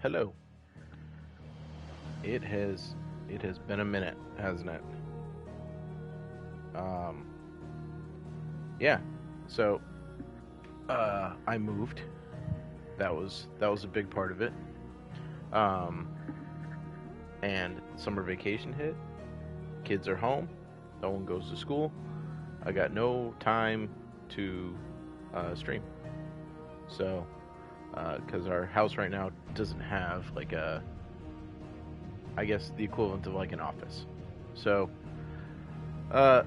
Hello. It has it has been a minute, hasn't it? Um, yeah. So, I moved. That was a big part of it. Um, and summer vacation hit. Kids are home. No one goes to school. I got no time to stream. So, because our house right now doesn't have like I guess the equivalent of like an office. So, uh,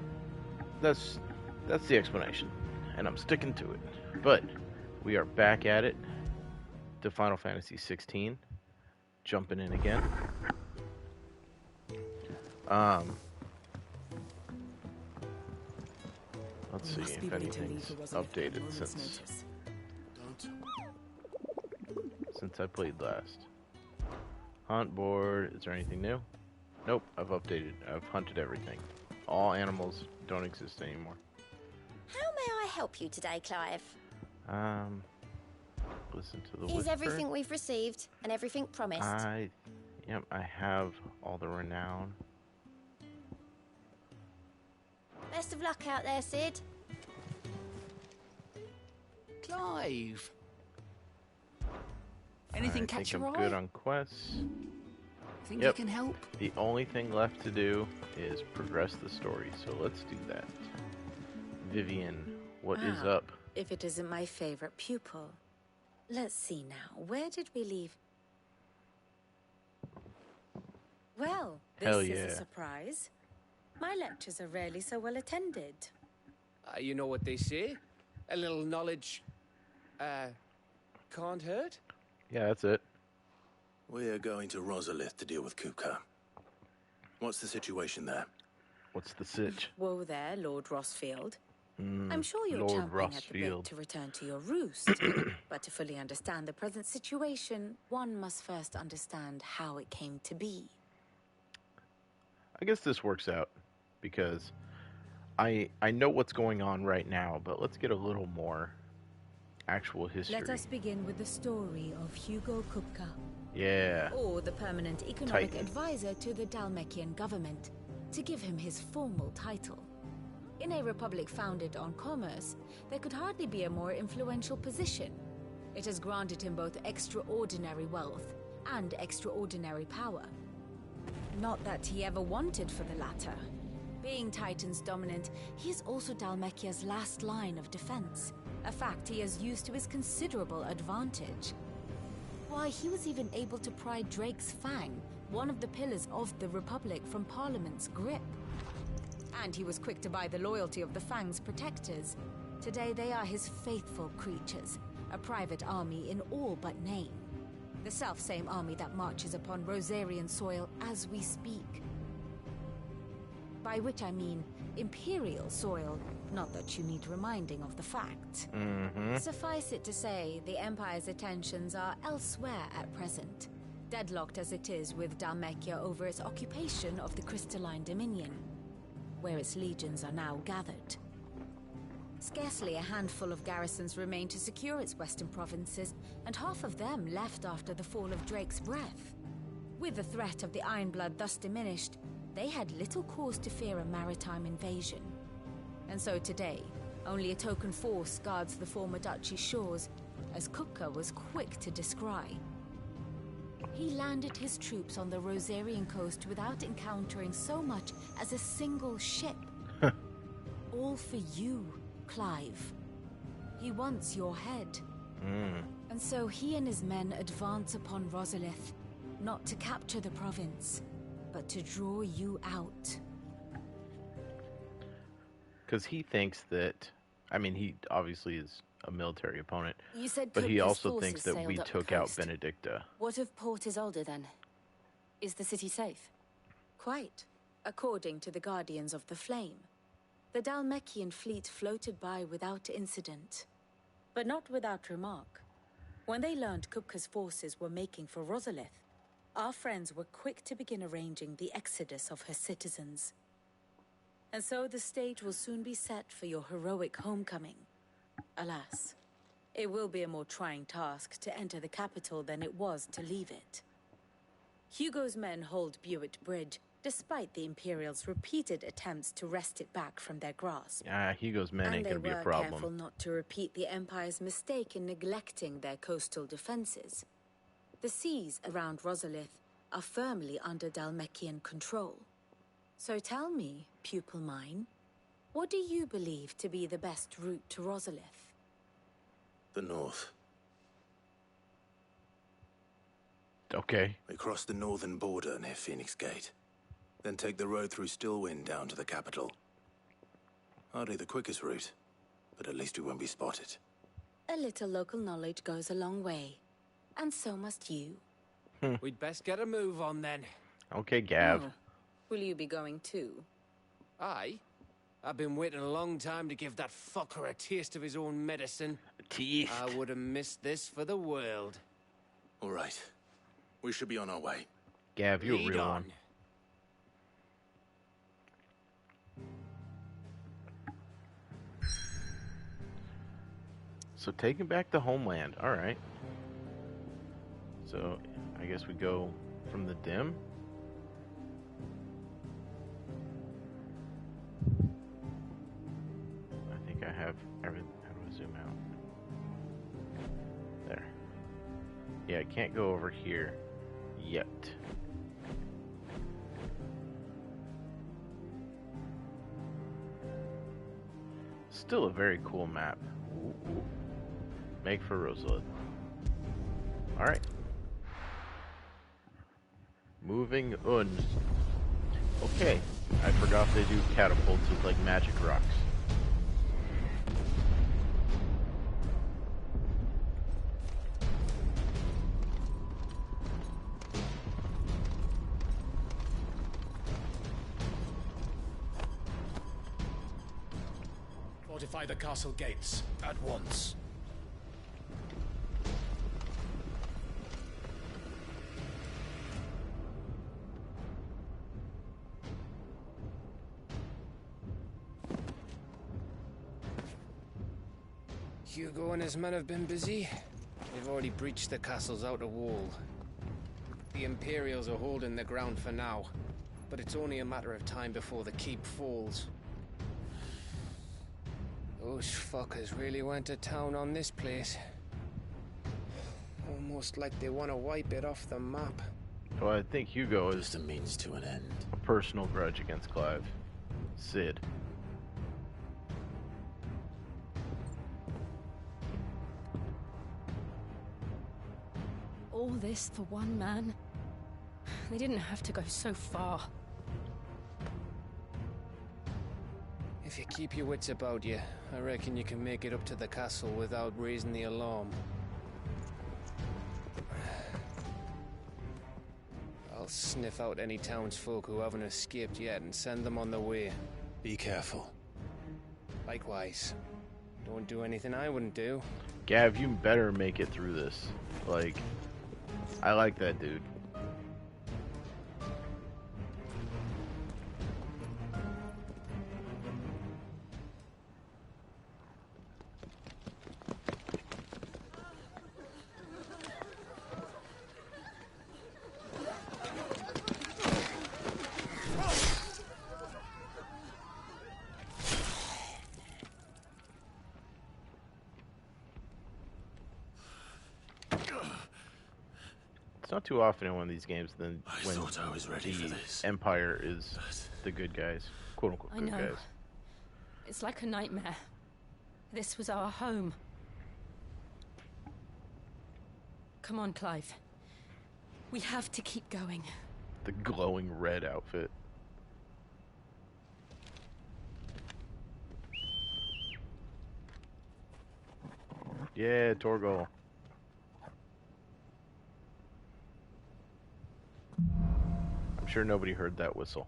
that's that's the explanation, and I'm sticking to it. But we are back at it to Final Fantasy 16, jumping in again. Um, let's We see must be if ready to leave anything's for Rosalith at a updated moment's since notice. Don't. I played last. Hunt board. Is there anything new? Nope. I've updated. I've hunted everything. All animals don't exist anymore. How may I help you today, Clive? Um, listen to the Is whisper. everything we've received and everything promised? Yep, I have all the renown. Best of luck out there, Sid. Clive! Anything I catch think your I'm eye? good on quests. Think Yep. you can help? The only thing left to do is progress the story, so let's do that. Vivian, what is up? If it isn't my favorite pupil. Let's see now. Where did we leave? Well, this Hell is yeah. a surprise. My lectures are rarely so well attended. You know what they say? A little knowledge, can't hurt? Yeah, that's it. We're going to Rosalith to deal with Kupka. What's the situation there? What's the sitch? Whoa there, Lord Rossfield. I'm sure you're Lord champing at the bit Rossfield. to return to your roost. But to fully understand the present situation, one must first understand how it came to be. I guess this works out because I know what's going on right now, but let's get a little more actual history. Let us begin with the story of Hugo Kupka, Yeah. Or the permanent economic Titan. advisor to the Dalmekian government, to give him his formal title. In a republic founded on commerce, there could hardly be a more influential position. It has granted him both extraordinary wealth and extraordinary power. Not that he ever wanted for the latter. Being Titan's dominant, he is also Dalmekia's last line of defense, a fact he has used to his considerable advantage. Why, he was even able to pry Drake's Fang, one of the pillars of the Republic, from Parliament's grip. And he was quick to buy the loyalty of the Fang's protectors. Today they are his faithful creatures, a private army in all but name. The self-same army that marches upon Rosarian soil as we speak. By which I mean Imperial soil, not that you need reminding of the fact. Suffice it to say, the Empire's attentions are elsewhere at present, deadlocked as it is with Dalmekia over its occupation of the Crystalline Dominion, where its legions are now gathered. Scarcely a handful of garrisons remain to secure its western provinces, and half of them left after the fall of Drake's Breath. With the threat of the Ironblood thus diminished, they had little cause to fear a maritime invasion. And so today, only a token force guards the former duchy's shores, as Kupka was quick to descry. He landed his troops on the Rosarian coast without encountering so much as a single ship. All for you, Clive. He wants your head. And so he and his men advance upon Rosalith, not to capture the province, but to draw you out. Because he thinks that, I mean, he obviously is a military opponent, You said but he Kupka's also forces thinks that we sailed up the took out coast. Benedicta. What of Port Isolde then? Is the city safe? Quite, according to the Guardians of the Flame. The Dalmekian fleet floated by without incident, but not without remark. When they learned Kupka's forces were making for Rosalith, our friends were quick to begin arranging the exodus of her citizens. And so the stage will soon be set for your heroic homecoming. Alas, It will be a more trying task to enter the capital than it was to leave it. Hugo's men hold Buett Bridge, despite the Imperials' repeated attempts to wrest it back from their grasp. Hugo's men ain't gonna be a And they were problem. careful not to repeat the Empire's mistake in neglecting their coastal defenses. The seas around Rosalith are firmly under Dhalmekian control. So tell me, pupil mine, what do you believe to be the best route to Rosalith? The north. Okay. We cross the northern border near Phoenix Gate. Then take the road through Stillwind down to the capital. Hardly the quickest route, but at least we won't be spotted. A little local knowledge goes a long way. And so must you. We'd best get a move on then. Okay, Gav. Oh. Will you be going too? Aye. I've been waiting a long time to give that fucker a taste of his own medicine. Teeth. I would have missed this for the world. All right. We should be on our way. Gav, you're a Lead real on. one. So taking back the homeland. All right. So I guess we go from the dim. I think I have everything. How do I zoom out? There. Yeah, I can't go over here yet. Still a very cool map. Ooh, ooh. Make for Rosalith. Alright. Moving on. Okay. I forgot they do catapults with like magic rocks. Fortify the castle gates at once. Hugo and his men have been busy. They've already breached the castle's outer wall. The Imperials are holding the ground for now, but it's only a matter of time before the keep falls. Those fuckers really went to town on this place. Almost like they want to wipe it off the map. Well, I think Hugo is Just a means to an end. a personal grudge against Clive. Sid. All this for one man? They didn't have to go so far. If you keep your wits about you, I reckon you can make it up to the castle without raising the alarm. I'll sniff out any townsfolk who haven't escaped yet and send them on their way. Be careful. Likewise. Don't do anything I wouldn't do. Gav, you better make it through this. Like, I like that dude. It's not too often in one of these games then I when thought I was ready for this. Empire is the good guys, quote unquote I good know. guys. It's like a nightmare. This was our home. Come on, Clive. We have to keep going. The glowing red outfit. Yeah, Torgal. I'm sure nobody heard that whistle.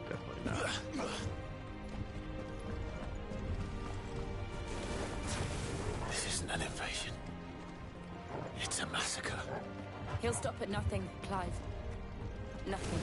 Definitely not. This isn't an invasion. It's a massacre. He'll stop at nothing, Clive. Nothing.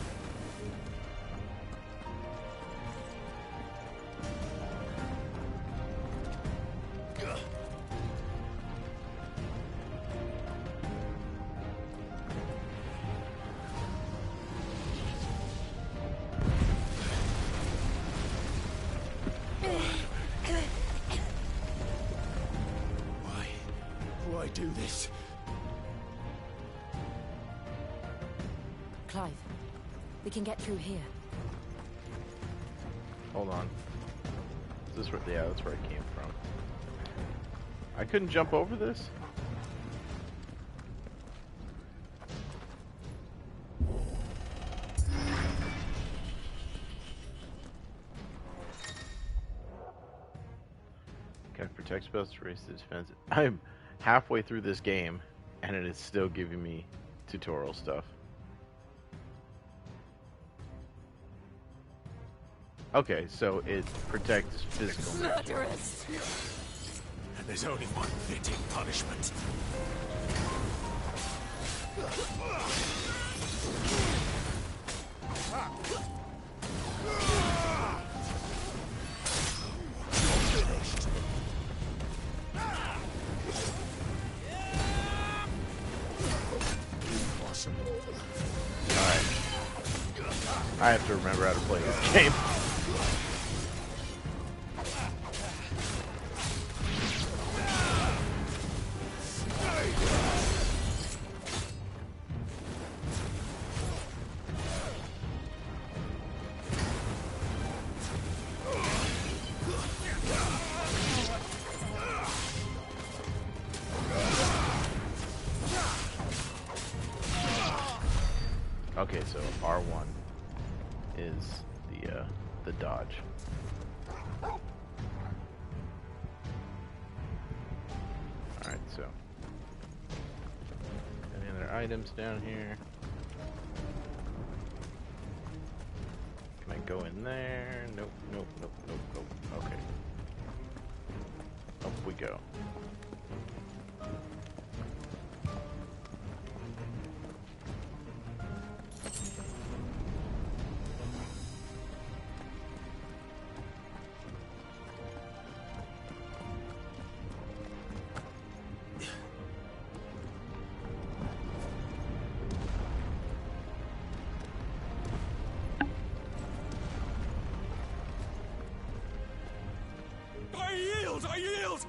do this. Clive, we can get through here. Hold on. Is this where? Yeah, that's where I came from. I couldn't jump over this? Okay, protect spells to raise the defense. I'm halfway through this game, and it is still giving me tutorial stuff. Okay, so it protects physical magic. Murderous! And there's only one fitting punishment. You're finished. Alright. I have to remember how to play this game. Okay, so R1 is the dodge. Alright, so any other items down here? Can I go in there? Nope, nope, nope, nope, nope. Okay. Up we go. I yield!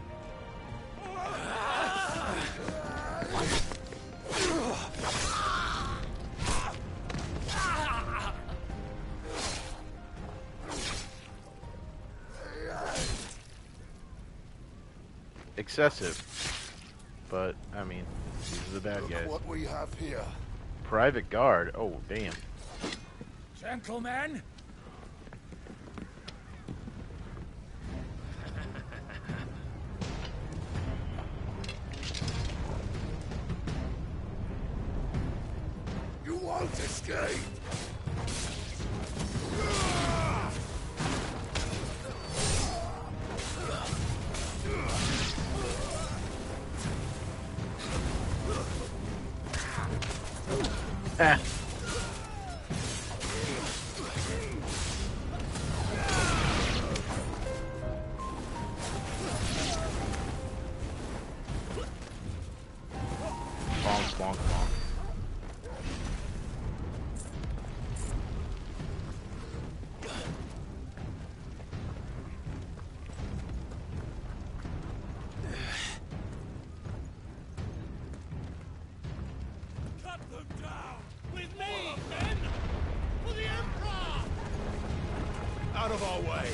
Excessive, but I mean, these are the bad guys. What we have here. Private guard. Oh, damn. Gentlemen! You won't escape! Ah. Bonk, bonk, bonk. Cut them down! With me, men! For the Emperor! Out of our way!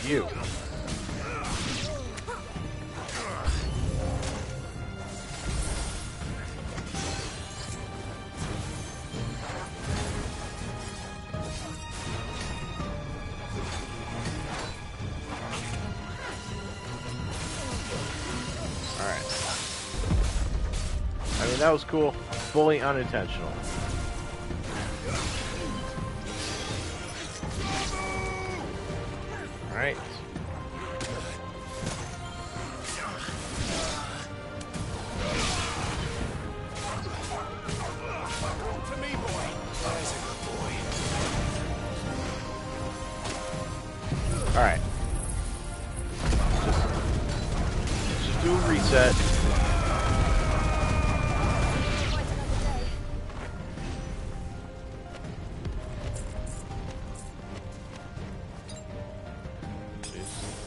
You. Alright. I mean, that was cool. Fully unintentional. Alright. Alright. Just do a reset.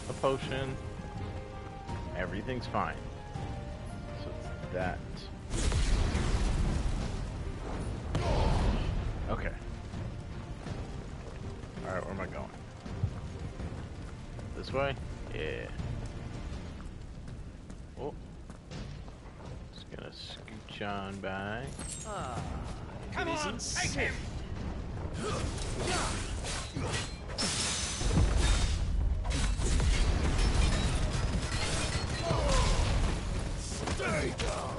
A potion. Everything's fine. So it's that. Okay. Alright, where am I going? This way? Yeah. Oh. Just gonna scooch on by. Come on, take him! Stay down!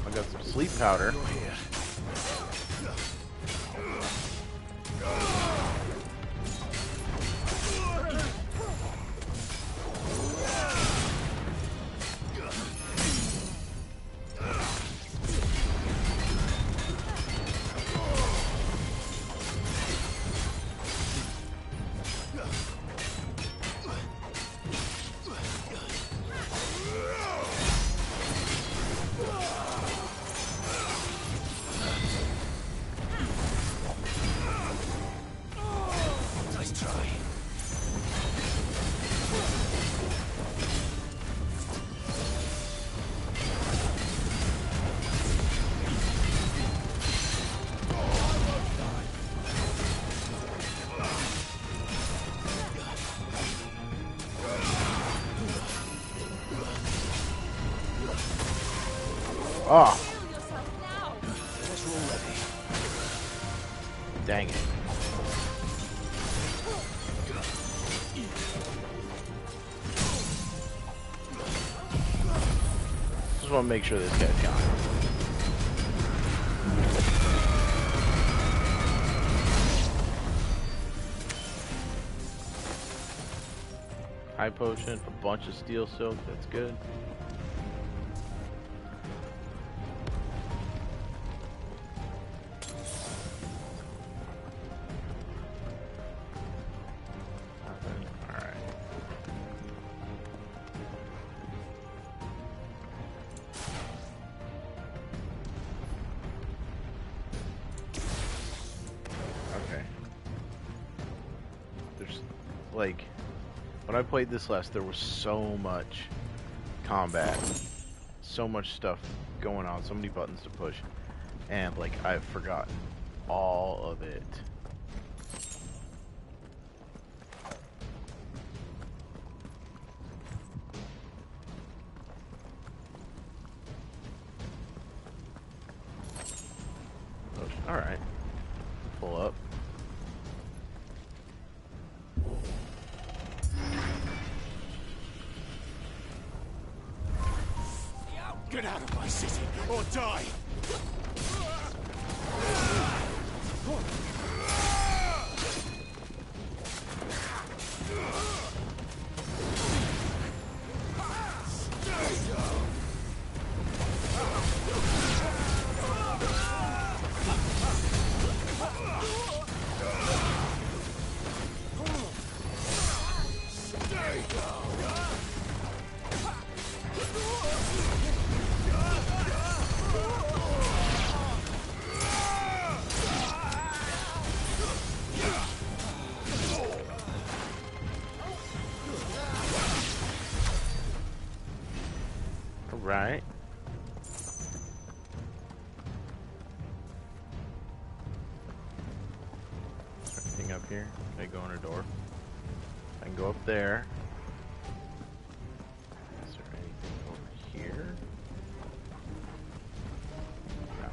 I got some sleep powder. Oh. Dang it. Just want to make sure this guy's gone. High potion, a bunch of steel silk, that's good. Alright. Okay. There's like when I played this last, there was so much combat, so much stuff going on, so many buttons to push, and like I've forgotten all of it. All right, pull up. Get out of my city, or die! Right. Anything up here? Can I go in a door? I can go up there. Is there anything over here? No.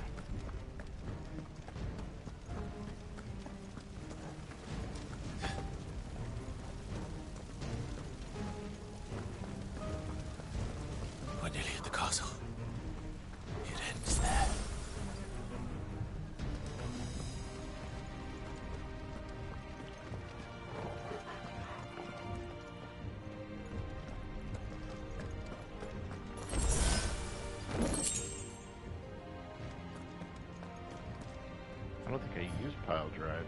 don't think I use pile drive.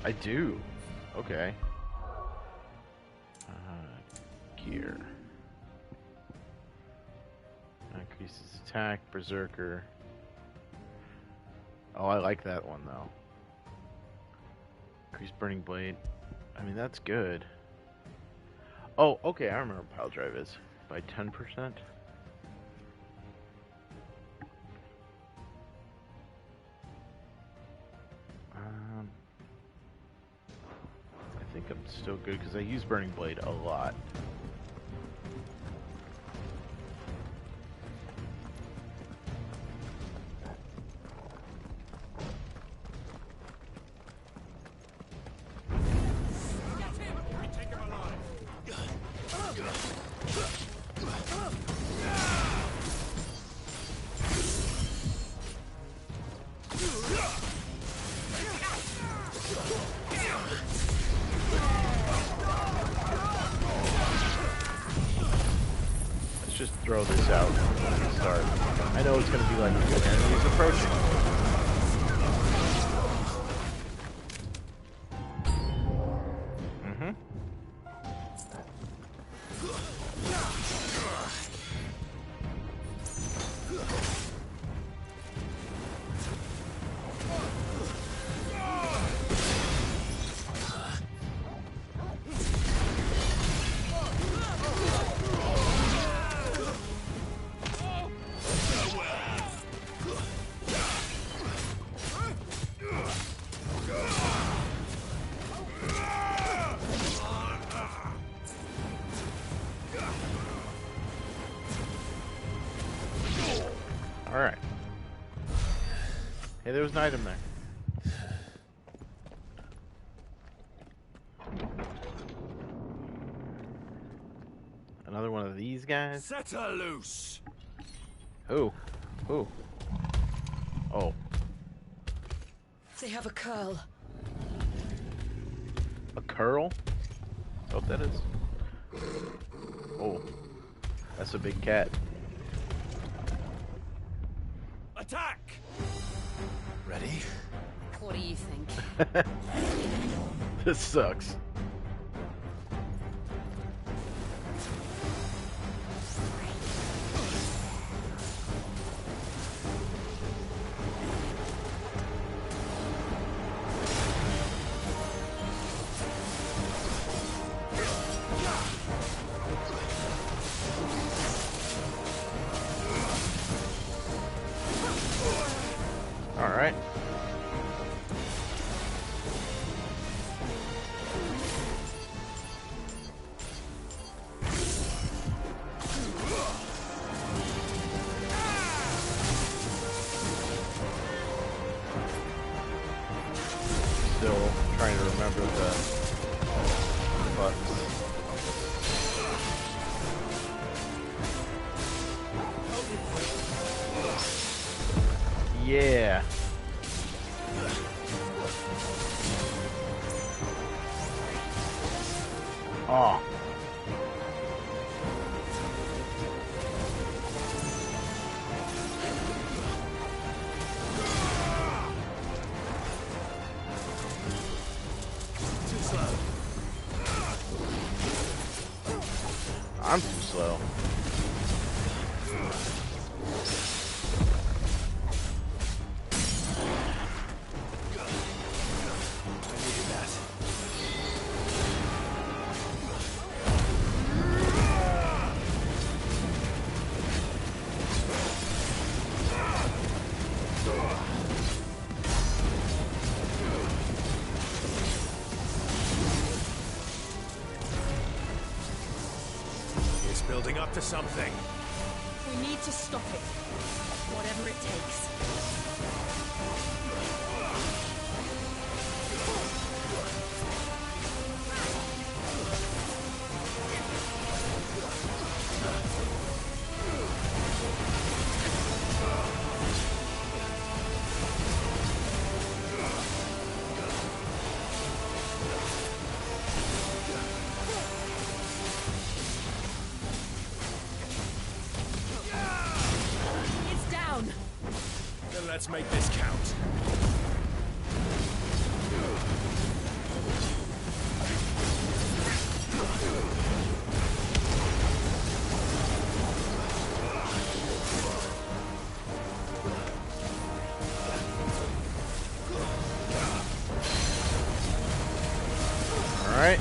I do. Okay. Gear. Increases attack, berserker. Oh, I like that one though. Increase burning blade. I mean, that's good. Oh, okay, I remember what pile drive is. By 10%. I think I'm still good because I use burning blade a lot. Just throw this out and start. I know it's going to be like enemies approaching. Alright. Hey, there was an item there. Another one of these guys? Set her loose! Who? Who? Oh. They have a curl. A curl? Is that what that is? Oh. That's a big cat. Attack! Ready? What do you think? This sucks. Alright. Still trying to remember the buttons. Yeah. Oh. Too slow. I'm too slow. It's building up to something. We need to stop it. Whatever it takes. Let's make this count. All right.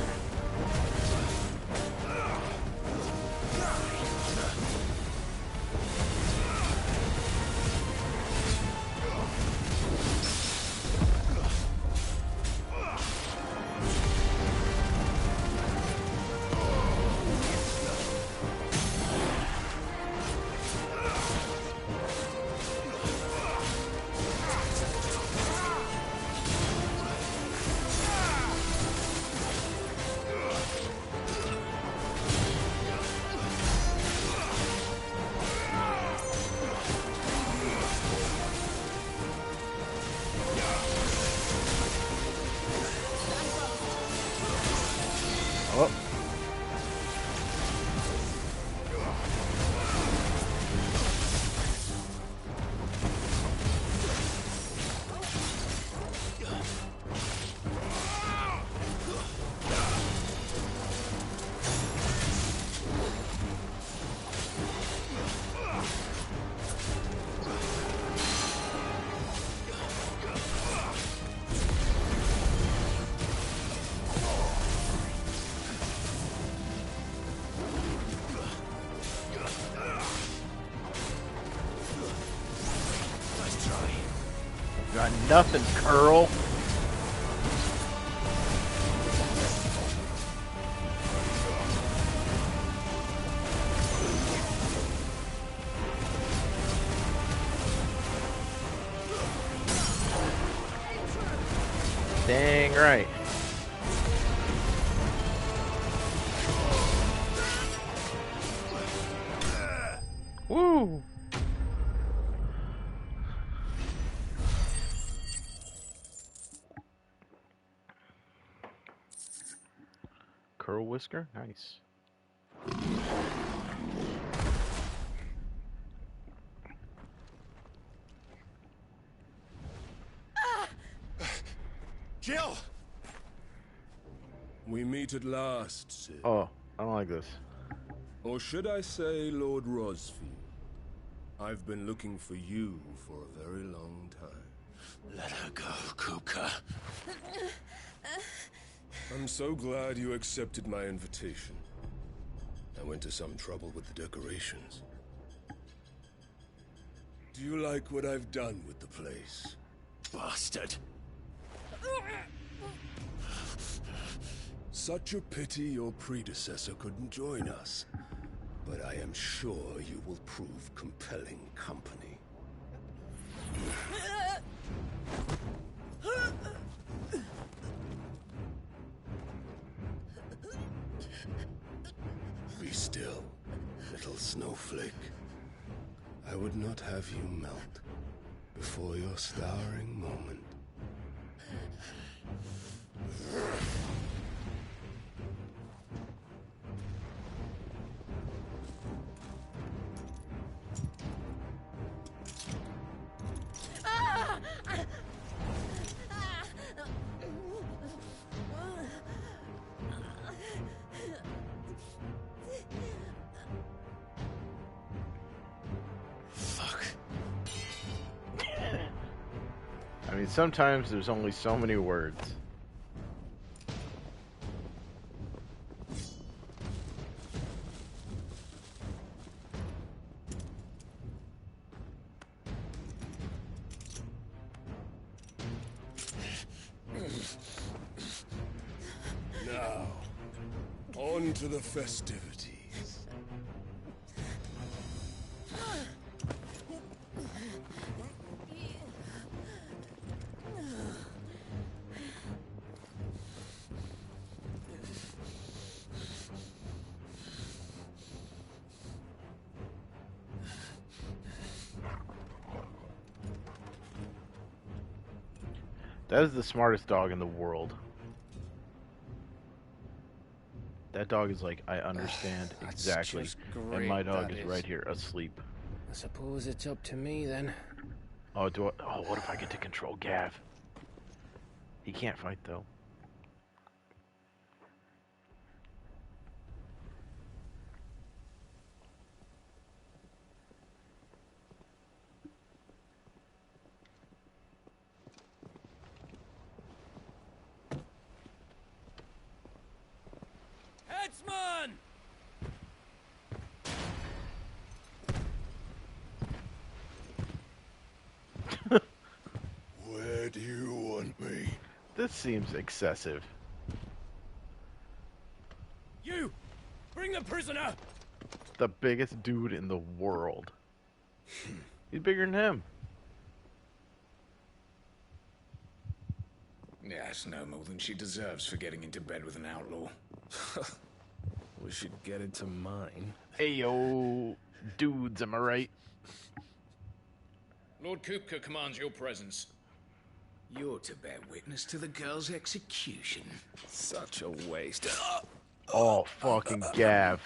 Oh. Got nothing, Curl. Dang right. Woo! Curl whisker? Nice. Jill! We meet at last, Sid. Oh, I don't like this. Or should I say, Lord Rosfield? I've been looking for you for a very long time. Let her go, Kupka. I'm so glad you accepted my invitation. I went to some trouble with the decorations. Do you like what I've done with the place? Bastard. Such a pity your predecessor couldn't join us. But I am sure you will prove compelling company. Be still, little snowflake. I would not have you melt before your starring moment. I mean, sometimes there's only so many words. Now, on to the festivities. That is the smartest dog in the world. That dog is like, I understand exactly. Just great, And my dog that is right here, asleep. I suppose it's up to me then. Oh, what if I get to control Gav? He can't fight though. Headsman! Where do you want me? This seems excessive. You! Bring the prisoner! The biggest dude in the world. He's bigger than him. Yes, no more than she deserves for getting into bed with an outlaw. We should get into mine. Ayo, dudes, am I right? Lord Kupka commands your presence. You're to bear witness to the girl's execution. Such a waste. Oh, fucking Gav.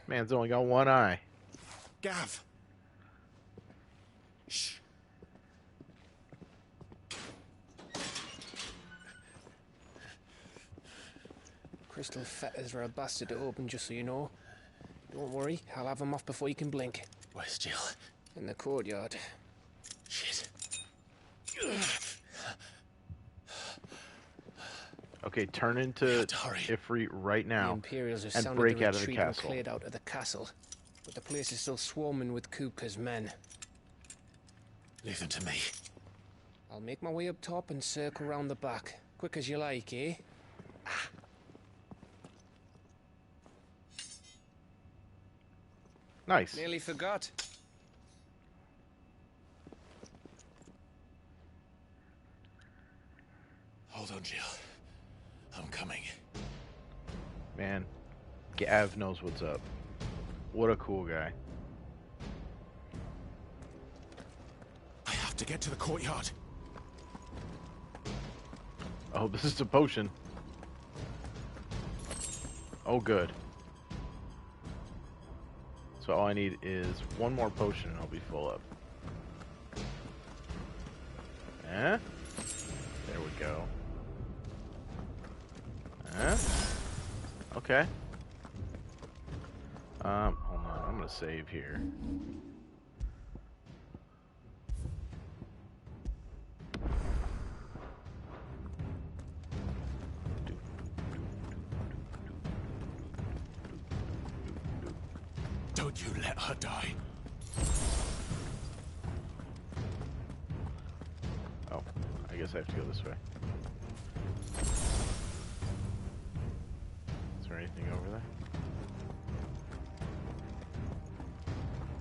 Man's only got one eye. Gav! Shh. Crystal fetters are a bastard to open, just so you know. Don't worry, I'll have them off before you can blink. Where's Jill? In the courtyard. Shit. Okay, turn into Ifrit right The now Imperials have and sounded break the out of the retreat and castle. cleared out of the castle. But the place is still swarming with Kupka's men. Leave them to me. I'll make my way up top and circle round the back. Quick as you like, eh? Nice. Nearly forgot. Hold on, Jill. I'm coming. Man, Gav knows what's up. What a cool guy. I have to get to the courtyard. Oh, this is a potion. Oh, good. So all I need is one more potion and I'll be full up. Eh? There we go. Eh? Okay. Hold on. I'm gonna save here. Don't you let her die. Oh, I guess I have to go this way. Is there anything over there?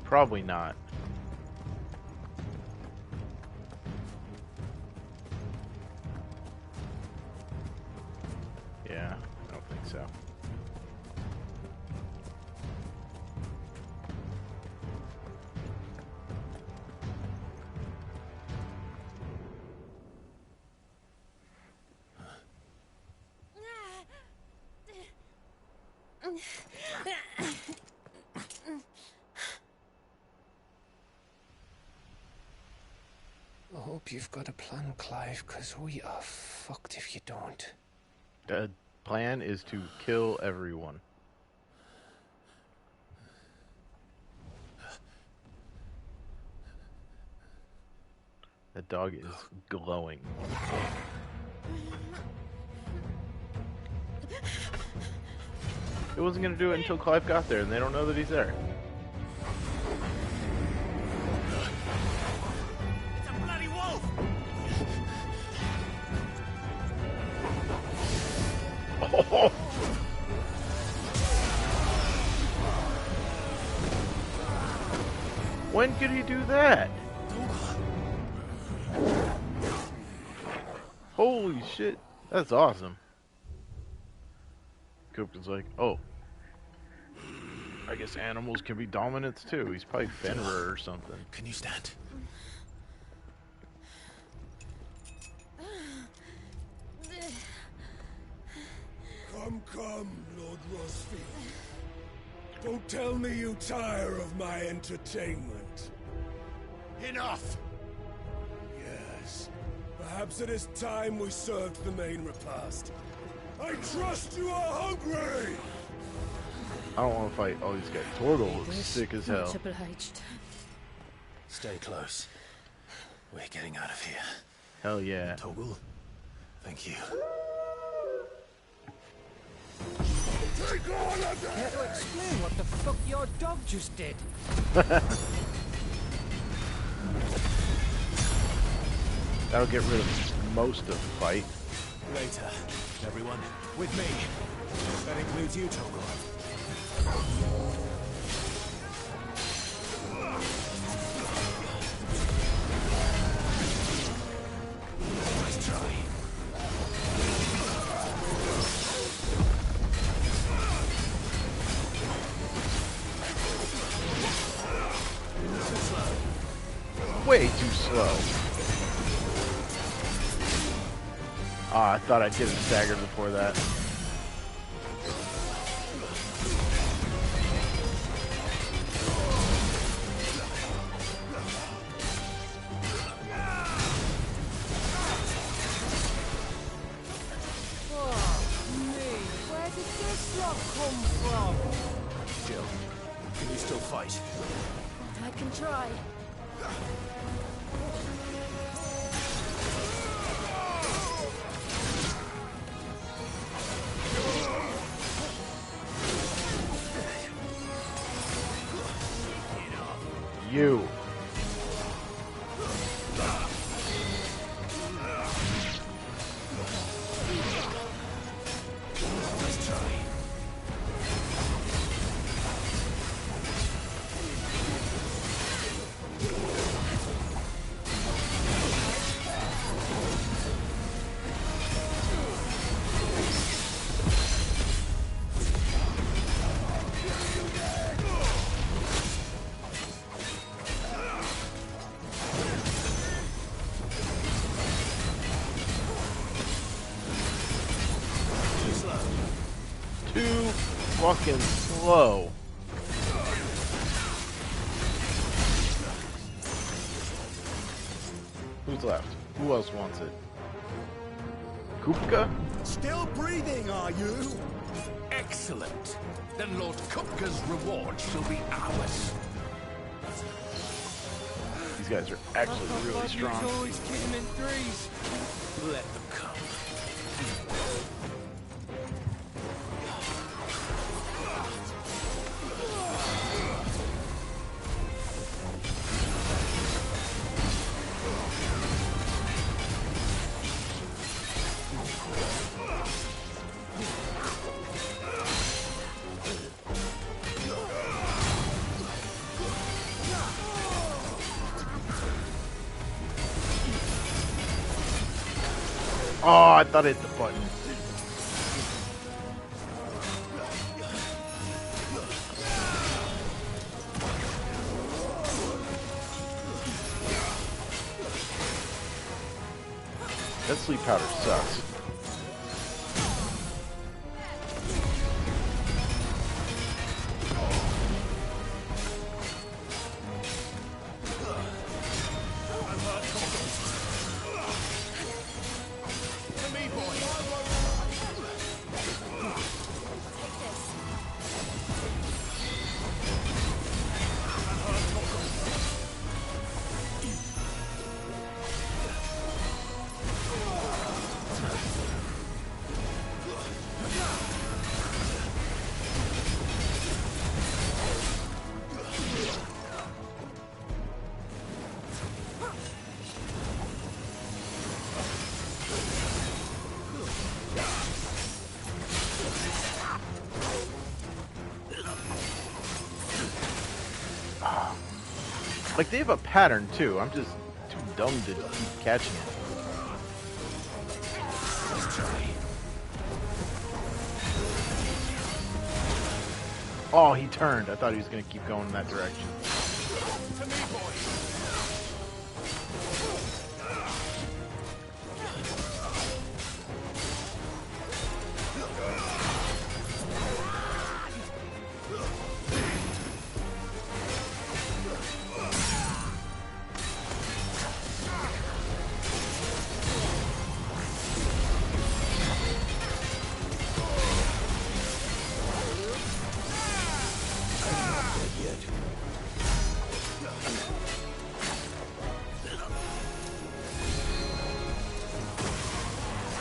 Probably not. Yeah, I don't think so. I hope you've got a plan, Clive, because we are fucked if you don't. The plan is to kill everyone. That dog is glowing. It wasn't going to do it until Clive got there, and they don't know that he's there. It's a bloody wolf! Oh. When could he do that? Holy shit, that's awesome. Kupka's like, oh, I guess animals can be dominants too. He's probably Fenrir or something. Can you stand? Come, Lord Rosfield. Don't tell me you tire of my entertainment. Enough! Yes. Perhaps it is time we served the main repast. I trust you are hungry! I don't want to fight all these guys. Torgal looks sick as hell. Obliged. Stay close. We're getting out of here. Hell yeah. Toggle, thank you. Take all of them! Care to explain what the fuck your dog just did? That'll get rid of most of the fight. Later, everyone. With me. That includes you, Toggle. Nice try. Way too slow. Ah, I thought I'd get him staggered before that. Where did this lot come from? Jill, can you still fight? I can try. You. Nice try. Too fucking slow. Who's left? Who else wants it? Kupka? Still breathing, are you? Excellent. Then Lord Kupka's reward shall be ours. These guys are actually really strong. Always kick him in threes. Let them come. Oh, I thought I hit the button. That sleep powder sucks. Like, they have a pattern, too. I'm just too dumb to keep catching it. Oh, he turned. I thought he was going to keep going in that direction.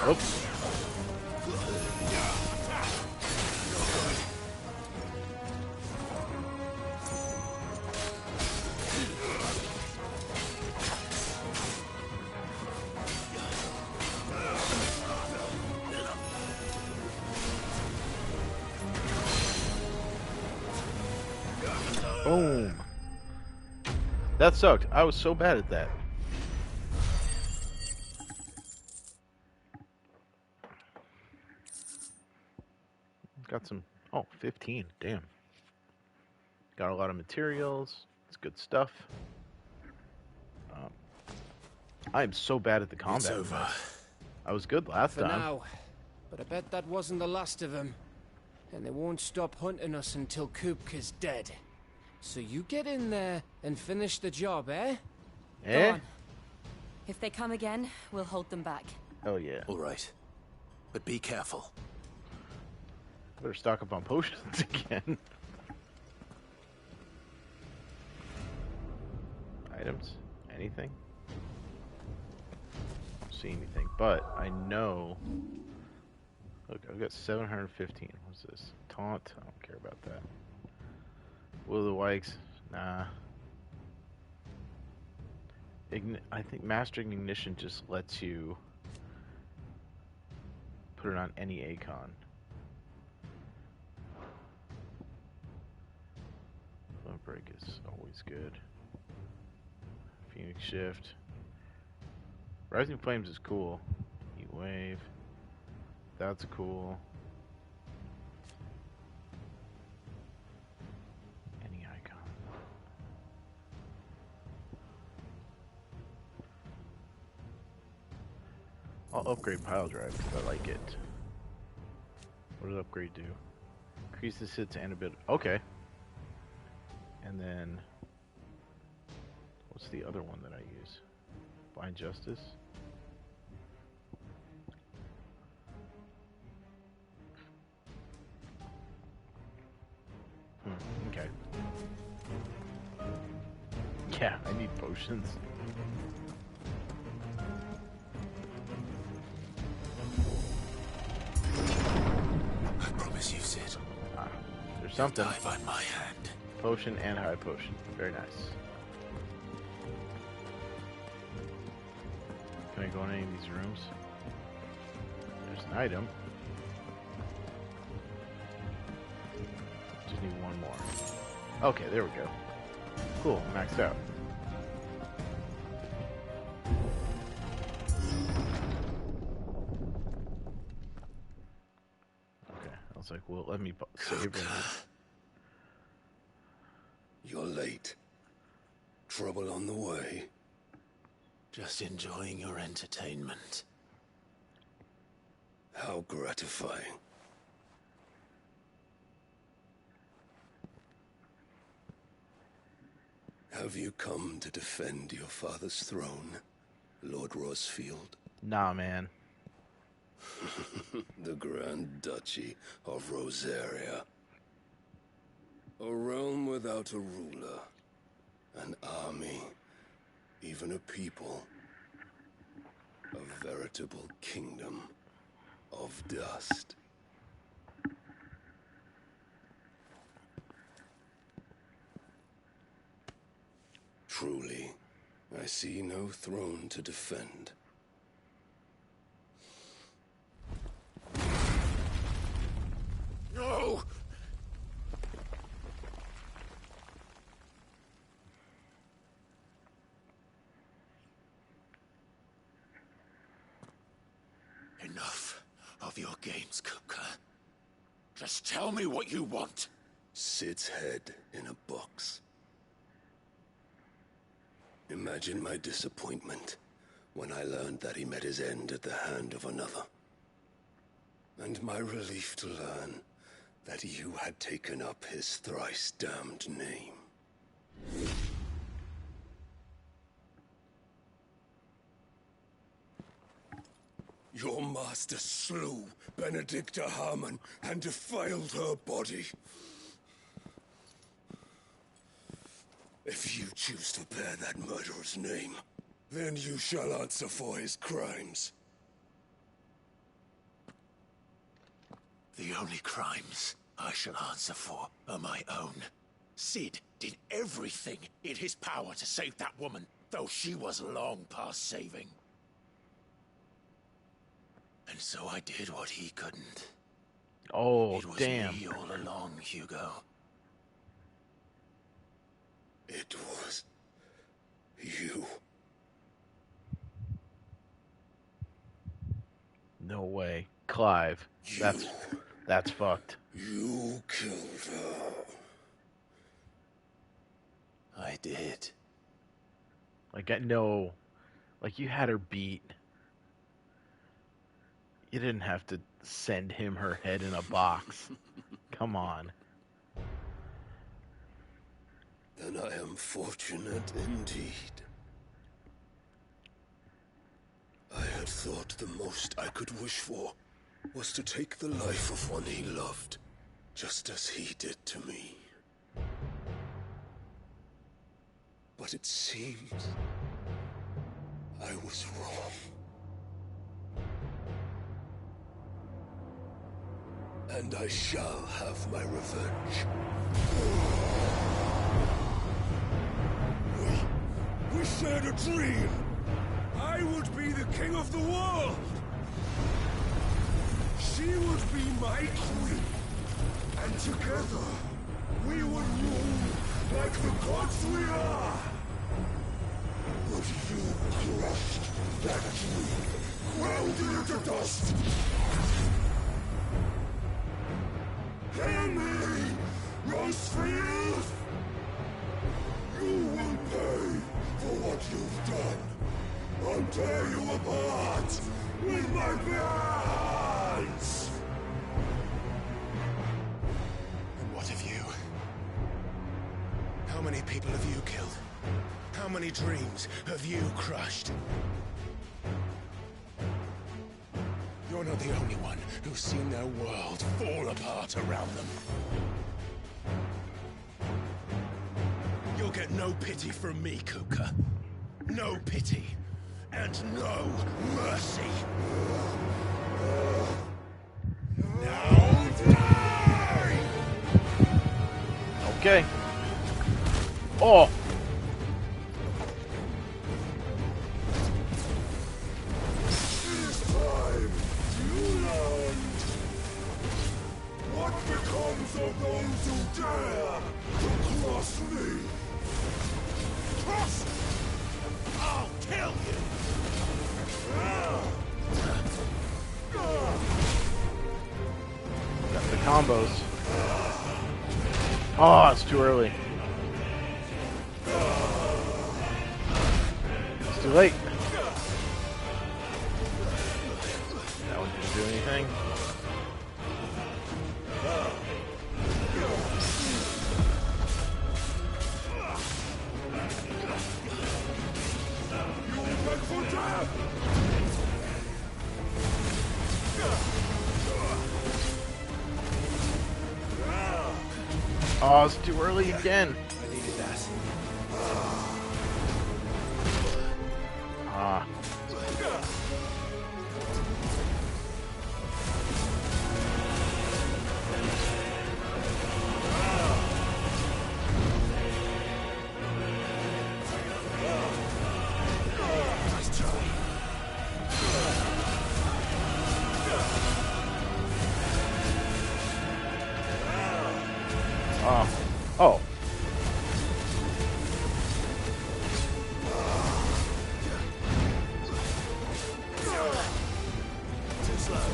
Oops. Boom. That sucked. I was so bad at that. Got some... Oh, 15. Damn. Got a lot of materials. It's good stuff. I am so bad at the combat. It's over. I was good last For time. now. But I bet that wasn't the last of them. And they won't stop hunting us until Kupka's dead. So you get in there and finish the job, eh? Go on. If they come again, we'll hold them back. Oh yeah. All right. But be careful. Better stock up on potions again. Items? Anything? Don't see anything, but I know. Look, I've got 715. What's this? Taunt? I don't care about that. Will of the Wikes? Nah. I think Mastering Ignition just lets you put it on any Acon. Flow Break is always good. Phoenix Shift. Rising Flames is cool. Heat Wave. That's cool. Any icon. I'll upgrade Pile Drive because I like it. What does upgrade do? Increases hits and a bit. Okay. And then what's the other one that I use? Blind Justice? Okay. Yeah, I need potions. I promise you, Sid. There's something. Die by my hand. Potion and high potion. Very nice. Can I go in any of these rooms? There's an item. Just need one more. Okay, there we go. Cool, maxed out. Okay, I was like, well, let me save it. You're late. Trouble on the way. Just enjoying your entertainment. How gratifying. Have you come to defend your father's throne, Lord Rosfield? Nah, man. The Grand Duchy of Rosaria. A realm without a ruler. An army. Even a people. A veritable kingdom of dust. Truly, I see no throne to defend. No! Enough of your games, Kupka. Just tell me what you want. Sid's head in a box. Imagine my disappointment when I learned that he met his end at the hand of another. And my relief to learn that you had taken up his thrice damned name. Your master slew Benedicta Harmon and defiled her body. If you choose to bear that murderer's name, then you shall answer for his crimes. The only crimes I shall answer for are my own. Sid did everything in his power to save that woman, though she was long past saving. And so I did what he couldn't. Oh, it was damn. me all along, Hugo. It was you. No way. Clive. That's fucked. You killed her. I did. Like, no. Like, you had her beat. You didn't have to send him her head in a box. Come on. Then I am fortunate indeed. I had thought the most I could wish for was to take the life of one he loved, just as he did to me. But it seems I was wrong. And I shall have my revenge. We shared a dream. I would be the king of the world. She would be my queen. And together, we would rule like the gods we are. But you crushed that dream, ground it into dust. Hear me, Rosefield! You will pay for what you've done. I'll tear you apart with my bare hands! And what of you? How many people have you killed? How many dreams have you crushed? You're not the only one who's seen their world fall apart around them. You'll get no pity from me, Kupka. No pity. And no mercy. Now die! Okay. Oh! What becomes of those who dare to cross me? Cross! I'll kill you! Got the combos. Oh, it's too early. It's too late. That one didn't do anything. Oh, it's too early again. I needed that. Ah. Nice try. Oh. Too slow.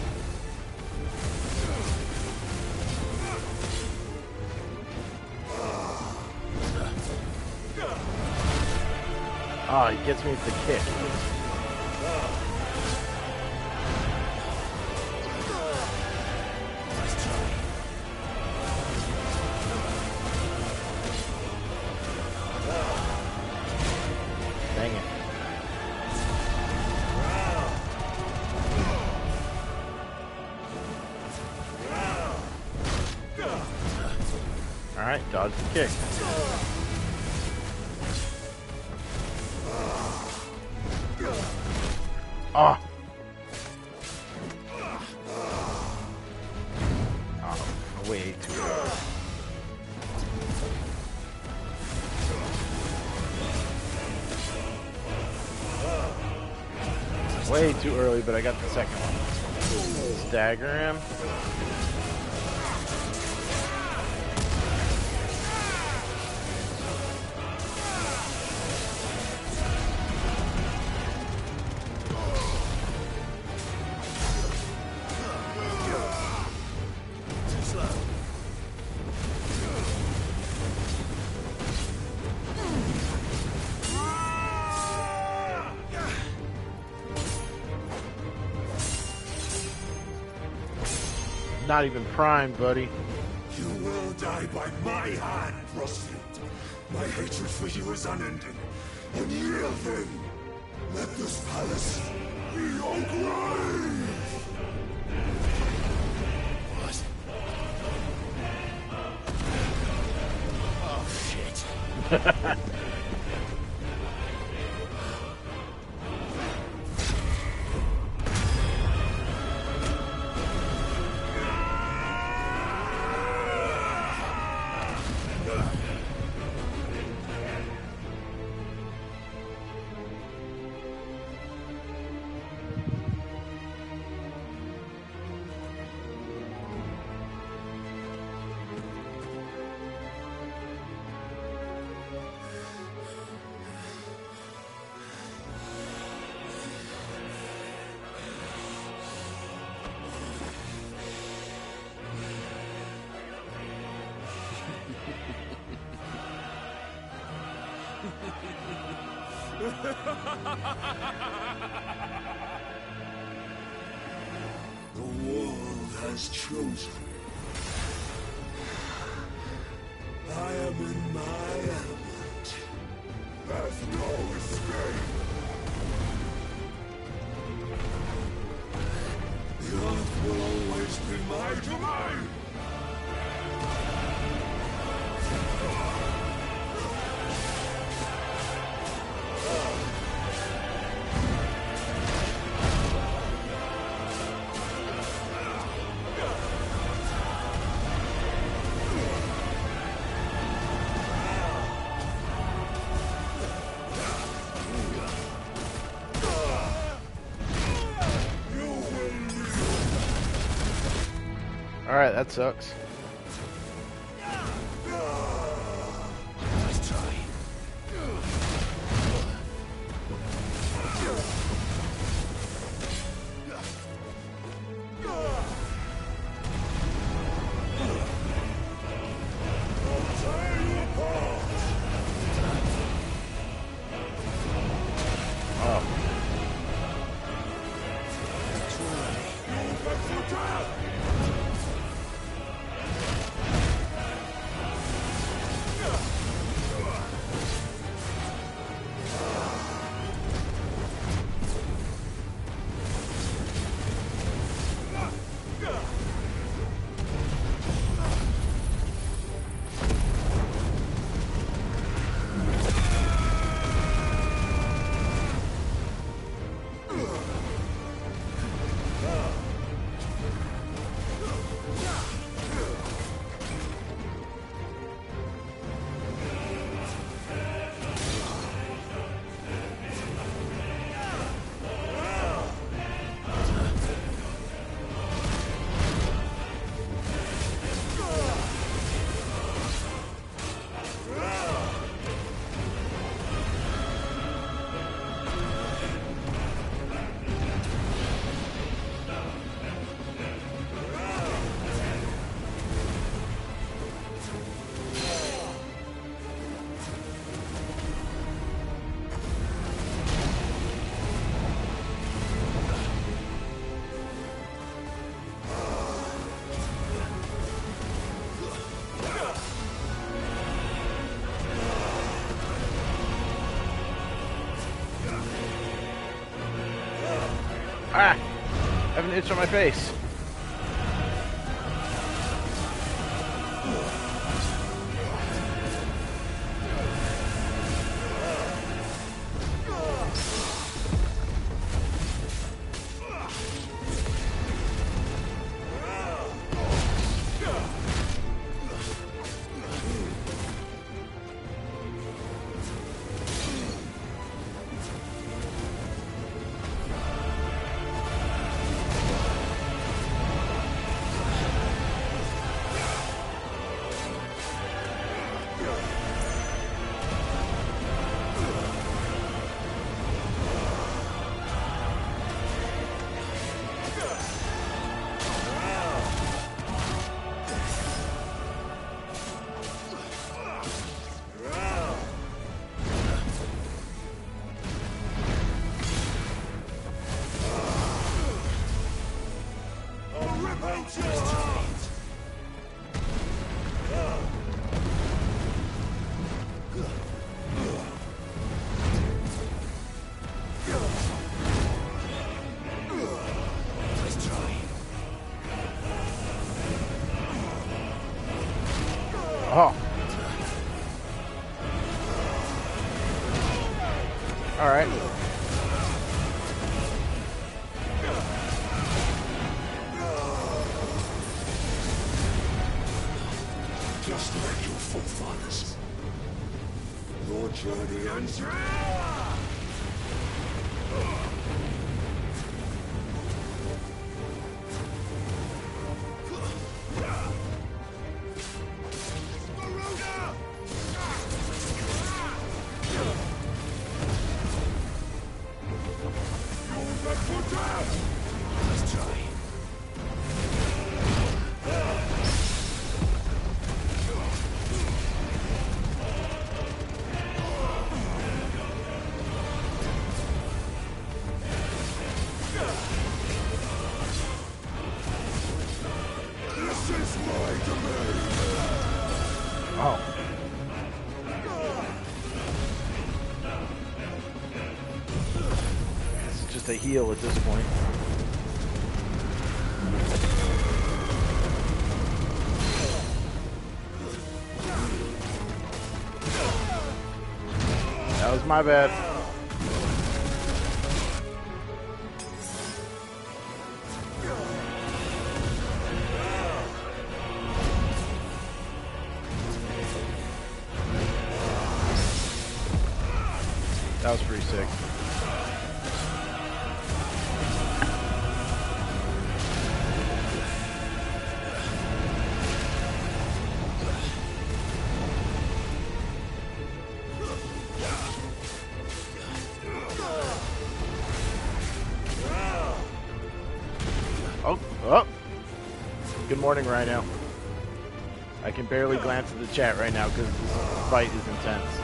Ah, he gets me with the kick. Nice try. Dang it. Alright, dodge the kick. Ah! Way too early, but I got the second one. Stagger him. Not even primed, buddy. You will die by my hand, Rosfield. My hatred for you is unending. And yield then. Let this palace be your grave! What? Oh, shit. The world has chosen. I am in my element. There's no escape. The earth will always be my domain. Alright, that sucks. Let's try. Ah! I have an itch on my face. Oh. All right. Just like your forefathers. Your journey ends here. Oh. This is just a heal at this point. That was my bad. That was pretty sick. Oh, oh. Good morning, Rhino. I can barely glance at the chat right now because this fight is intense.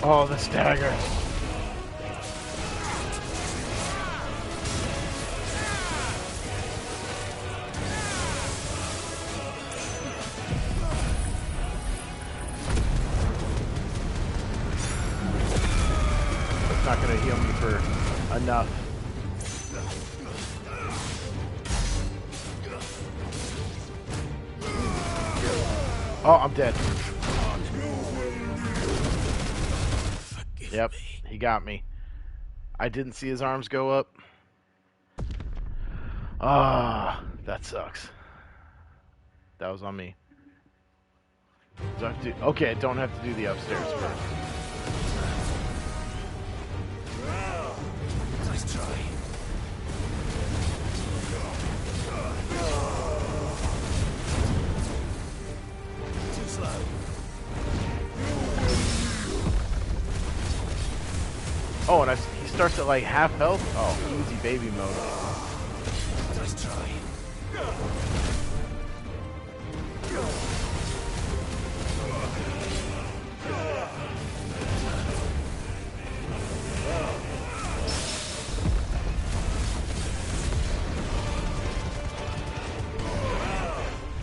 Oh, the stagger. That's not going to heal me for enough. Oh, I'm dead. Yep, he got me. I didn't see his arms go up. Ah, that sucks. That was on me. Do I have to okay, I don't have to do the upstairs first. Nice try. Too slow. Oh, and he starts at like half health? Oh, easy baby mode. Nice try.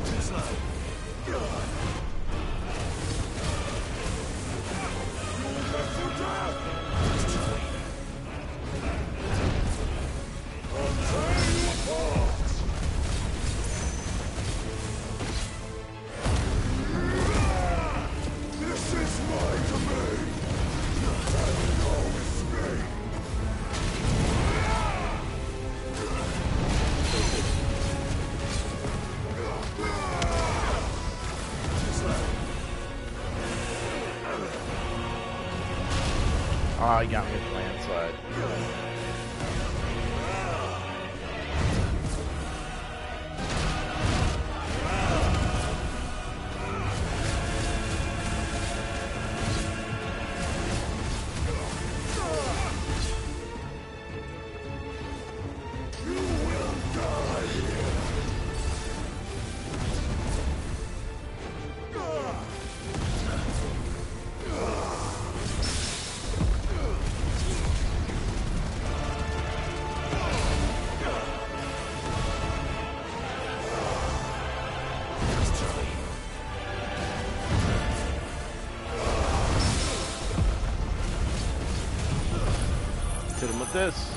Too slow. Nice try. Oh, he got me with the landslide. Hit him with this.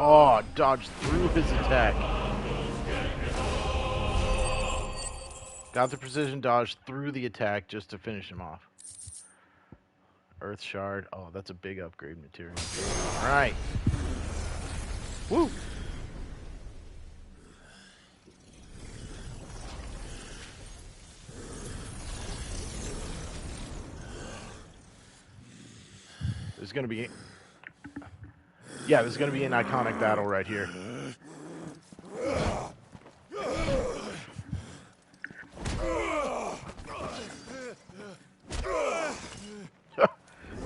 Oh, dodged through his attack. Got the precision dodge through the attack just to finish him off. Earth shard. Oh, that's a big upgrade material. Alright. Woo! There's gonna be... Yeah, this is going to be an iconic battle right here.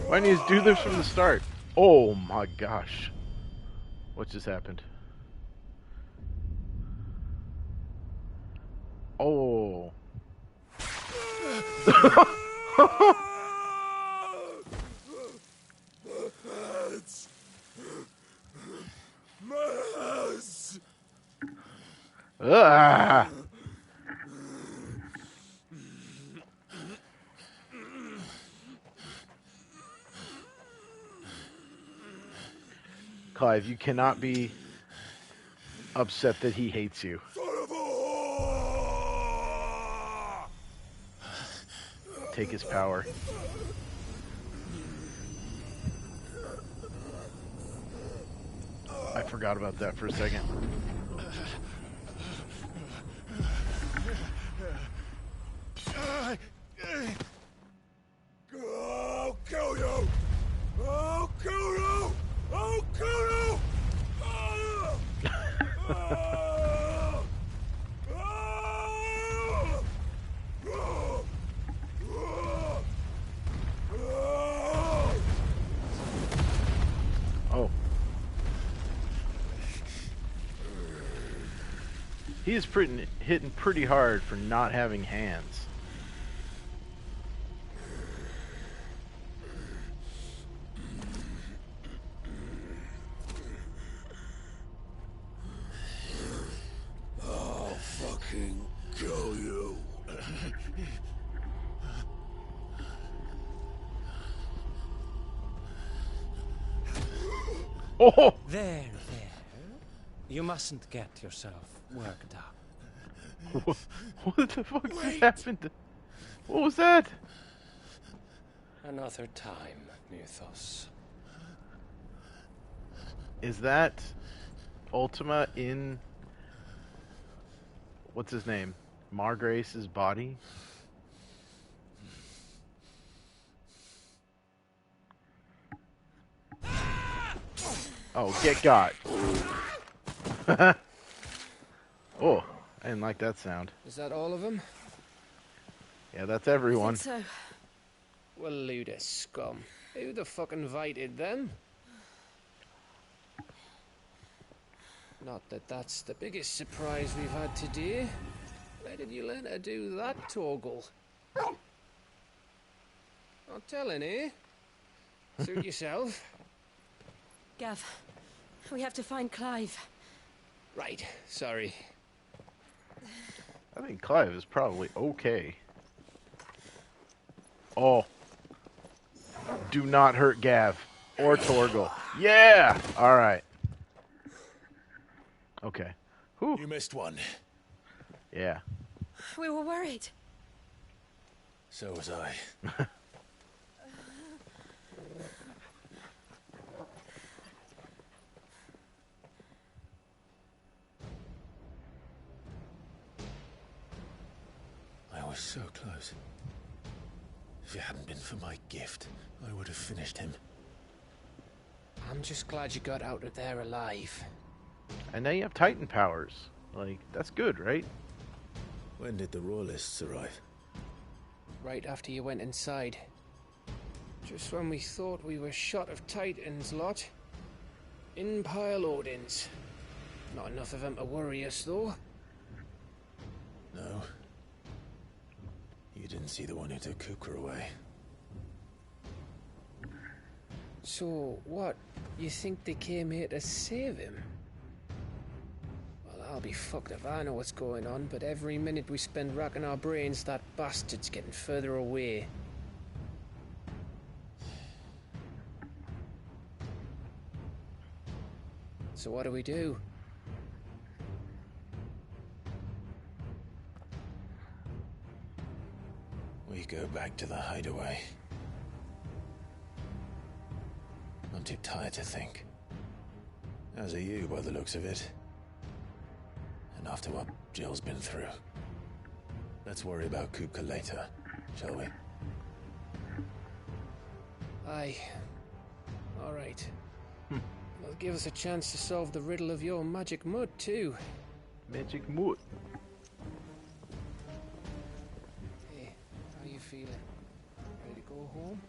Why didn't you just do this from the start? Oh my gosh. What just happened? Oh. Ah. Clive, you cannot be upset that he hates you. Take his power. I forgot about that for a second. I'll kill you! I'll kill you! I'll kill you! Oh. He is hitting pretty hard for not having hands. I'll fucking kill you. Oh! There. You mustn't get yourself worked up. What the fuck just happened? What was that? Another time, Mythos. Is that Ultima in... What's his name? Margrace's body? Oh, get got. Oh, I didn't like that sound. Is that all of them? Yeah, that's everyone. I think so. Well, load of scum. Who the fuck invited them? Not that that's the biggest surprise we've had today. Where did you learn to do that, Torgal? Not telling, eh? Suit yourself. Gav, we have to find Clive. Right, sorry. I think Clive is probably okay. Oh. Do not hurt Gav. Or Torgal. Yeah! Alright. Okay. Whew. You missed one. Yeah. We were worried. So was I. I was so close. If it hadn't been for my gift, I would have finished him. I'm just glad you got out of there alive. And now you have Titan powers. Like, that's good, right? When did the Royalists arrive? Right after you went inside. Just when we thought we were shot of Titans, lot. In pile Odins. Not enough of them to worry us, though. No. You didn't see the one who took Kupka away. So, what? You think they came here to save him? Well, I'll be fucked if I know what's going on, but every minute we spend racking our brains, that bastard's getting further away. So what do we do? We go back to the hideaway. I'm too tired to think. As are you, by the looks of it. And after what Jill's been through. Let's worry about Kupka later, shall we? Aye. All right. That'll give us a chance to solve the riddle of your magic mud, too. Magic mud. Hey, how you feeling? Ready to go home?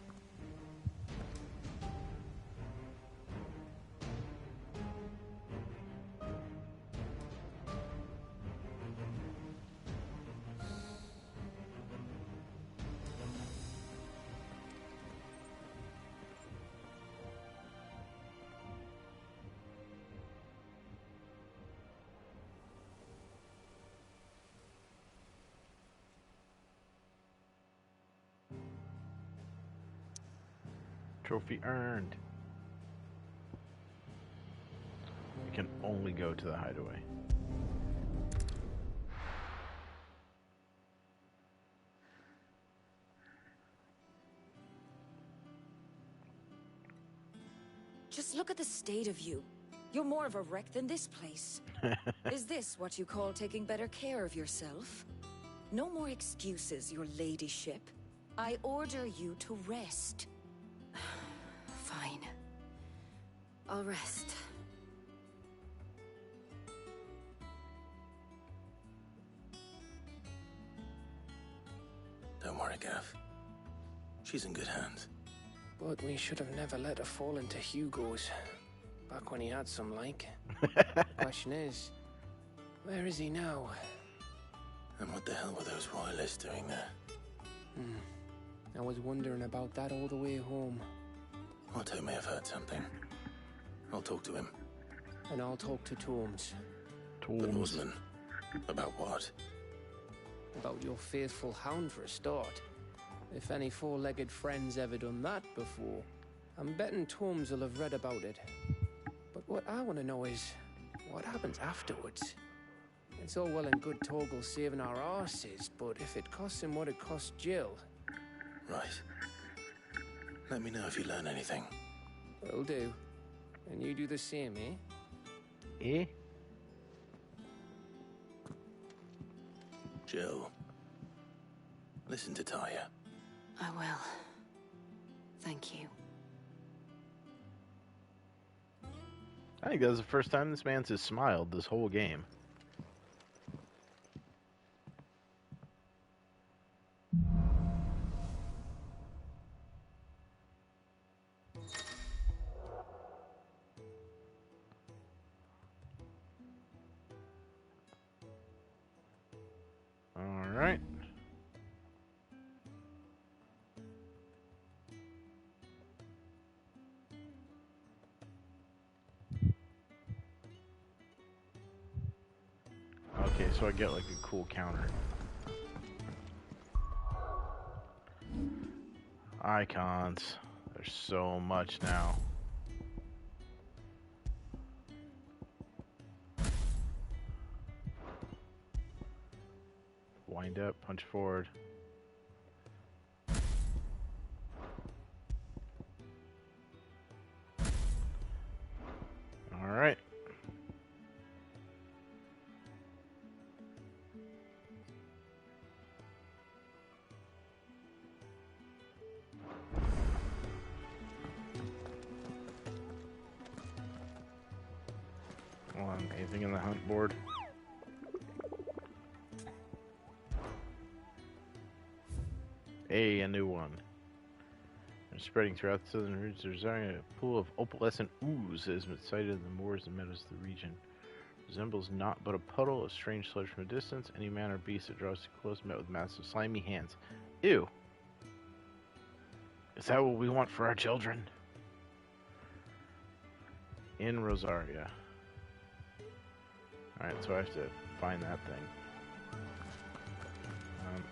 Trophy earned. We can only go to the hideaway. Just look at the state of you. You're more of a wreck than this place. Is this what you call taking better care of yourself? No more excuses, your ladyship. I order you to rest. Fine. I'll rest. Don't worry, Gav. She's in good hands. But we should have never let her fall into Hugo's. Back when he had some like. The question is, where is he now? And what the hell were those royalists doing there? I was wondering about that all the way home. Otto may have heard something. I'll talk to him. And I'll talk to Tomes. The Norseman. About what? About your faithful hound for a start. If any four-legged friend's ever done that before, I'm betting Tomes will have read about it. But what I want to know is, what happens afterwards? It's all well and good Torgal saving our arses, but if it costs him what it cost Jill... Right. Let me know if you learn anything. Will do. And you do the same, eh? Eh? Jill. Listen to Taya. I will. Thank you. I think that was the first time this man's has smiled this whole game. All right. so I get like a cool counter. Icons. There's so much now. Wind up, punch forward. All right. Hold on, anything in the hunt board? A new one. And spreading throughout the southern roots, there's a pool of opalescent ooze that has been sighted in the moors and meadows of the region. Resembles not but a puddle of strange sludge from a distance. Any man or beast that draws too close met with massive slimy hands. Ew. Is that what we want for our children? In Rosaria. Alright, so I have to find that thing.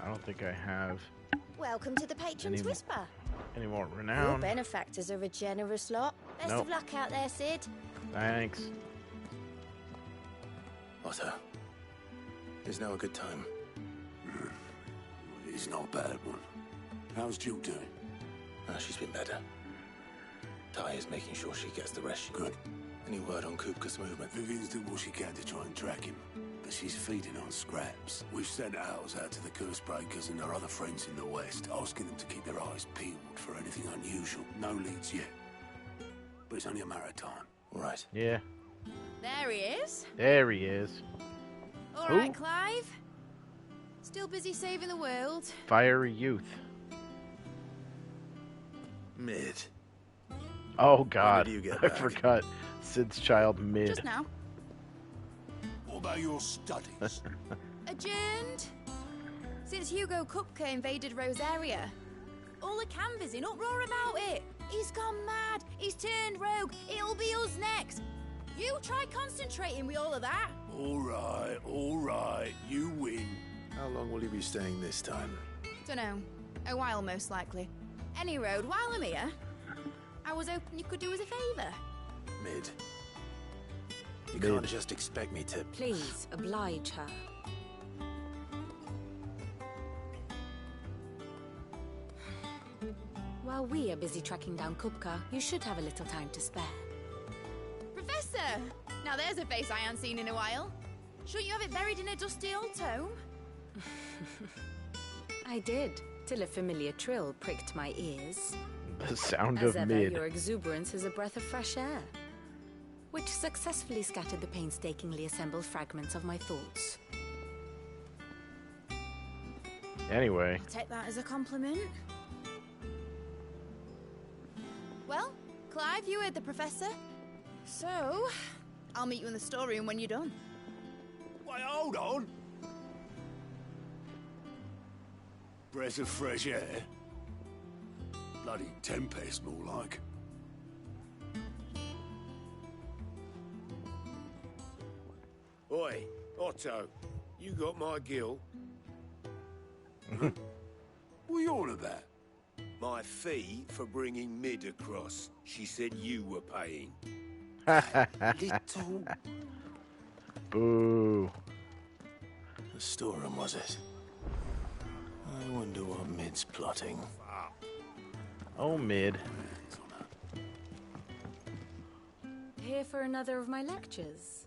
I don't think I have... Welcome to the Patron's Whisper. Any more renown? Your benefactors are a generous lot. Best of luck out there, Sid. Thanks. Otto, is now a good time? It's not a bad one. How's Jill doing? She's been better. Ty is making sure she gets the rest she Good. Any word on Kupka's movement? Vivian's doing what she can to try and track him, but she's feeding on scraps. We've sent ours out to the Cursebreakers and their other friends in the west, asking them to keep their eyes peeled for anything unusual. No leads yet, but it's only a matter of time. Right. Yeah. There he is. There he is. All right, Clive. Still busy saving the world. Fiery youth. Mid. Oh God, You get I back? forgot. Sid's child Mid. Just now. What about your studies? Adjourned. Since Hugo Kupka invaded Rosaria. All the canvas in uproar about it. He's gone mad. He's turned rogue. It'll be us next. You try concentrating with all of that. All right. You win. How long will you be staying this time? Dunno. A while, most likely. Any road, while I'm here, I was hoping you could do us a favour. Mid. You can't just expect me to... Please, oblige her. While we are busy tracking down Kupka, you should have a little time to spare. Professor! Now there's a face I haven't seen in a while. Shouldn't you have it buried in a dusty old tome? I did, till a familiar trill pricked my ears. The sound As of ever, Mid. your exuberance is a breath of fresh air, which successfully scattered the painstakingly assembled fragments of my thoughts. Anyway. I'll take that as a compliment. Well, Clive, you heard the professor. So, I'll meet you in the storeroom when you're done. Wait, hold on. Breath of fresh air. Bloody tempest, more like. Oi, Otto, you got my gill? What are you on about? My fee for bringing Mid across. She said you were paying. Little... Boo. The storeroom, was it? I wonder what Mid's plotting. Oh, Mid. Here for another of my lectures?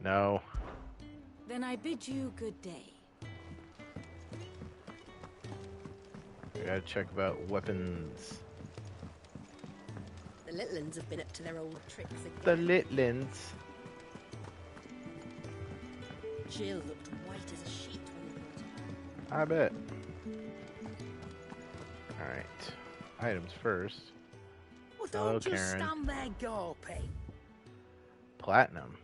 No. Then I bid you good day. I gotta check about weapons. The little uns have been up to their old tricks again. The Litlins. Jill looked white as a sheet when we brought her. I bet. Alright. Items first. Well, Hello, don't just Karen. stand there gawping. Platinum.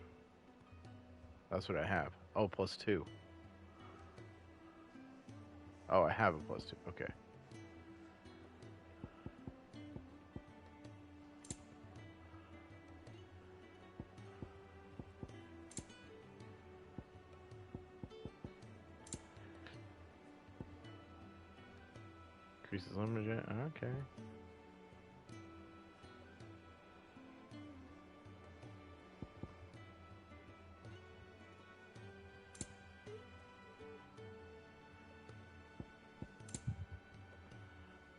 That's what I have. Oh, +2. Oh, I have a +2. Okay. Increases limited. Okay.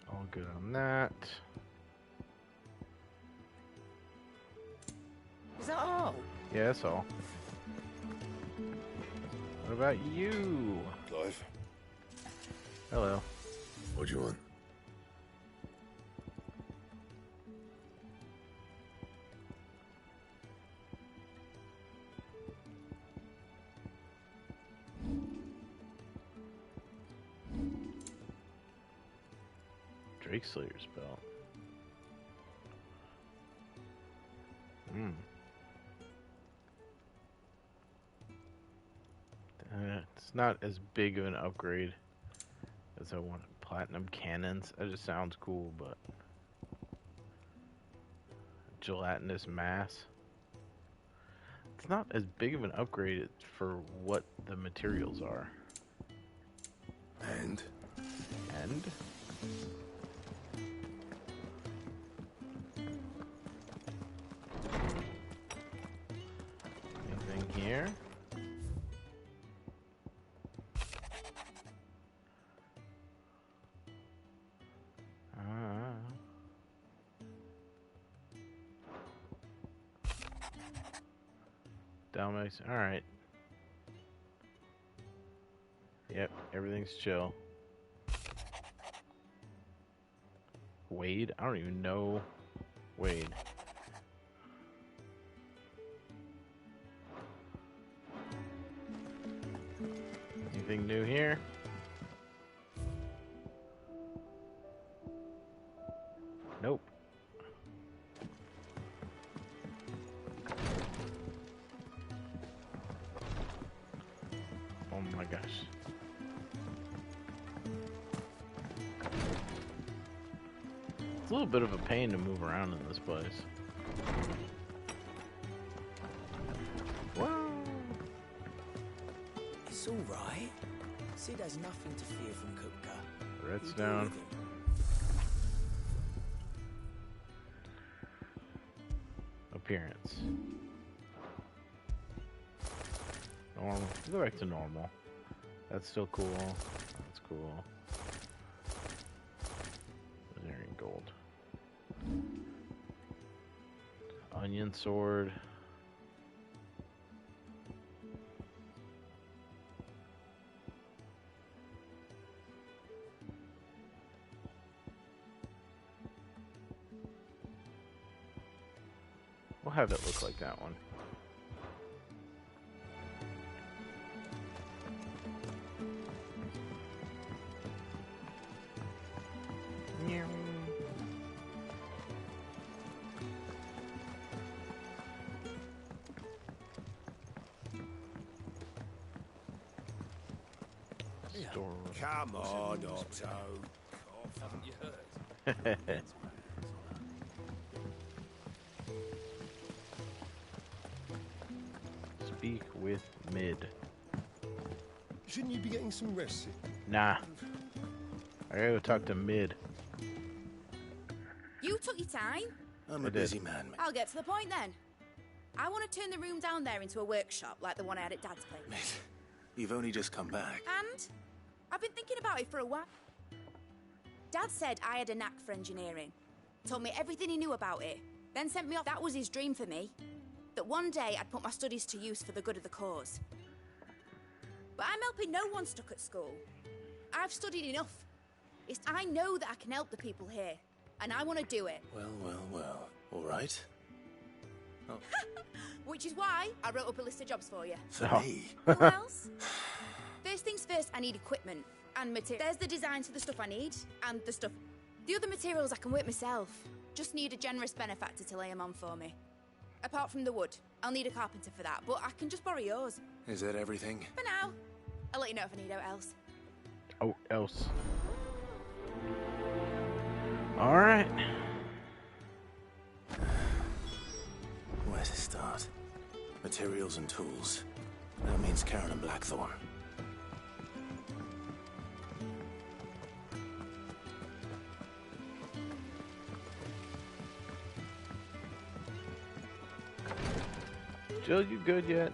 All good on that. Is that all? Yeah, that's all. What about you? Clive, Hello. what do you want? Drake Slayer's belt. It's not as big of an upgrade as I want. Platinum cannons. That just sounds cool, but gelatinous mass. It's not as big of an upgrade for what the materials are. And? Anything here? Dalmax. Alright. Yep, everything's chill. Wade? I don't even know Wade. Anything new here? Nope. Oh my gosh. It's a little bit of a pain to move around in this place. Whoa! It's alright. Sid has nothing to fear from Kupka. Redstone. Appearance. Normal. Go back to normal. That's still cool. That's cool. Veneering gold. Onion sword. We'll have it look like that one. Come on, Otto. Haven't you heard? Speak with mid. Shouldn't you be getting some rest? Nah. I gotta go talk to mid. You took your time. I'm a busy man. I'll get to the point then. I want to turn the room down there into a workshop like the one I had at Dad's place. Mate, you've only just come back. And I've been thinking about it for a while. Dad said I had a knack for engineering. Told me everything he knew about it. Then sent me off. That was his dream for me. That one day I'd put my studies to use for the good of the cause. But I'm helping no one stuck at school. I've studied enough. I know that I can help the people here. And I want to do it. Well. All right. Oh. Which is why I wrote up a list of jobs for you. For me? Who else? First things first, I need equipment and material. There's the designs for the stuff I need and the stuff. The other materials I can work myself. Just need a generous benefactor to lay them on for me. Apart from the wood, I'll need a carpenter for that, but I can just borrow yours. Is that everything? For now. I'll let you know if I need out else. Oh, else. Alright. Where to start? Materials and tools. That means Karen and Blackthorn. Jill, you good yet?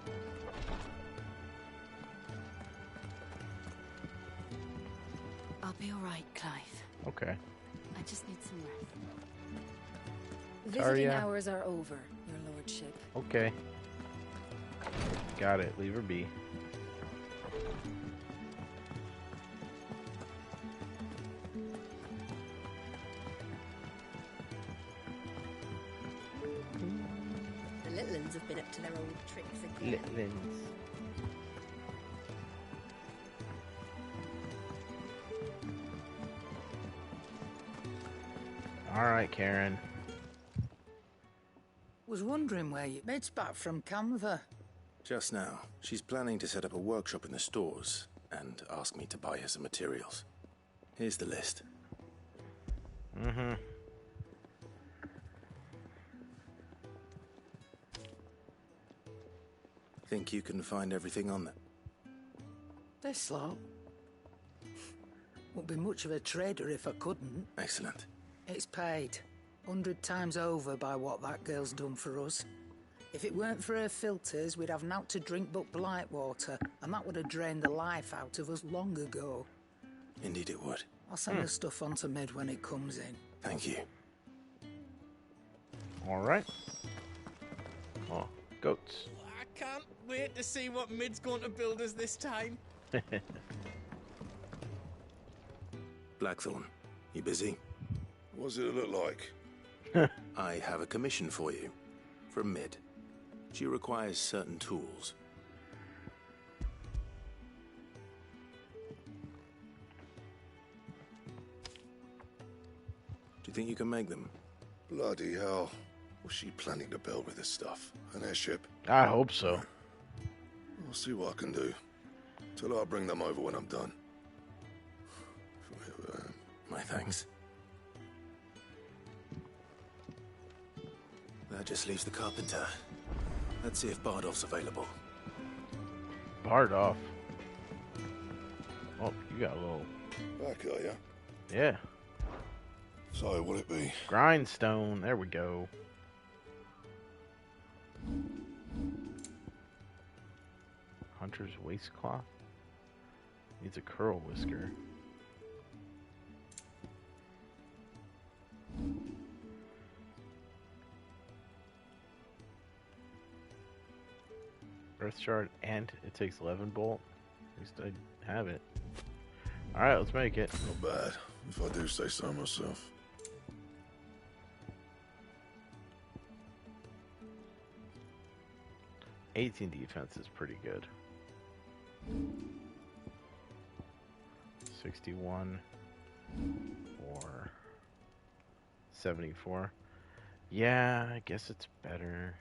I'll be alright, Clive. Okay. I just need some rest. Visiting Arya. hours are over, your lordship. Okay. Got it. Leave her be. The little ones have been up to their old tricks again. Little Alright, Karen. Was wondering where you... Made's back from Canva. Just now, she's planning to set up a workshop in the stores and ask me to buy her some materials. Here's the list. Mm-hmm. Think you can find everything on that? This lot. Wouldn't be much of a trader if I couldn't. Excellent. It's paid 100 times over by what that girl's done for us. If it weren't for her filters, we'd have naught to drink but blight water, and that would have drained the life out of us long ago. Indeed it would. I'll send the stuff on to Mid when it comes in. Thank you. Alright. Oh, goats. I can't wait to see what Mid's going to build us this time. Blackthorn, you busy? What does it look like? I have a commission for you. From Mid. She requires certain tools. Do you think you can make them? Bloody hell. What's she planning to build with this stuff? An airship? I hope so. I'll see what I can do. Tell her I'll bring them over when I'm done. My thanks. That just leaves the carpenter. Let's see if Bardolph's available. Bardoff. Oh, you got a little... Back, are ya? Yeah. So, will it be? Grindstone. There we go. Hunter's waistcloth. Needs a curl whisker. Earth shard, and it takes 11 bolt. At least I have it. Alright, let's make it. Not bad, if I do say so myself. $18 defense is pretty good. 61 or 74. Yeah, I guess it's better.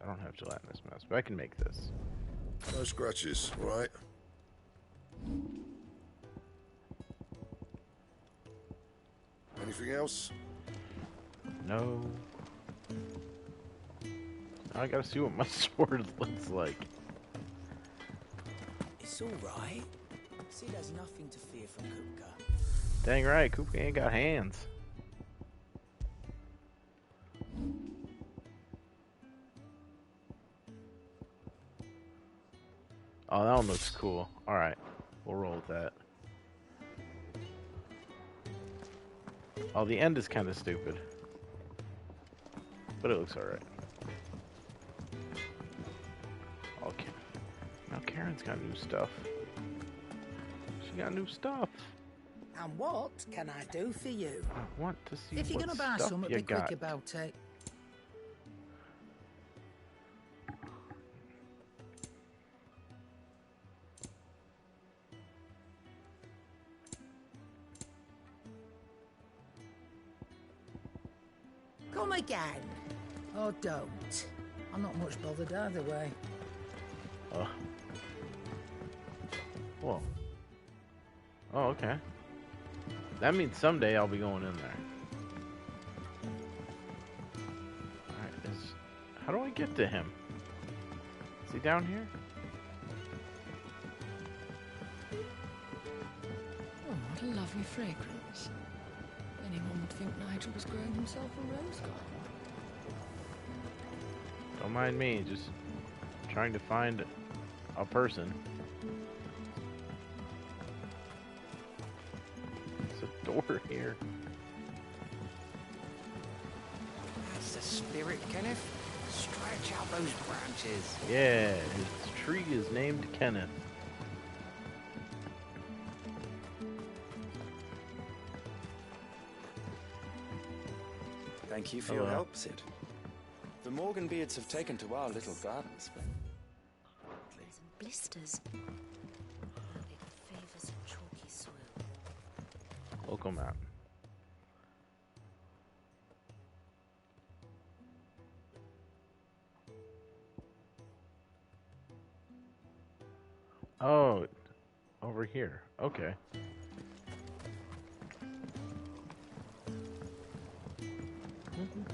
I don't have gelatinous mess, but I can make this. No scratches, right? Anything else? No. Now I gotta see what my sword looks like. It's alright. See, there's nothing to fear from Kupka. Dang right, Kupka ain't got hands. Oh, that one looks cool. Alright, we'll roll with that. Oh, the end is kind of stupid. But it looks alright. Okay. Now Karen's got new stuff. She got new stuff. And what can I do for you? I want to see If you're what gonna buy stuff something, you be quick got. about it. Come again. Or don't. I'm not much bothered either way. Whoa. Oh, okay. That means someday I'll be going in there. Alright, how do I get to him? Is he down here? Oh, what a lovely fragrance. Anyone would think Nigel was growing himself a rose garden. Don't mind me, just trying to find a person. There's a door here. That's the spirit, Kenneth. Stretch out those branches. Yeah, his tree is named Kenneth. Thank you for your help, Sid. The Morganbeards have taken to our little gardens, but... Blisters. It favors a chalky soil. Local map. Oh, over here. Okay. Nothing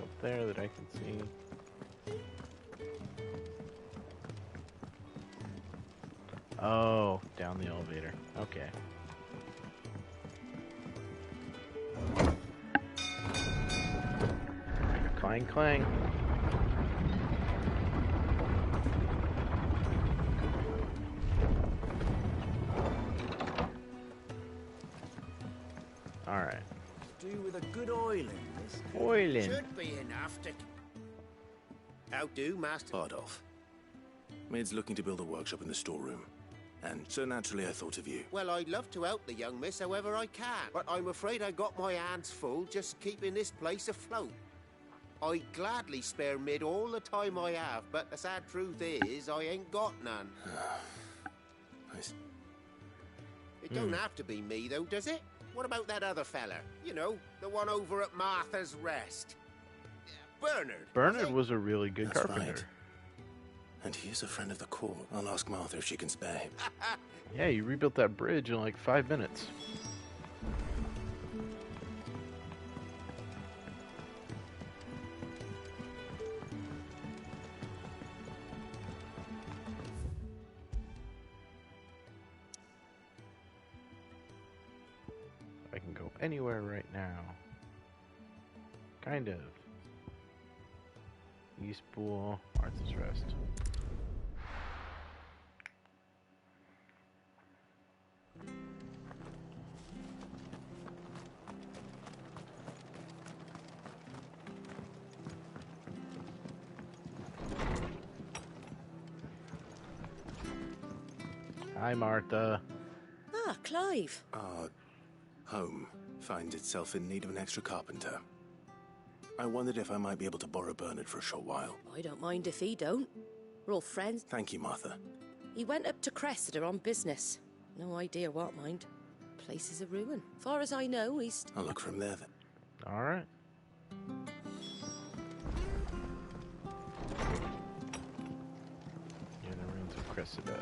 up there that I can see. Oh, down the elevator. Okay. Clang, clang. All right. Do with a good oiling. This Oiling. should be enough to. How do, Master? Bardolph. Maid's looking to build a workshop in the storeroom. And so naturally I thought of you. Well, I'd love to help the young miss however I can, but I'm afraid I got my hands full just keeping this place afloat. I'd gladly spare Mid all the time I have, but the sad truth is I ain't got none. It don't have to be me, though, does it? What about that other fella? You know, the one over at Martha's Rest. Bernard. Bernard was a really good That's carpenter. right. And he is a friend of the court. I'll ask Martha if she can spare him. Yeah, you rebuilt that bridge in like 5 minutes. I can go anywhere right now. Kind of. East Pool, Martha's Rest. Hi, Martha. Ah, Clive. Our home finds itself in need of an extra carpenter. I wondered if I might be able to borrow Bernard for a short while. I don't mind if he don't. We're all friends. Thank you, Martha. He went up to Cressida on business. No idea what, mind. Place is a ruin. Far as I know, he's... I'll look from there then. All right. Yeah, the ruins of Cressida.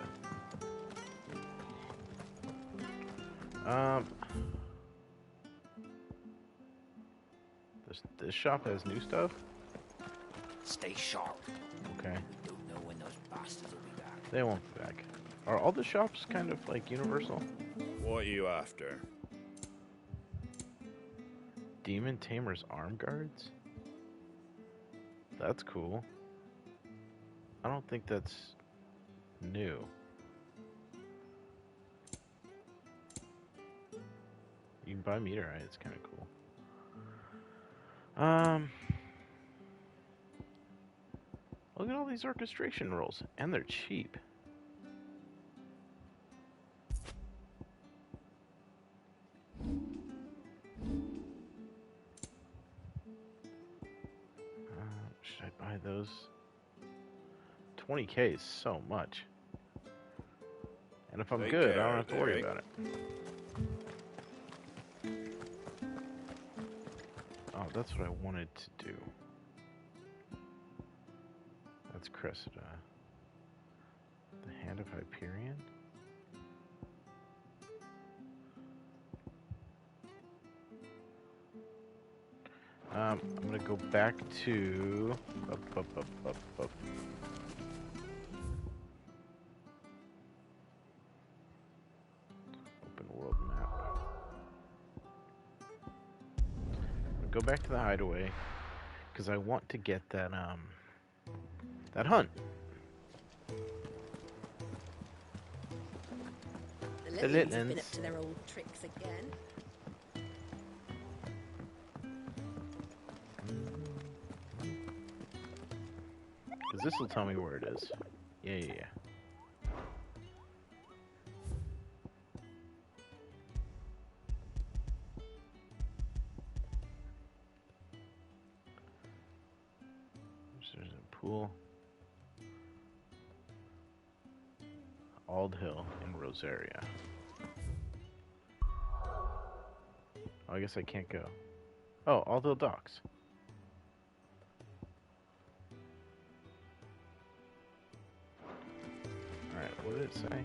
This shop has new stuff? Stay sharp. Okay. We don't know when those bastards will be back. They won't be back. Are all the shops kind of like universal? What are you after? Demon Tamer's arm guards? That's cool. I don't think that's new. You can buy meteorite, it's kind of cool. Look at all these orchestration rolls, and they're cheap. Should I buy those? 20k is so much. And if I'm Take good, care, I don't have to worry Derek. about it. Oh, that's what I wanted to do. That's Cressida. The Hand of Hyperion? I'm gonna go back to up. Open world map. I'll go back to the hideaway because I want to get that that hunt. The Little's have been up to their old tricks again. Because this will tell me where it is. Yeah. There's a pool. Ald Hill in Rosaria. Oh, I guess I can't go. Oh, Ald Hill Docks. Alright, what did it say?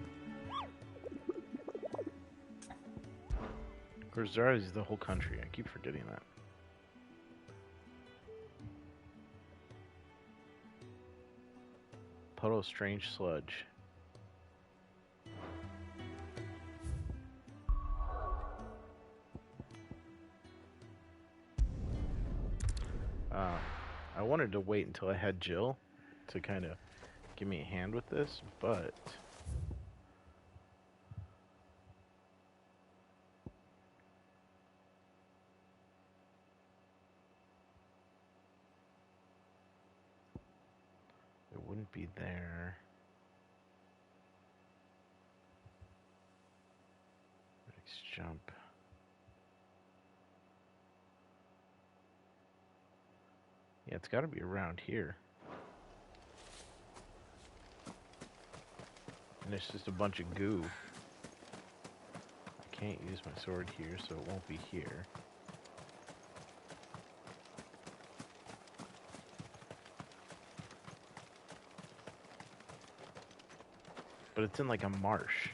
Rosaria is the whole country. I keep forgetting that. Puddle of strange sludge. I wanted to wait until I had Jill to kind of give me a hand with this, but it wouldn't be there. Next jump. Yeah, it's got to be around here. And it's just a bunch of goo. I can't use my sword here, so it won't be here. But it's in like a marsh.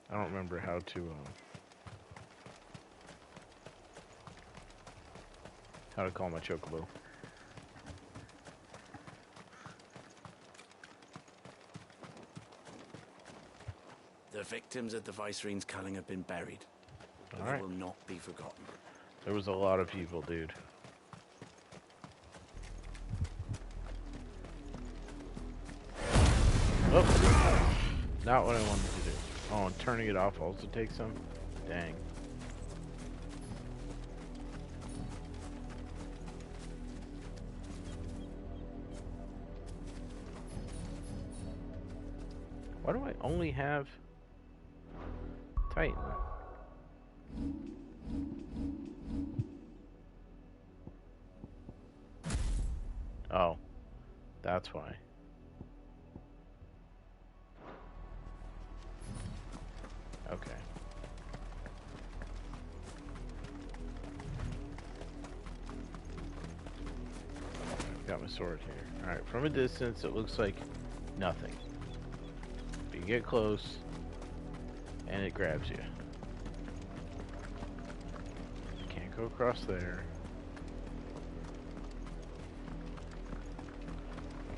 I don't remember how to call my chocobo. The victims at the Viceroy's culling have been buried. But All right. They will not be forgotten. There was a lot of people, dude. Oh, not what I wanted to do. Oh, and turning it off also takes some? Dang. Why do I only have Titan? Oh, that's why. Okay. Got my sword here. Alright, from a distance it looks like nothing. But you get close and it grabs you. Can't go across there.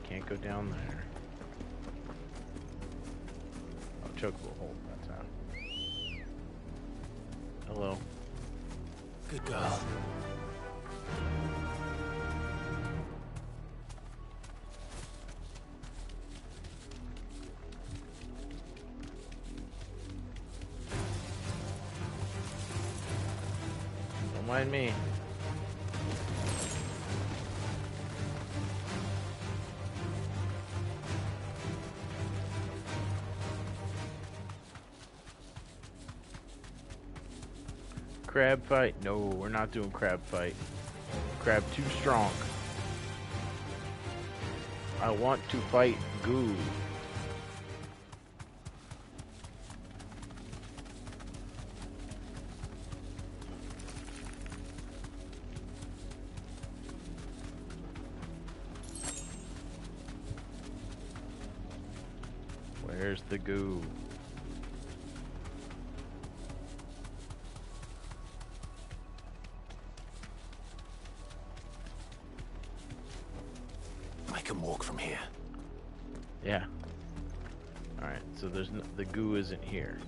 Can't go down there. Oh, chokeable hold, that's how. Hello. Good girl. Don't mind me. Crab fight? No, we're not doing crab fight. Crab too strong. I want to fight goo. Where's the goo? I can walk from here. Yeah. Alright, so there's the goo isn't here.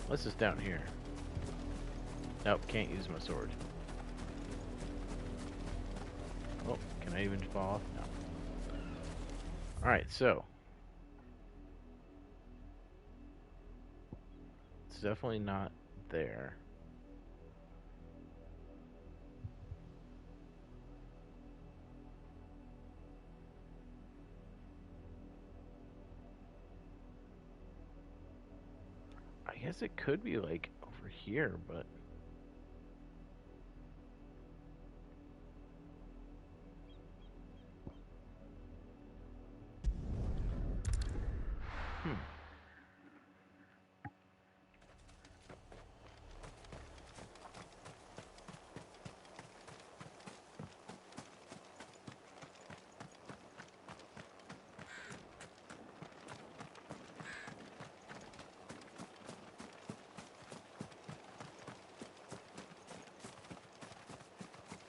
Unless it's down here. Nope, can't use my sword. Oh, can I even fall off? No. Alright, so. It's definitely not there. I guess it could be like over here, but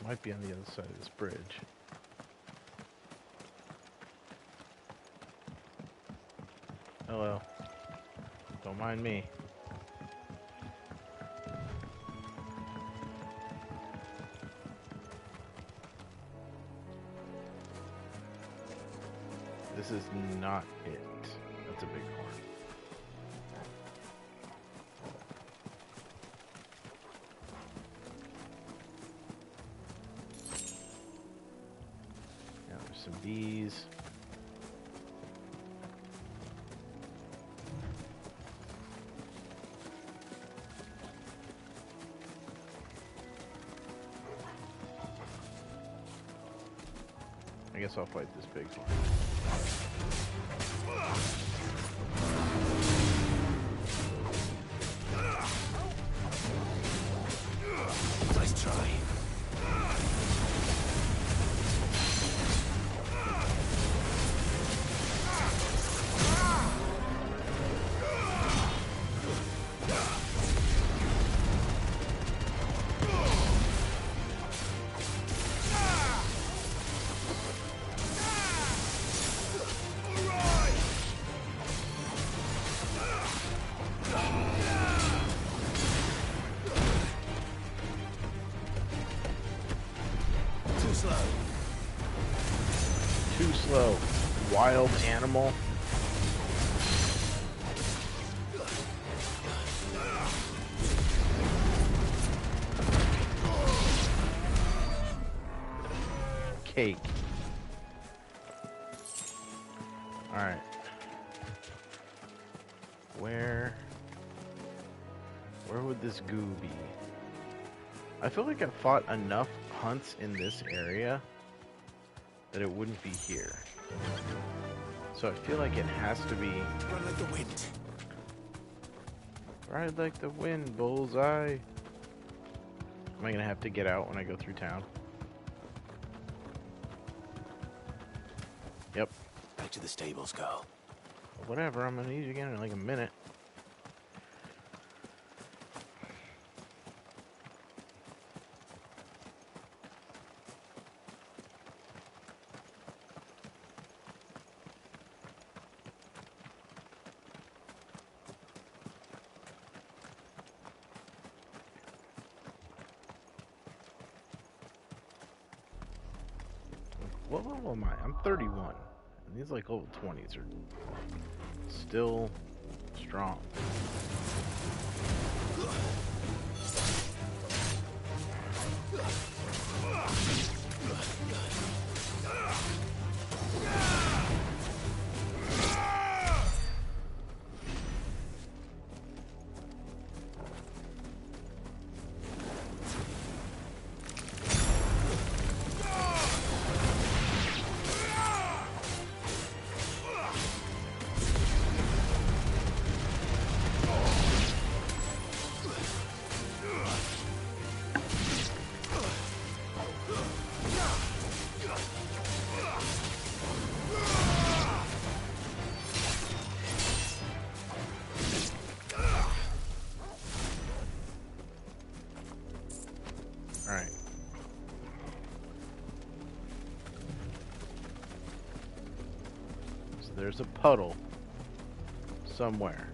might be on the other side of this bridge. Hello. Don't mind me. This is not it. That's a big horn. Now there's some bees. I guess I'll fight this big one. Nice try. Too slow. Wild animal. Cake. Alright. Where would this goo be? I feel like I've fought enough hunts in this area that it wouldn't be here. So I feel like it has to be... Run like the wind. Ride like the wind, bullseye. Am I gonna have to get out when I go through town? Yep. Back to the stables, girl. Whatever, I'm gonna need you again in like a minute. What level am I? I'm 31. And these like level 20s are still strong. there's a puddle somewhere.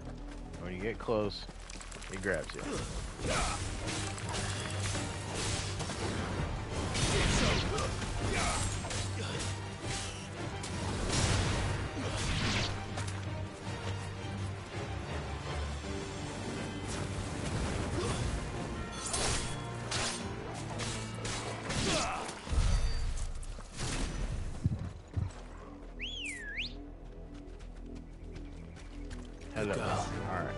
When you get close, he grabs you. Hello. Alright.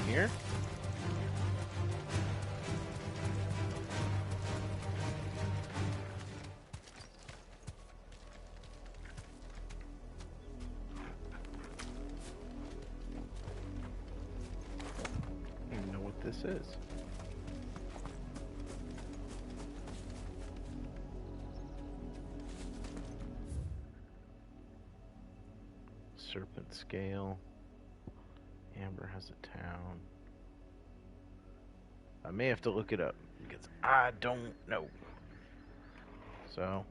Here. I don't even know what this is. Serpent scale. Amber has a town. I may have to look it up because I don't know. So,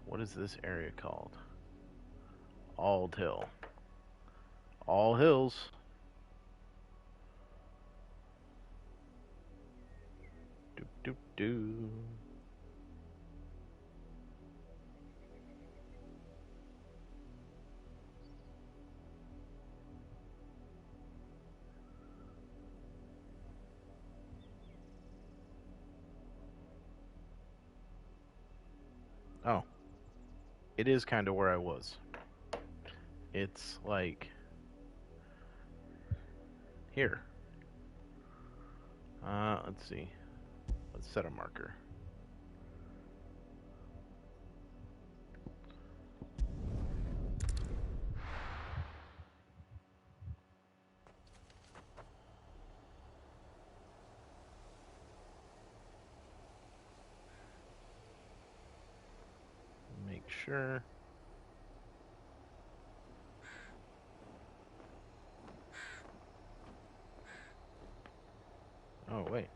what is this area called? Ald Hill. All hills. Doop doop doo. Oh, it is kind of where I was. It's like here. Let's see. Let's set a marker. Make sure. Oh, wait.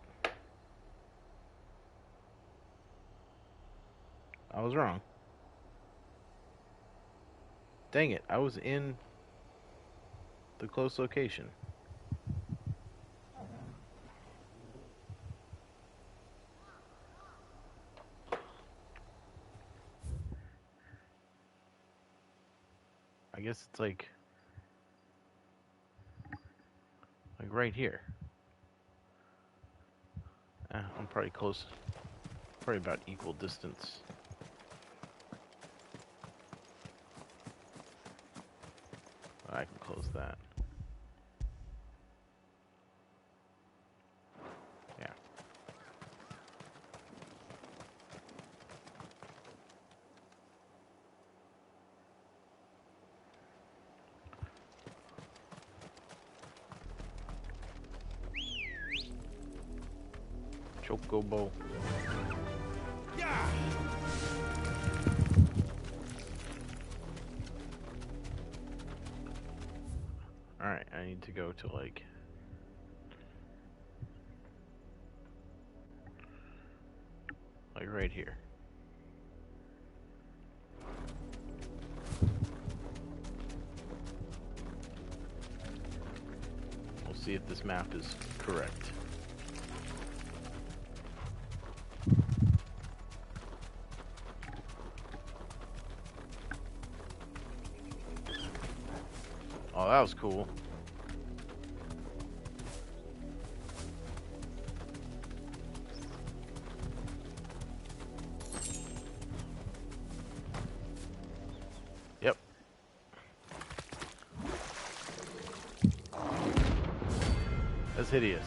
I was wrong. Dang it, I was in the close location. I guess it's like right here. I'm probably close. Probably about equal distance. I can close that. Yeah. Chocobo. Yeah. Alright, I need to go to like right here. We'll see if this map is correct. Oh, that was cool. Yep. That's hideous.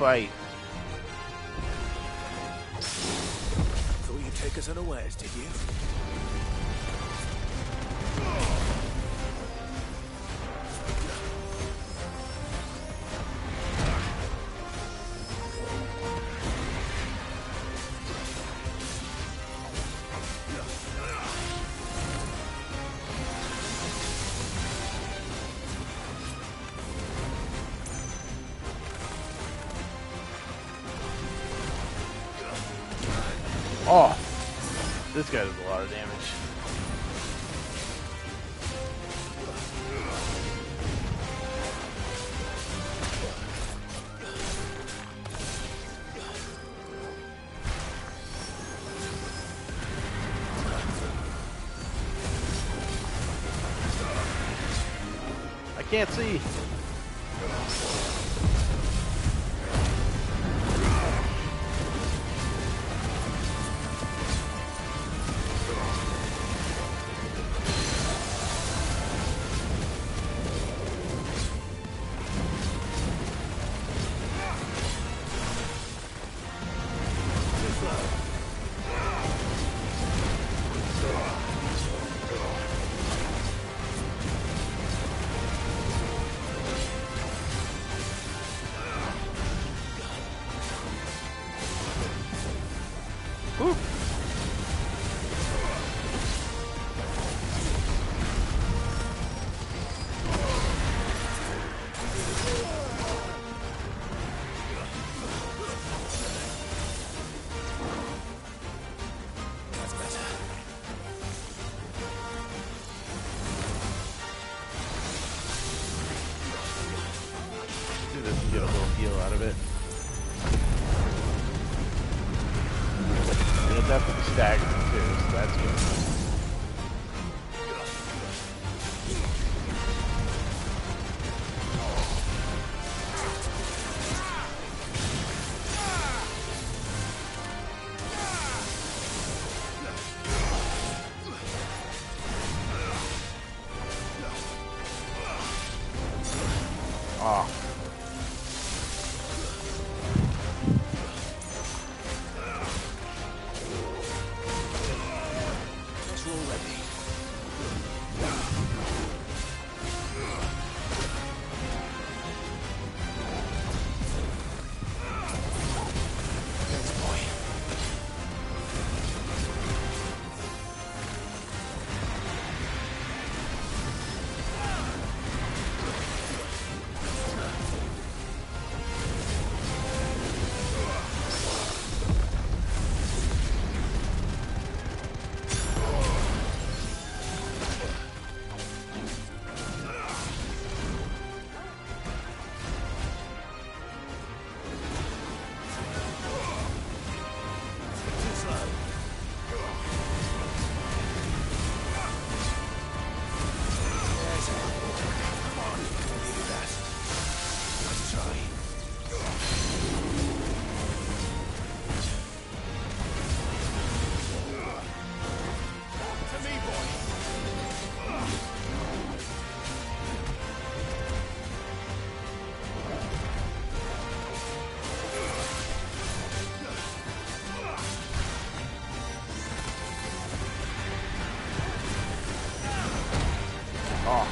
fight. Thought you'd take us unawares, did you? Oh, this guy does a lot of damage. I can't see. Woo. That's better. Do this and get a little heal out of it. It'll definitely stagger him too, so that's good. Oh. Guess we're all ready. Thanks, boy. Too slow. There's it. Come on, you can do that. Let's try. To me, boy. Oh.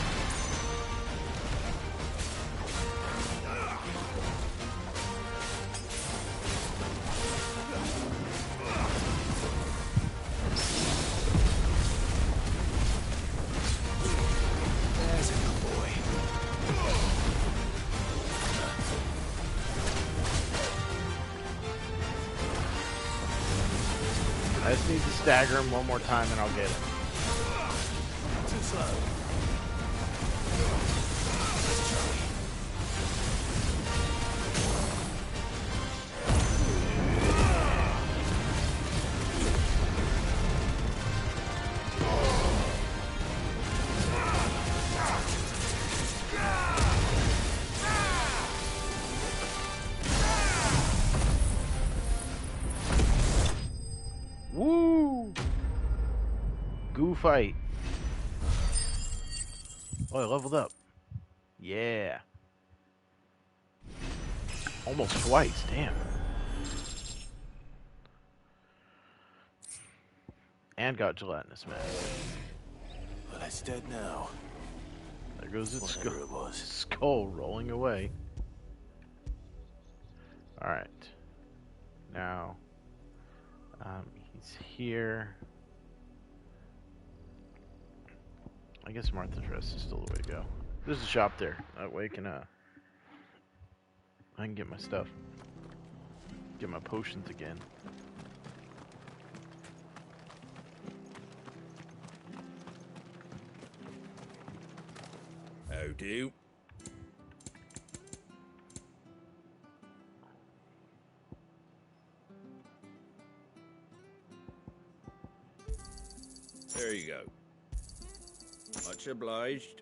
There's a good boy. I just need to stagger him one more time and I'll get him. Too slow. Let's try. Woo! Goo fight. Oh, I leveled up. Yeah. Almost twice, damn. And got gelatinous mass. Well, it's dead now. There goes its Whatever skull, it was. skull rolling away. Alright. Now, he's here. I guess Martha's Rest is still the way to go. There's a shop there. That way I can get my stuff. Get my potions again. How do? There you go. Much obliged.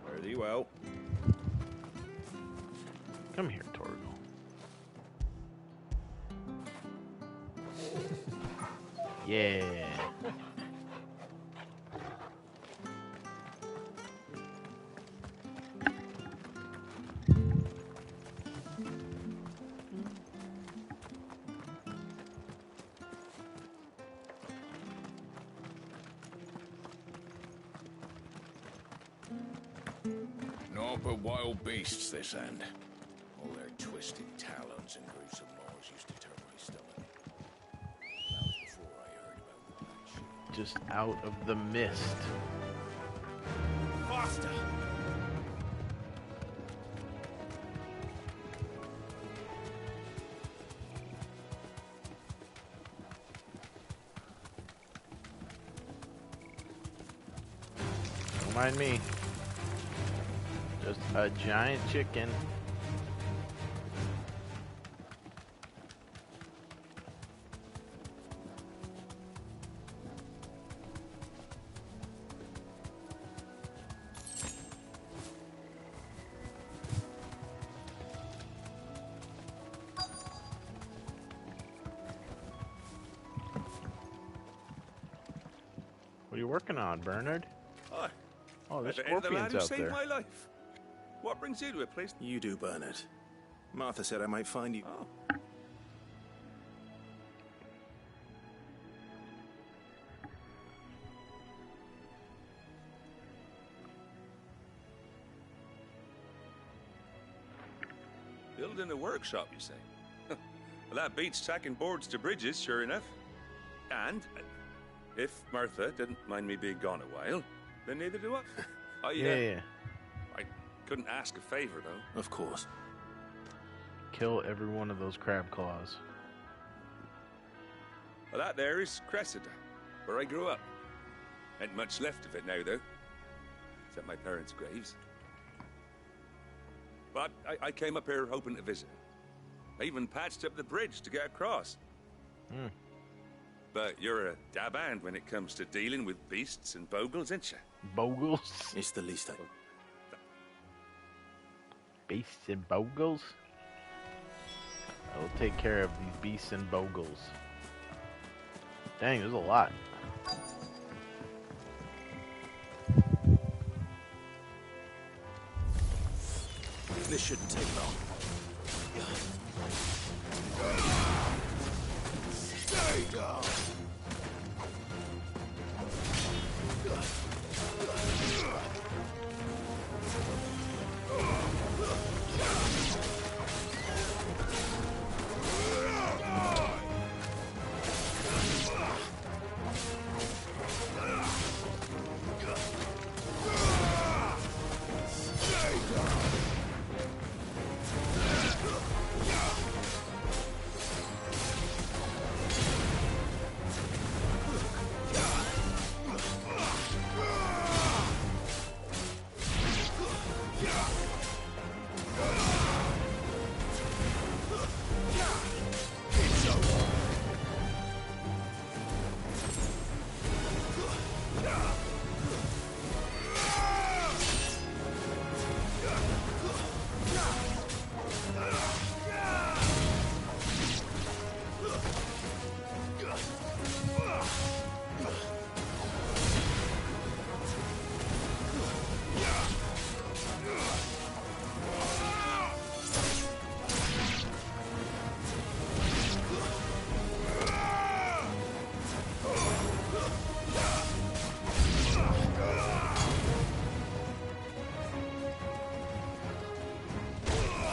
Fare thee well. Come here, Torgal. Yeah. Naught but wild beasts this end. All their twisted talons and gruesome maws used to turn my stomach. That was before I heard about the black sheep. Just out of the mist. Faster! Don't mind me. Just a giant chicken. What are you working on, Bernard? Hi. Oh, there's At the end of the man scorpions who out saved there. my life. What brings you to a place? You do, Bernard. Martha said I might find you. Oh. Building a workshop, you say? Well, that beats tacking boards to bridges, sure enough. And if Martha didn't mind me being gone a while, then neither do I. Yeah. I couldn't ask a favor, though. Of course. Kill every one of those crab claws. Well, that there is Cressida, where I grew up. Ain't much left of it now, though. Except my parents' graves. But I came up here hoping to visit. I even patched up the bridge to get across. Hmm. But you're a dab hand when it comes to dealing with beasts and bogles, ain't you? Bogles? It's the least I... Beasts and bogles? I will take care of these beasts and bogles. Dang, there's a lot. This shouldn't take long. Stay down!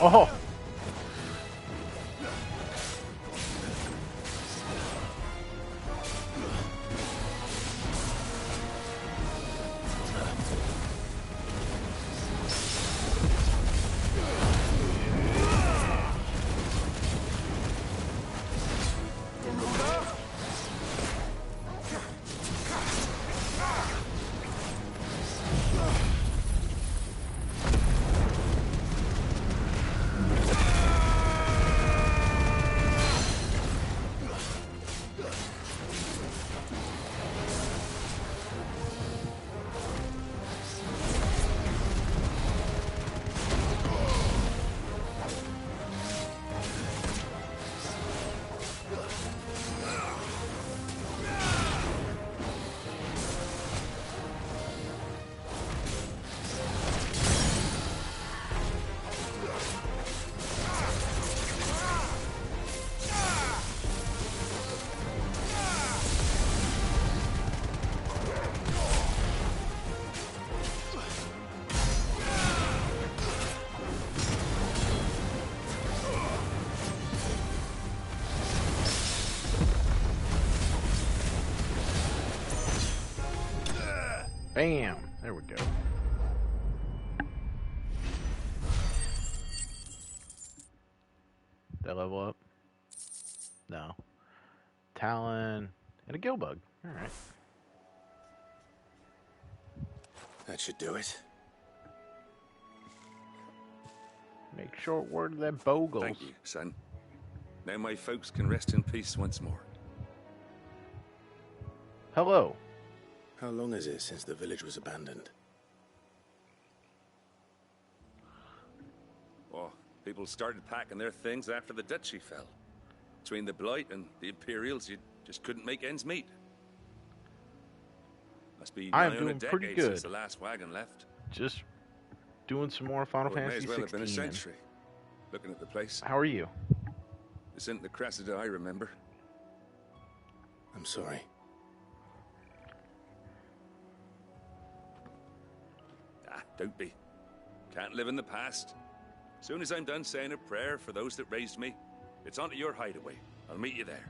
Oh! Bam! There we go. Did I level up? No. Talon and a gill bug. Alright. That should do it. Make short word of that bogle. Thank you, son. Now my folks can rest in peace once more. Hello. How long is it since the village was abandoned? Oh, people started packing their things after the duchy fell. Between the Blight and the Imperials, you just couldn't make ends meet. Must be I'm nigh on a doing pretty decade good. since the last wagon left. Just doing some more Final Well, it may Fantasy as well have been a 16. century. Looking at the place. How are you? This isn't the Cressida I remember. I'm sorry. Ah, don't be. Can't live in the past. Soon as I'm done saying a prayer for those that raised me, it's on to your hideaway. I'll meet you there.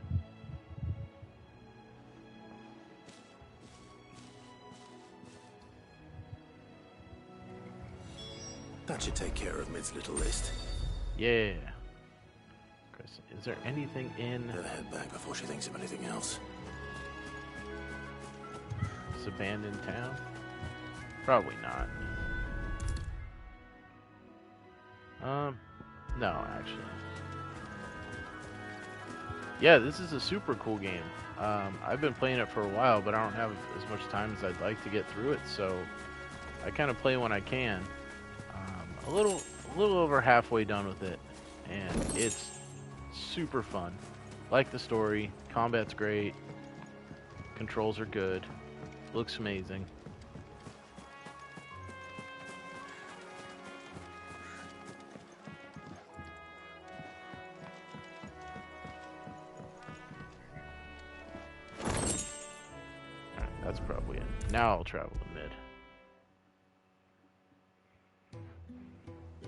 That should take care of Mid's little list. Yeah. Chris, is there anything in Better head back before she thinks of anything else. this abandoned town? Probably not. No, actually. Yeah, this is a super cool game. I've been playing it for a while, but I don't have as much time as I'd like to get through it, so I kind of play when I can. A little over halfway done with it, and it's super fun. Like the story, combat's great, controls are good, looks amazing. Alright, that's probably it. Now I'll travel to Mid.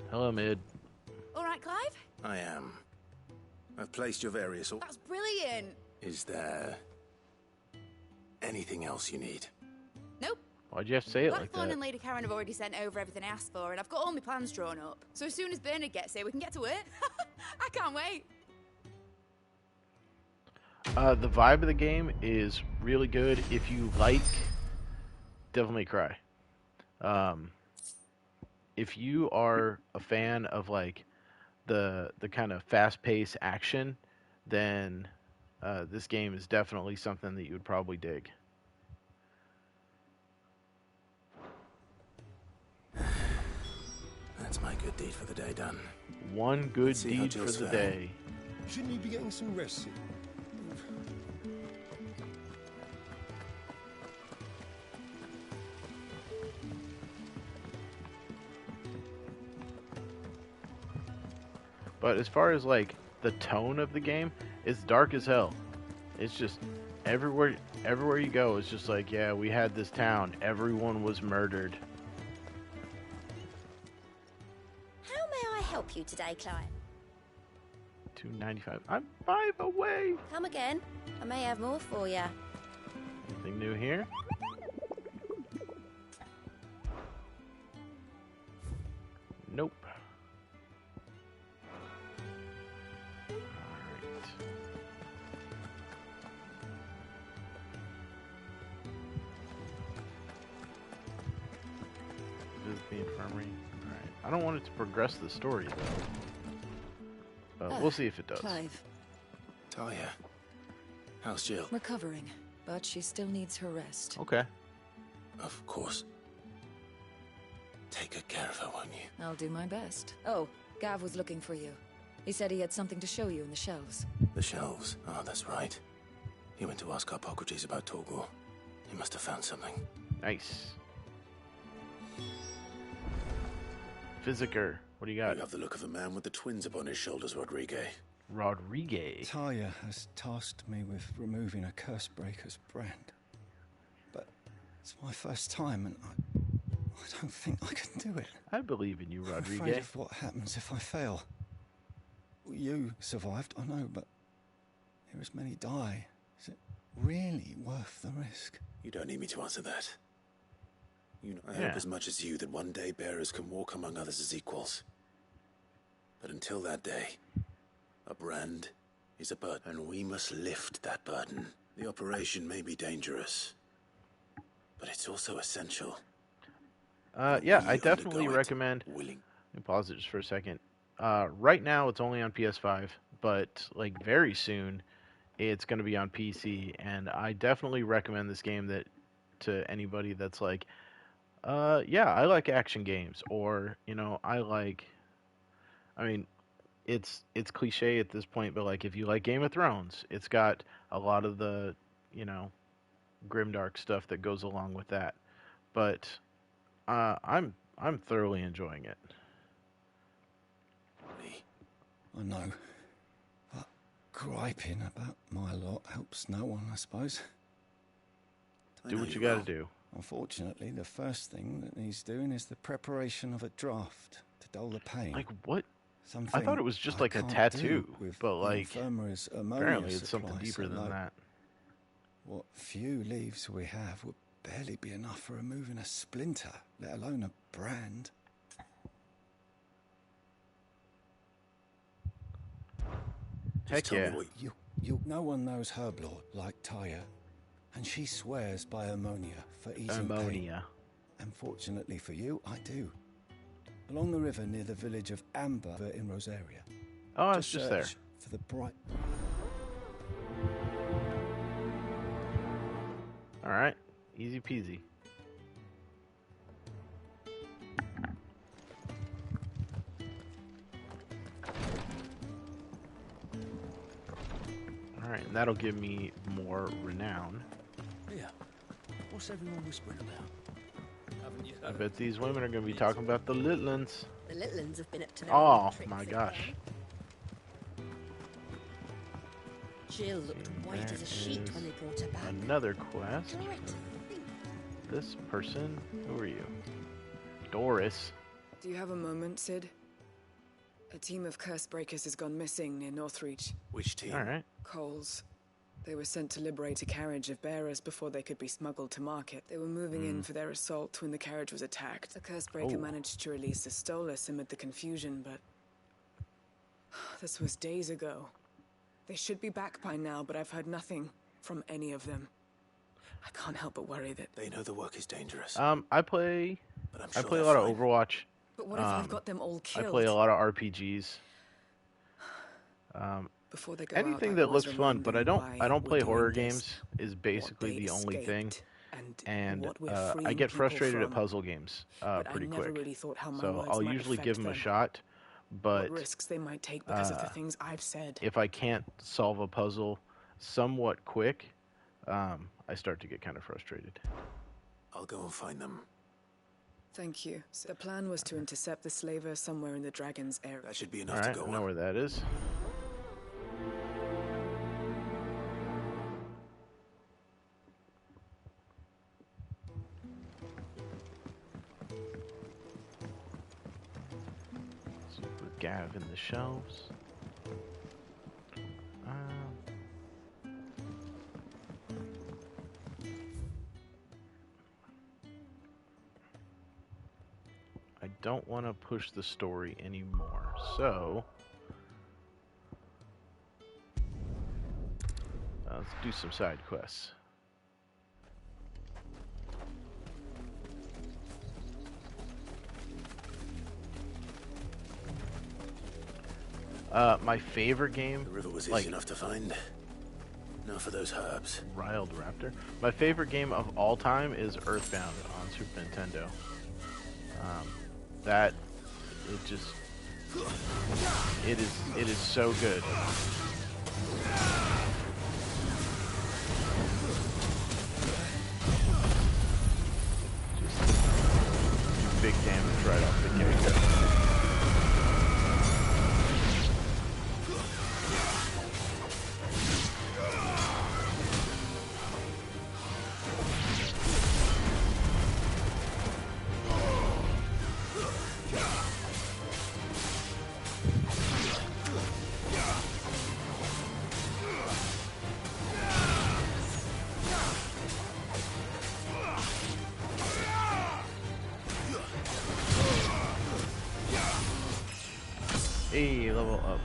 Hello, Mid. All right, Clive? I am. I've placed your various... That's brilliant. Is there anything else you need? Nope. Why'd you have to say it like Blackthorn that? and Lady Karen have already sent over everything I asked for, and I've got all my plans drawn up. So as soon as Bernard gets here, we can get to work. I can't wait. The vibe of the game is really good if you like Devil May Cry. If you are a fan of like the kind of fast-paced action, then this game is definitely something that you would probably dig. That's my good deed for the day done. One good Let's see how deed for Jill's the faring. day. Shouldn't you be getting some rest soon? But as far as like the tone of the game, it's dark as hell. It's just everywhere you go, it's just like, yeah, we had this town. Everyone was murdered. How may I help help you today, Clive? 295. I'm 5 away. Come again. I may have more for you. Anything new here? Nope. Alright. Visit the infirmary. Alright. I don't want it to progress the story, though. But we'll see if it does. Clive. Talia. How's Jill? Recovering, but she still needs her rest. Okay. Of course. Take good care of her, won't you? I'll do my best. Oh, Gav was looking for you. He said he had something to show you in the shelves. The shelves. Oh, that's right. He went to ask Hippocrates about Torgor. He must have found something. Nice. Physiker, what do you got? You have the look of a man with the twins upon his shoulders, Rodriguez. Rodriguez? Talia has tasked me with removing a Cursebreaker's brand. But it's my first time, and I don't think I can do it. I believe in you, I'm Rodriguez. afraid of what happens if I fail. You survived, I know, but here as many die. Is it really worth the risk? You don't need me to answer that. You know, I hope as much as you that one day bearers can walk among others as equals. But until that day, a brand is a burden, and we must lift that burden. The operation may be dangerous, but it's also essential. Yeah, I definitely recommend. Let me pause it just for a second. Right now, it's only on PS5, but like very soon, it's going to be on PC, and I definitely recommend this game to anybody that's like, yeah, I like action games, or I mean, it's cliche at this point, but like if you like Game of Thrones, it's got a lot of the grimdark stuff that goes along with that. But I'm thoroughly enjoying it. I know, but griping about my lot helps no one, I suppose. Do what you gotta do. Unfortunately, the first thing that he's doing is the preparation of a draft to dull the pain. Like what? Something I thought it was just like a tattoo, but like apparently it's something deeper than that. What few leaves we have would barely be enough for removing a splinter, let alone a brand. Heck yeah. No one knows Herblord like Taya, and she swears by ammonia for easing pain. Unfortunately for you, I do. Along the river near the village of Amber in Rosaria. Oh, it's just there. For the bright. All right, easy peasy. All right, and that'll give me more renown. Yeah. What's everyone whispering about? I bet these women are going to be talking about the Littlands. The Littlands have been up to their Oh tricks my again. gosh. Jill looked white as a sheet when they brought her back. Another quest. This person, who are you? Doris. Do you have a moment, Sid? A team of Cursebreakers has gone missing near Northreach. Which team? All right. Coles. They were sent to liberate a carriage of bearers before they could be smuggled to market. They were moving in for their assault when the carriage was attacked. The Cursebreaker managed to release the Stolas amid the confusion, but this was days ago. They should be back by now, but I've heard nothing from any of them. I can't help but worry that they know the work is dangerous. I play a lot of Overwatch. But what if I've got them all killed? I play a lot of RPGs. Before they go Anything out, that looks fun, but I don't play horror games is basically the only thing. And I get frustrated at puzzle games pretty quick. Really thought how my so I'll might usually give them a them. shot. But what risks they might take because of the things I've said. If I can't solve a puzzle somewhat quick, I start to get kind of frustrated. I'll go and find them. Thank you. So the plan was to intercept the slaver somewhere in the Dragon's area. That should be enough to go I know on. where that is. scav in the shelves. I don't want to push the story anymore, so let's do some side quests. My favorite game. The river was easy enough to find. Now for those herbs. Riled Raptor. My favorite game of all time is Earthbound on Super Nintendo. That it is so good. Just do big damage right off the get-go. Hey, level up.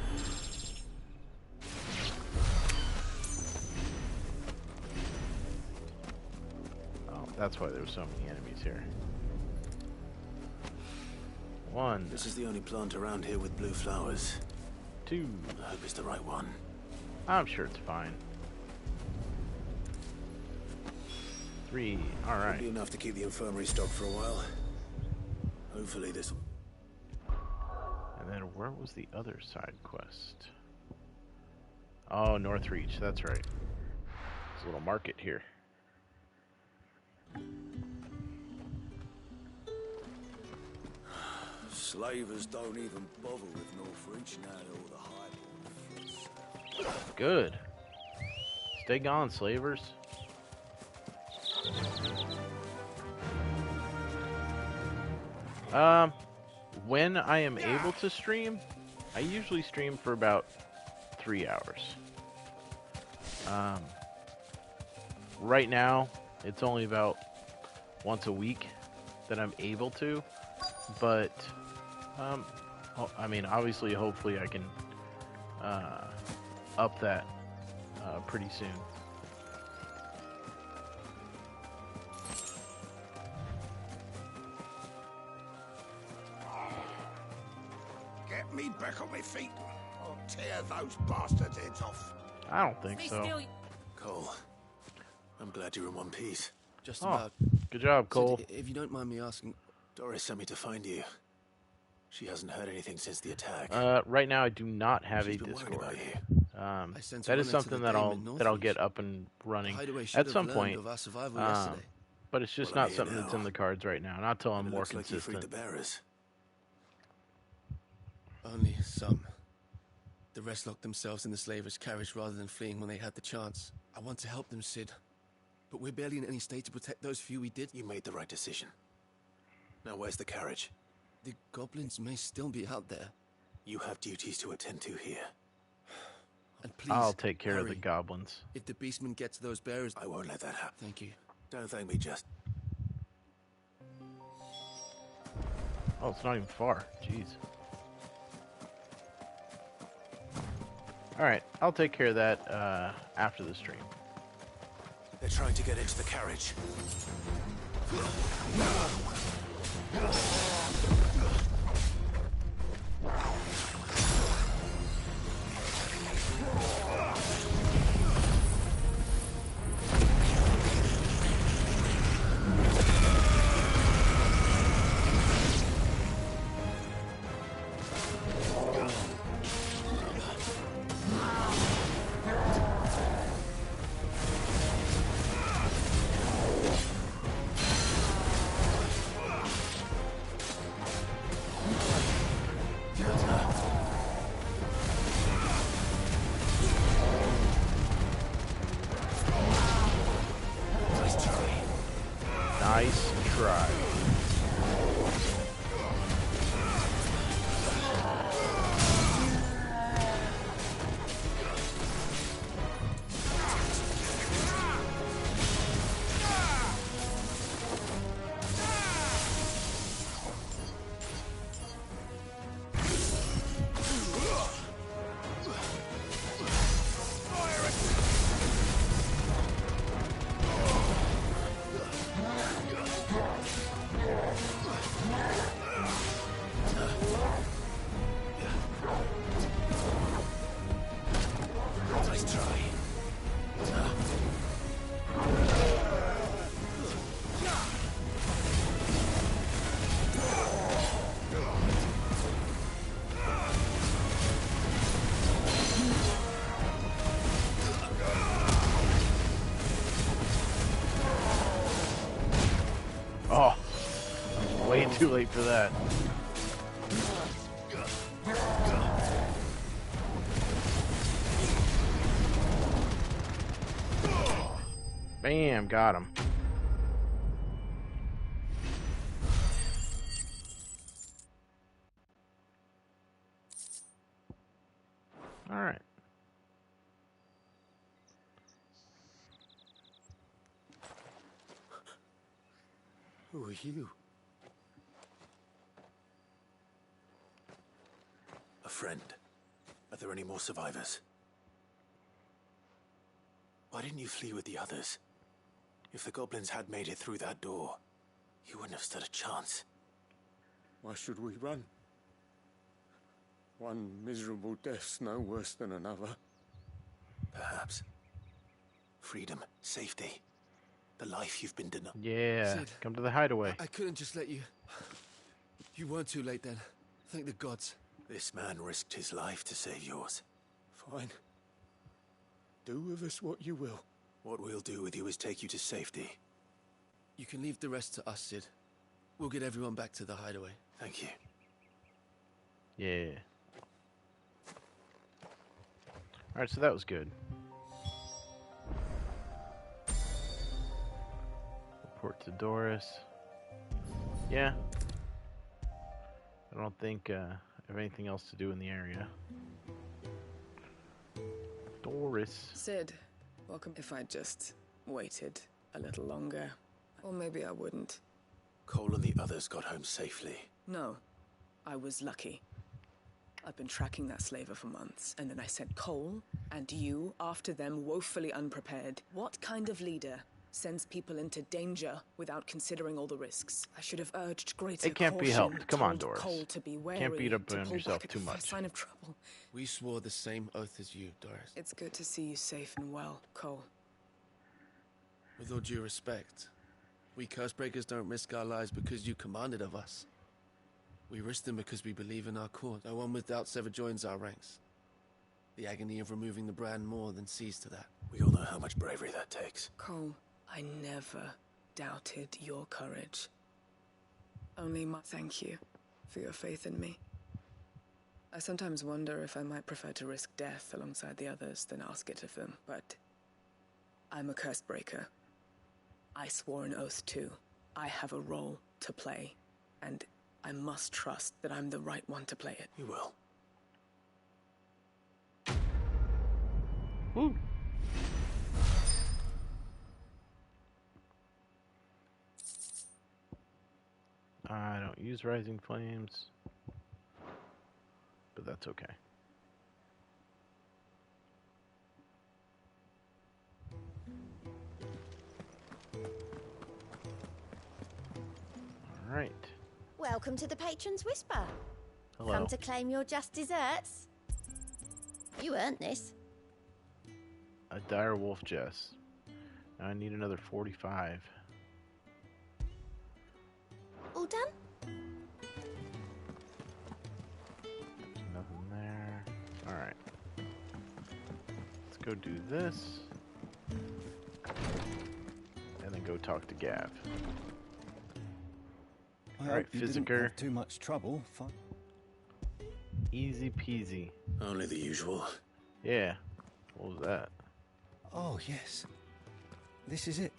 Oh, that's why there's so many enemies here. One. This is the only plant around here with blue flowers. Two. I hope it's the right one. I'm sure it's fine. Three. All right. Be enough to keep the infirmary stocked for a while. Hopefully this. And then where was the other side quest? Oh, Northreach. That's right. There's a little market here. Slavers don't even bother with Northreach now all the hype. Good. Stay gone, slavers. When I am able to stream, I usually stream for about 3 hours. Right now, it's only about once a week that I'm able to, but I mean, obviously, hopefully I can up that pretty soon. Get me back on my feet. I'll tear those bastards' heads off. I don't think so. Cole, I'm glad you're in one piece. Just about. Good job, Cole. If you don't mind me asking, Doris sent me to find you. She hasn't heard anything since the attack. Right now I do not have a She's been Discord. worried about you. That is something that I'll get up and running at some point. But it's just not something that's in the cards right now. Not till I'm more consistent. Like you freed the bearers. Only some. The rest locked themselves in the slavers' carriage rather than fleeing when they had the chance. I want to help them, Sid. But we're barely in any state to protect those few we did. You made the right decision. Now where's the carriage? The goblins may still be out there. You have duties to attend to here. And please, I'll take care of the goblins. If the beastmen get to those bearers, I won't let that happen. Thank you. Don't thank me, just. Oh, it's not even far. Jeez. Alright, I'll take care of that after the stream. They're trying to get into the carriage. Nice try. try. Oh, way too late for that. Bam, got him. All right. Who are you? A friend. Are there any more survivors? Why didn't you flee with the others? If the goblins had made it through that door, you wouldn't have stood a chance. Why should we run? One miserable death's no worse than another. Perhaps. Freedom, safety, the life you've been denied. Yeah, Sid, come to the hideaway. I couldn't just let you... You weren't too late then. Thank the gods. This man risked his life to save yours. Fine. Do with us what you will. What we'll do with you is take you to safety. You can leave the rest to us, Sid. We'll get everyone back to the hideaway. Thank you. Yeah. Alright, so that was good. Report to Doris. Yeah. I don't think I have anything else to do in the area. Doris. Sid, welcome. If I just waited a little longer, or maybe I wouldn't. Cole and the others got home safely. No, I was lucky. I've been tracking that slaver for months, and then I sent Cole and you after them, woefully unprepared. What kind of leader sends people into danger without considering all the risks? I should have urged greater It can't be caution, helped. Come on, told Doris. Cole to be wary, Can't beat up to on pull yourself back at too the much. first sign of trouble. We swore the same oath as you, Doris. It's good to see you safe and well, Cole. With all due respect, we Cursebreakers don't risk our lives because you commanded of us. We risk them because we believe in our cause. No one with doubts ever joins our ranks. The agony of removing the brand more than sees to that. We all know how much bravery that takes. Cole, I never doubted your courage. Only my thank you for your faith in me. I sometimes wonder if I might prefer to risk death alongside the others than ask it of them, but I'm a Cursebreaker. I swore an oath too. I have a role to play, and I must trust that I'm the right one to play it. You will. Woo. I don't use Rising Flames, but that's okay. All right. Welcome to the Patron's Whisper. Hello. Come to claim your just desserts. You earned this. A dire wolf Jess. Now I need another 45. All done? Nothing there. Alright. Let's go do this. And then go talk to Gav. Alright, you didn't have too much trouble. Fine. Easy peasy. Only the usual. Yeah. What was that? Oh, yes. This is it.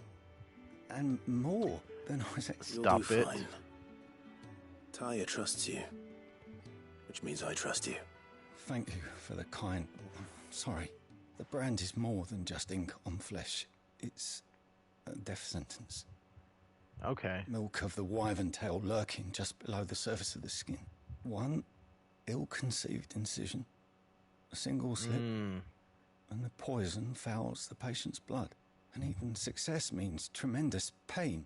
And more than I was expecting. You'll do fine. Taya trusts you. Which means I trust you. Thank you for the kind... Sorry. The brand is more than just ink on flesh. It's a death sentence. Okay. Milk of the wyvern tail lurking just below the surface of the skin. One ill-conceived incision. A single slip. And the poison fouls the patient's blood. And even success means tremendous pain.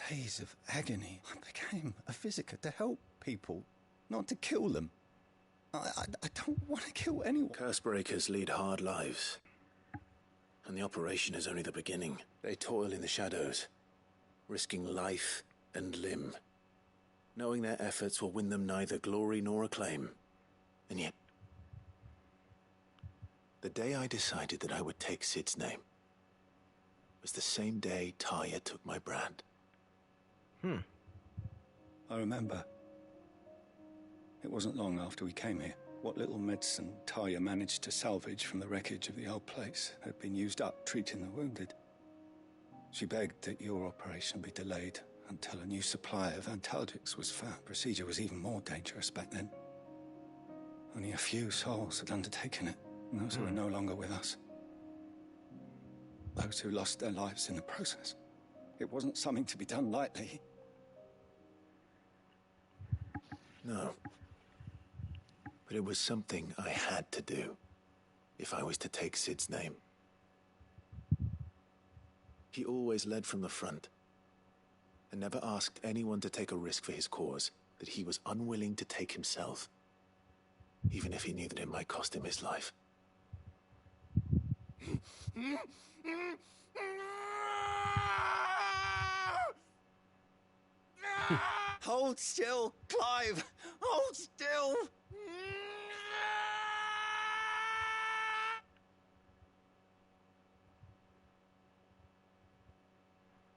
Days of agony. I became a physiker to help people, not to kill them. I don't want to kill anyone. Cursebreakers lead hard lives. And the operation is only the beginning. They toil in the shadows, risking life and limb, knowing their efforts will win them neither glory nor acclaim. And yet, the day I decided that I would take Sid's name was the same day Taya took my brand. I remember. It wasn't long after we came here. What little medicine Taya managed to salvage from the wreckage of the old place had been used up treating the wounded. She begged that your operation be delayed until a new supply of antalgics was found. Procedure was even more dangerous back then. Only a few souls had undertaken it, and those who were no longer with us. Those who lost their lives in the process. It wasn't something to be done lightly. No. But it was something I had to do if I was to take Sid's name. He always led from the front and never asked anyone to take a risk for his cause that he was unwilling to take himself, even if he knew that it might cost him his life. Hold still, Clive! Hold still!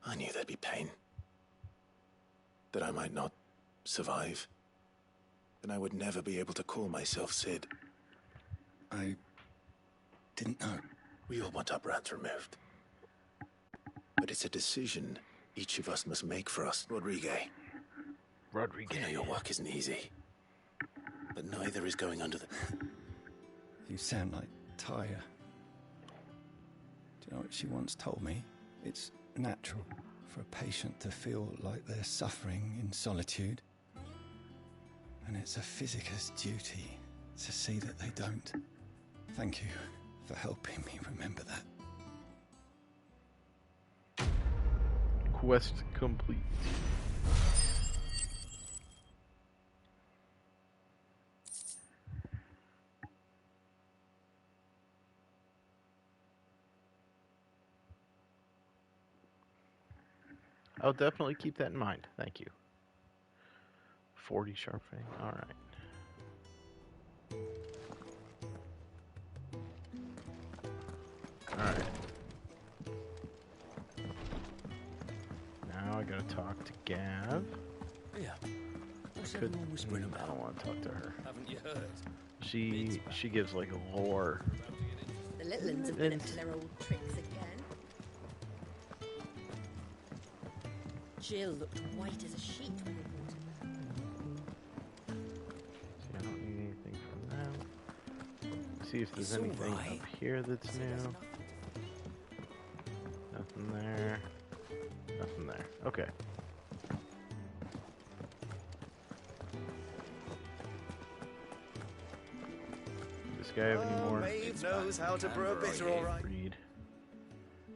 I knew there'd be pain. That I might not survive. That I would never be able to call myself Sid. I didn't know. We all want our brands removed. But it's a decision each of us must make for us. Rodriguez. I know your work isn't easy. But neither is going under the... You sound like Taya. Do you know what she once told me? It's natural for a patient to feel like they're suffering in solitude. And it's a physicist's duty to see that they don't. Thank you for helping me remember that. Quest complete. I'll definitely keep that in mind. Thank you. 40 sharpening. All right. All right. Now I gotta talk to Gav. Yeah. What's Could, everyone whispering about? I don't want to talk to her. Haven't you heard? She gives like a lore. The little ones have been up to their old tricks again. Jill looked white as a sheet when we brought her. See, I don't need anything from them. See if there's anything up here that's new. Nothing there. Nothing there. Okay. Does this guy have any more? Maeve knows how to brew a bitter, all right. Breed.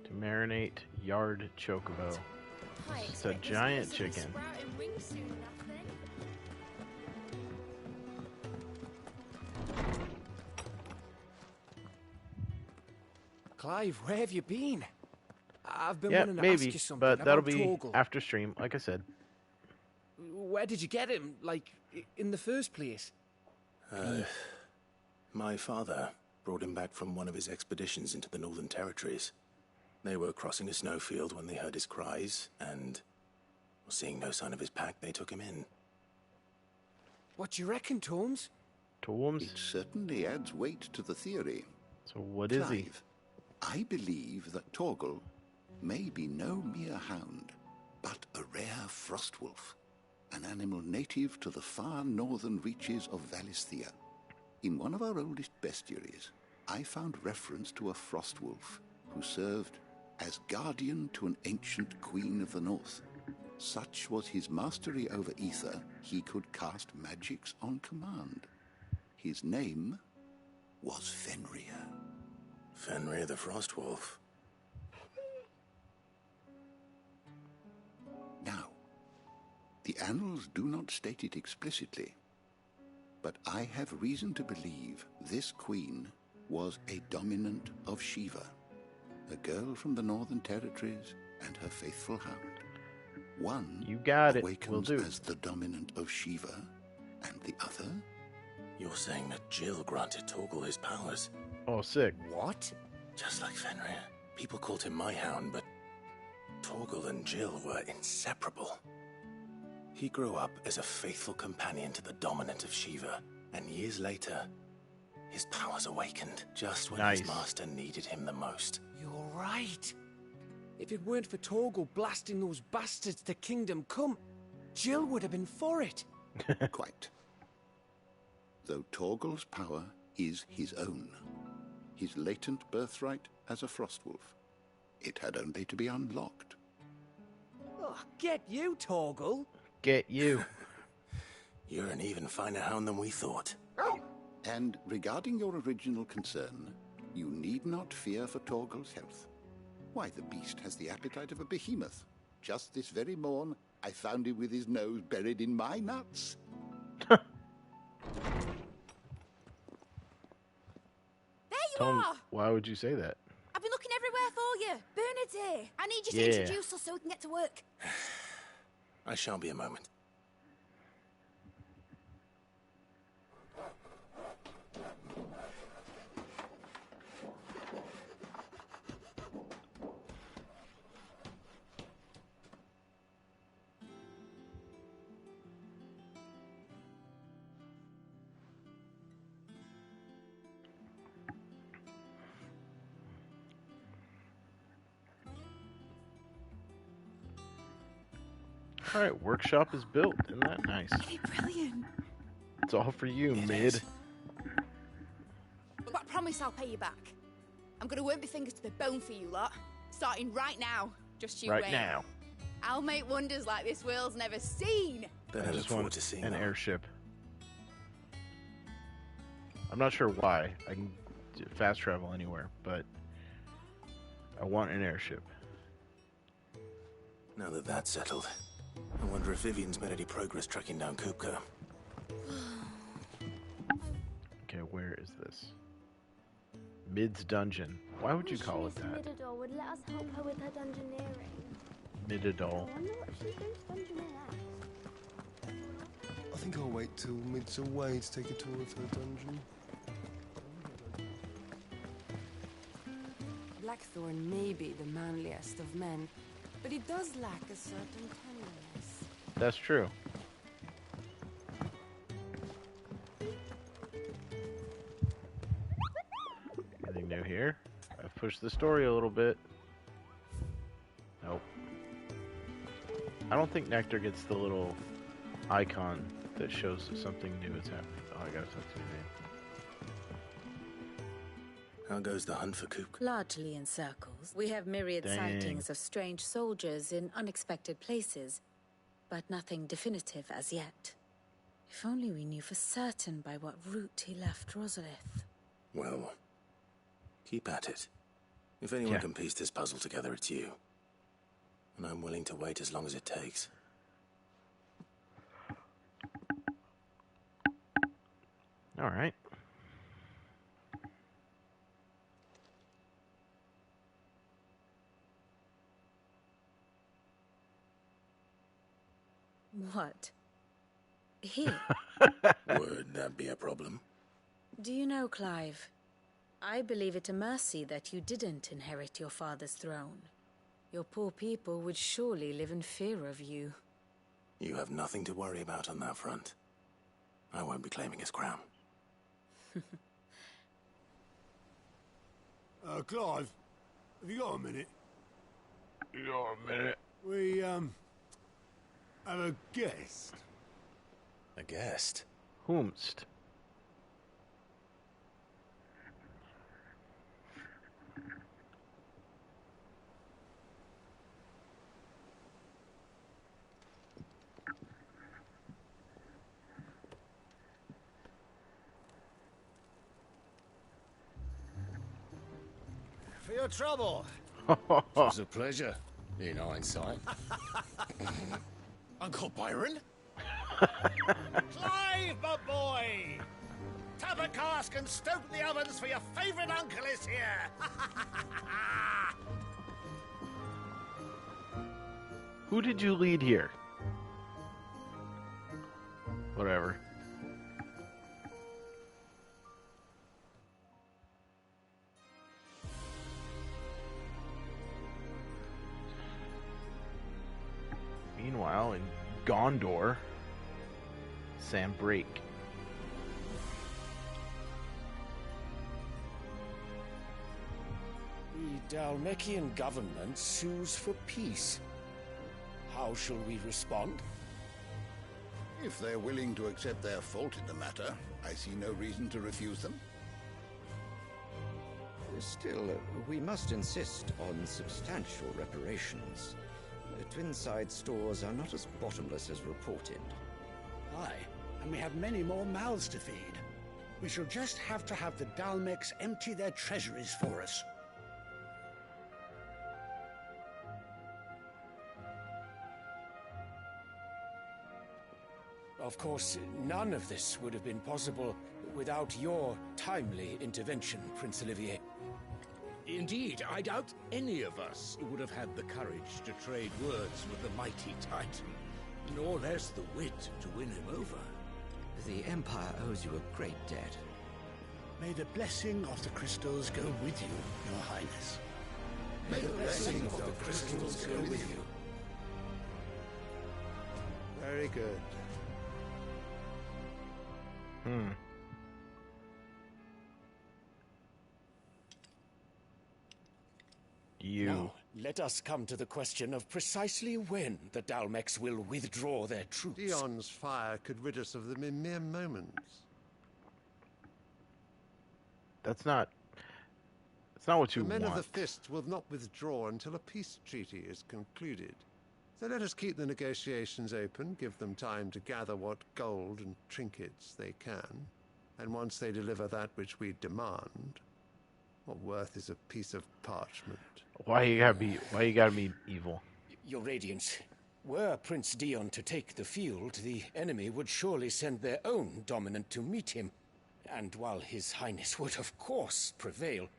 To marinate yard chocobo. It's a giant chicken. Clive, where have you been? I've been Yeah, wanting to maybe, ask you something but that'll about be Torgal. after stream, like I said. Where did you get him? Like, in the first place? My father brought him back from one of his expeditions into the Northern Territories. They were crossing a snowfield when they heard his cries, and seeing no sign of his pack, they took him in. What do you reckon, Torms? Torms? It certainly adds weight to the theory. So what is he? Clive, I believe that Torgal may be no mere hound, but a rare frostwolf, an animal native to the far northern reaches of Valisthea. In one of our oldest bestiaries, I found reference to a frostwolf who served as guardian to an ancient queen of the north. Such was his mastery over ether, he could cast magics on command. His name was Fenrir. Fenrir the Frostwolf. Now, the annals do not state it explicitly, but I have reason to believe this queen was a dominant of Shiva, a girl from the Northern Territories and her faithful hound. One you got it. awakens as the dominant of Shiva, and the other... You're saying that Jill granted Torgal his powers? Oh, sick. What? Just like Fenrir. People called him my hound, but Torgal and Jill were inseparable. He grew up as a faithful companion to the dominant of Shiva, and years later, his powers awakened just when his master needed him the most. You're right. If it weren't for Torgal blasting those bastards to Kingdom Come, Jill would have been for it. Quite. Though Torgal's power is his own, his latent birthright as a Frostwolf, it had only to be unlocked. Oh, get you, Torgal. Get you. You're an even finer hound than we thought. And regarding your original concern, you need not fear for Torgal's health. Why, the beast has the appetite of a behemoth. Just this very morn, I found him with his nose buried in my nuts. There you are! Why would you say that? I've been looking everywhere for you. Bernard's here. I need you to introduce us so we can get to work. I shan't be a moment. All right, workshop is built. Isn't that nice? Isn't it brilliant? It's all for you, Mid. But I promise I'll pay you back. I'm gonna work my fingers to the bone for you lot. Starting right now. Just you wait. Right now. I'll make wonders like this world's never seen. Then I look forward to seeing an them. airship. I'm not sure why. I can fast travel anywhere, but I want an airship. Now that that's settled, I wonder if Vivian's made any progress tracking down Kupka. Okay, where is this? Mid's dungeon. Why would you call it that? Midadol would let us help her with her dungeoneering. Midadol. I wonder what she's going to dungeoneer next. I think I'll wait till Mid's away to take a tour of her dungeon. Blackthorn may be the manliest of men, but he does lack a certain tenderness. That's true. Anything new here? I've pushed the story a little bit. Nope. I don't think Nectar gets the little icon that shows that something new is happening. Oh, I gotta talk to you, man. How goes the hunt for Kupka? Largely in circles. We have myriad sightings of strange soldiers in unexpected places, but nothing definitive as yet. If only we knew for certain by what route he left Rosalith. Well, keep at it. If anyone can piece this puzzle together, it's you. And I'm willing to wait as long as it takes. All right. What? Here? Would that be a problem? Do you know, Clive? I believe it a mercy that you didn't inherit your father's throne. Your poor people would surely live in fear of you. You have nothing to worry about on that front. I won't be claiming his crown. Clive, have you got a minute? You got a minute? We, have a guest. A guest? Whomst? For your trouble. It's a pleasure, in hindsight. Uncle Byron? Clive, my boy! Tap a cask and stoke the ovens, for your favourite uncle is here! Who did you lead here? Whatever. Meanwhile, in Gondor, Sam Brake. The Dalmekian government sues for peace. How shall we respond? If they're willing to accept their fault in the matter, I see no reason to refuse them. Still, we must insist on substantial reparations. Twinside stores are not as bottomless as reported. Aye, and we have many more mouths to feed. We shall just have to have the Dalmeks empty their treasuries for us. Of course, none of this would have been possible without your timely intervention, Prince Olivier. Indeed, I doubt any of us would have had the courage to trade words with the mighty Titan, nor less the wit to win him over. The Empire owes you a great debt. May the blessing of the crystals go with you, Your Highness. May the blessing of the crystals go with you. Very good. Now, let us come to the question of precisely when the Dalmeks will withdraw their troops. Dion's fire could rid us of them in mere moments. That's not what you want. The men of the Fist will not withdraw until a peace treaty is concluded. So let us keep the negotiations open, give them time to gather what gold and trinkets they can, and once they deliver that which we demand, what worth is a piece of parchment? Why you gotta be evil? Your Radiance, were Prince Dion to take the field, the enemy would surely send their own dominant to meet him. And while His Highness would of course prevail,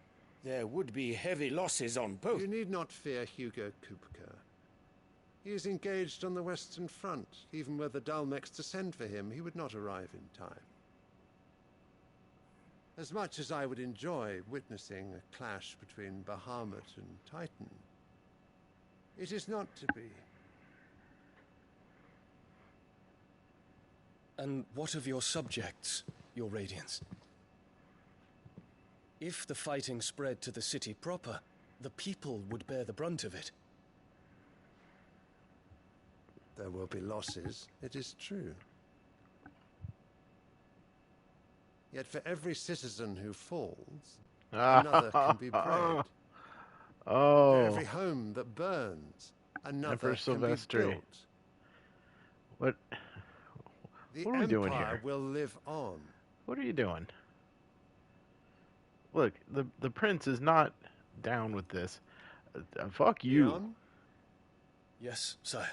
there would be heavy losses on both. You need not fear Hugo Kupka. He is engaged on the Western Front. Even were the Dalmeks to send for him, he would not arrive in time. As much as I would enjoy witnessing a clash between Bahamut and Titan, it is not to be. And what of your subjects, Your Radiance? If the fighting spread to the city proper, the people would bear the brunt of it. There will be losses, it is true. Yet for every citizen who falls, another can be prayed. For every home that burns, another can be built. What are we doing here? The Empire will live on. What are you doing? Look, the prince is not down with this. Fuck you. Dion? Yes, sire.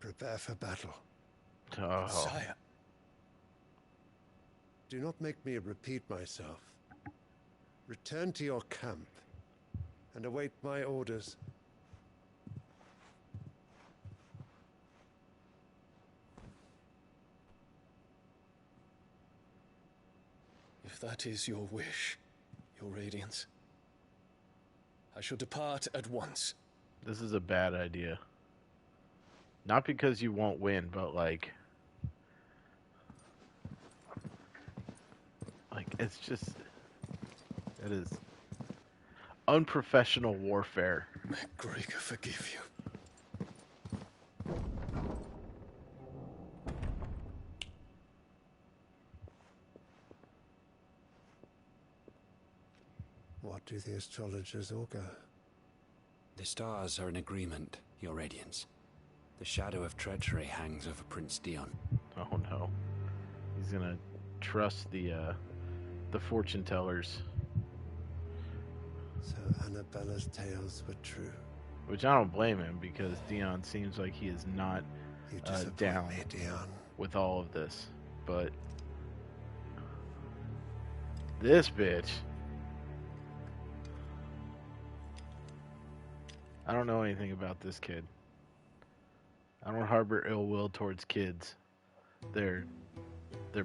Prepare for battle. Sire. Do not make me repeat myself. Return to your camp and await my orders. If that is your wish, Your Radiance, I shall depart at once. This is a bad idea. Not because you won't win, but like it's just, it is unprofessional warfare. May Gregor forgive you. What do the astrologers augur? The stars are in agreement, Your Radiance. The shadow of treachery hangs over Prince Dion. Oh no. He's gonna trust the fortune tellers. So Annabella's tales were true. Which I don't blame him, because Dion seems like he is not down me, Dion. with all of this. But this bitch, I don't know anything about this kid. I don't harbor ill will towards kids. Their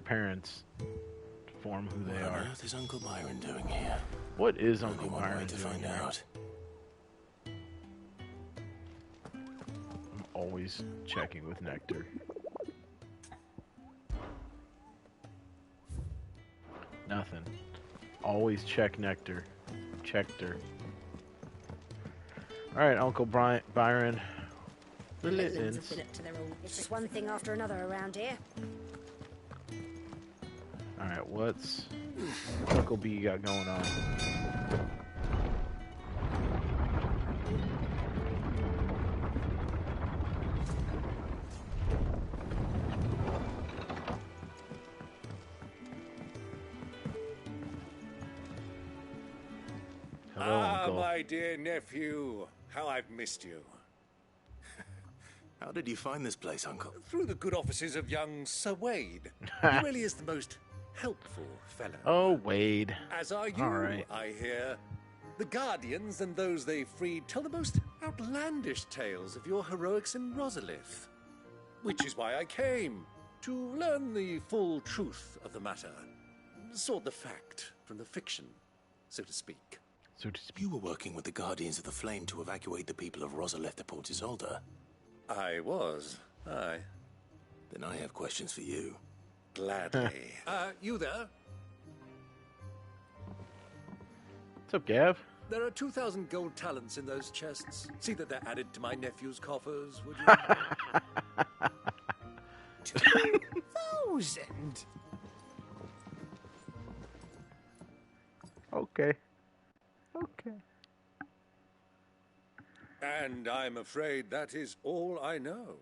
parents form who they are. What on earth is Uncle Byron doing here? What is Uncle Only one Byron way to doing find here? out. I'm always checking with Nectar. Nothing. Always check Nectar. Checked her. Alright, Uncle Byron. The Litlands have been up to their own. It's just one thing after another around here. Alright, what's Uncle B got going on? Hello, Uncle. My dear nephew. How I've missed you. How did you find this place, Uncle? Through the good offices of young Sir Wade. He really is the most helpful fellow. Oh, Wade. As are you, All right. I hear. The Guardians and those they freed tell the most outlandish tales of your heroics in Rosalith. Which is why I came, to learn the full truth of the matter. Sort the fact from the fiction, so to speak. You were working with the Guardians of the Flame to evacuate the people of Rosalith to Port Isolde. I was, aye. Then I have questions for you. Gladly. You there? What's up, Gav? There are 2,000 gold talents in those chests. See that they're added to my nephew's coffers, would you? 2,000? Okay. Okay. And I'm afraid that is all I know.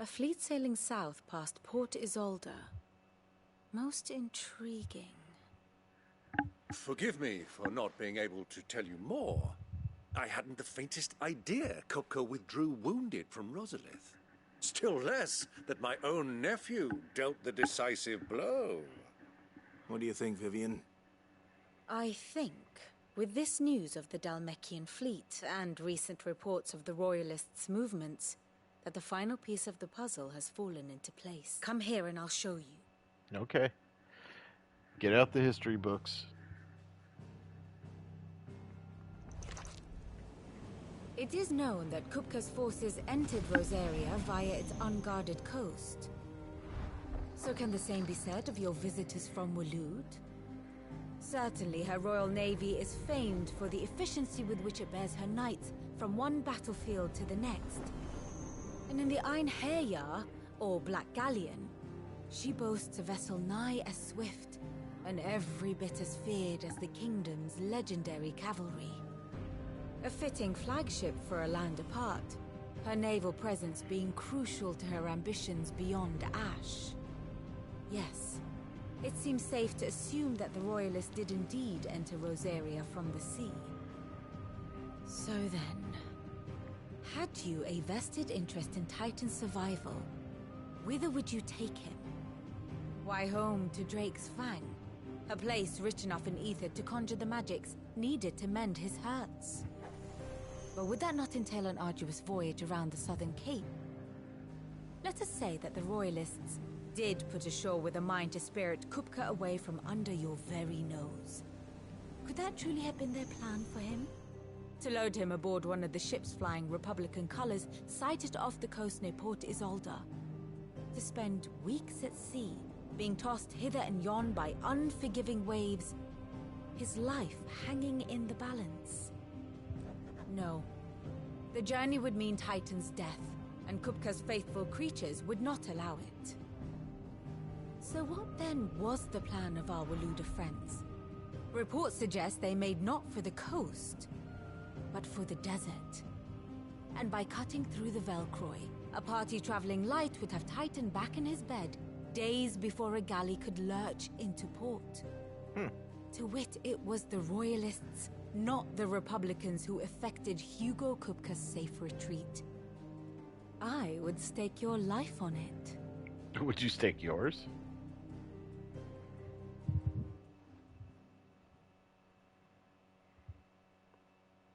A fleet sailing south past Port Isolde. Most intriguing. Forgive me for not being able to tell you more. I hadn't the faintest idea Kupka withdrew wounded from Rosalith. Still less that my own nephew dealt the decisive blow. What do you think, Vivian? I think, with this news of the Dhalmekian fleet and recent reports of the Royalists' movements, that the final piece of the puzzle has fallen into place. Come here and I'll show you. Okay. Get out the history books. It is known that Kupka's forces entered Rosaria via its unguarded coast. So can the same be said of your visitors from Waloed? Certainly her Royal Navy is famed for the efficiency with which it bears her knights from one battlefield to the next. And in the Ein Herja, or Black Galleon, she boasts a vessel nigh as swift and every bit as feared as the kingdom's legendary cavalry. A fitting flagship for a land apart, her naval presence being crucial to her ambitions beyond Ash. Yes, it seems safe to assume that the Royalists did indeed enter Rosaria from the sea. So then, had you a vested interest in Titan's survival, whither would you take him? Why, home to Drake's Fang, a place rich enough in ether to conjure the magics needed to mend his hurts. But would that not entail an arduous voyage around the southern cape? Let us say that the Royalists did put ashore with a mind to spirit Kupka away from under your very nose. Could that truly have been their plan for him? To load him aboard one of the ships flying Republican colors sighted off the coast near Port Isolde. To spend weeks at sea, being tossed hither and yon by unforgiving waves, his life hanging in the balance. No. The journey would mean Titan's death, and Kupka's faithful creatures would not allow it. So what then was the plan of our Waluda friends? Reports suggest they made not for the coast, but for the desert. And by cutting through the Velcroy, a party traveling light would have Titan back in his bed days before a galley could lurch into port. To wit, it was the Royalists, not the Republicans, who effected Hugo Kupka's safe retreat. I would stake your life on it. Would you stake yours?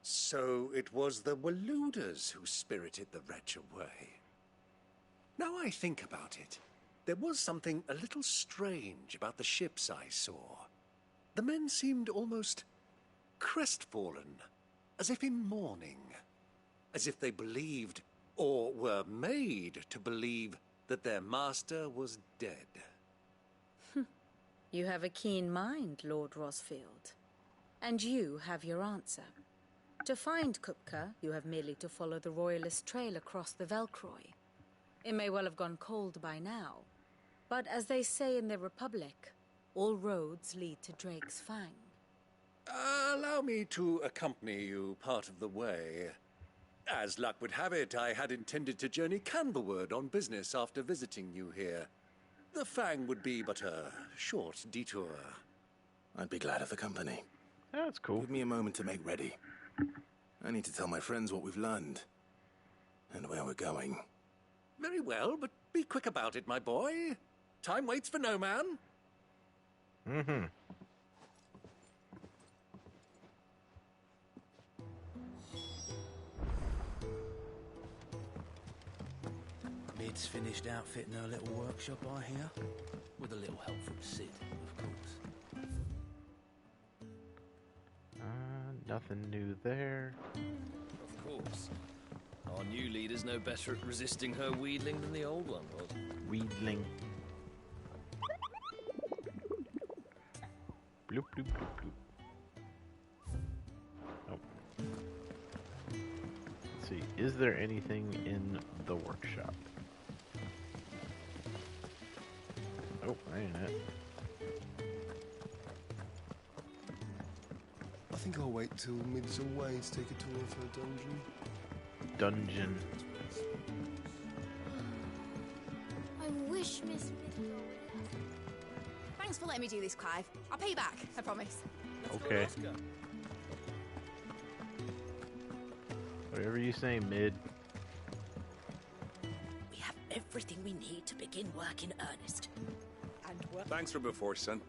So it was the Waludas who spirited the wretch away. Now I think about it, there was something a little strange about the ships I saw. The men seemed almost crestfallen, as if in mourning, as if they believed, or were made to believe, that their master was dead. You have a keen mind, Lord Rosfield. And you have your answer. To find Kupka, you have merely to follow the Royalist trail across the Velcroy. It may well have gone cold by now, but as they say in the Republic, all roads lead to Drake's Fang. Allow me to accompany you part of the way. As luck would have it, I had intended to journey Canberward on business after visiting you here. The Fang would be but a short detour. I'd be glad of the company. That's cool. Give me a moment to make ready. I need to tell my friends what we've learned. And where we're going. Very well, but be quick about it, my boy. Time waits for no man. Mm-hmm. Mid's finished outfitting her little workshop, I hear. With a little help from Sid, of course. Nothing new there. Of course. Our new leader's no better at resisting her wheedling than the old one was. Wheedling. Bloop, bloop, bloop, bloop. Oh. Let's see. Is there anything in the workshop? Oh, that ain't it. I think I'll wait till Mid's away to take a tour of her dungeon. Dungeon. I wish Miss Mid. Thanks for letting me do this, Clive. I'll pay you back, I promise. Okay. Whatever you say, Mid. We have everything we need to begin work in earnest. And work. Thanks for before, son.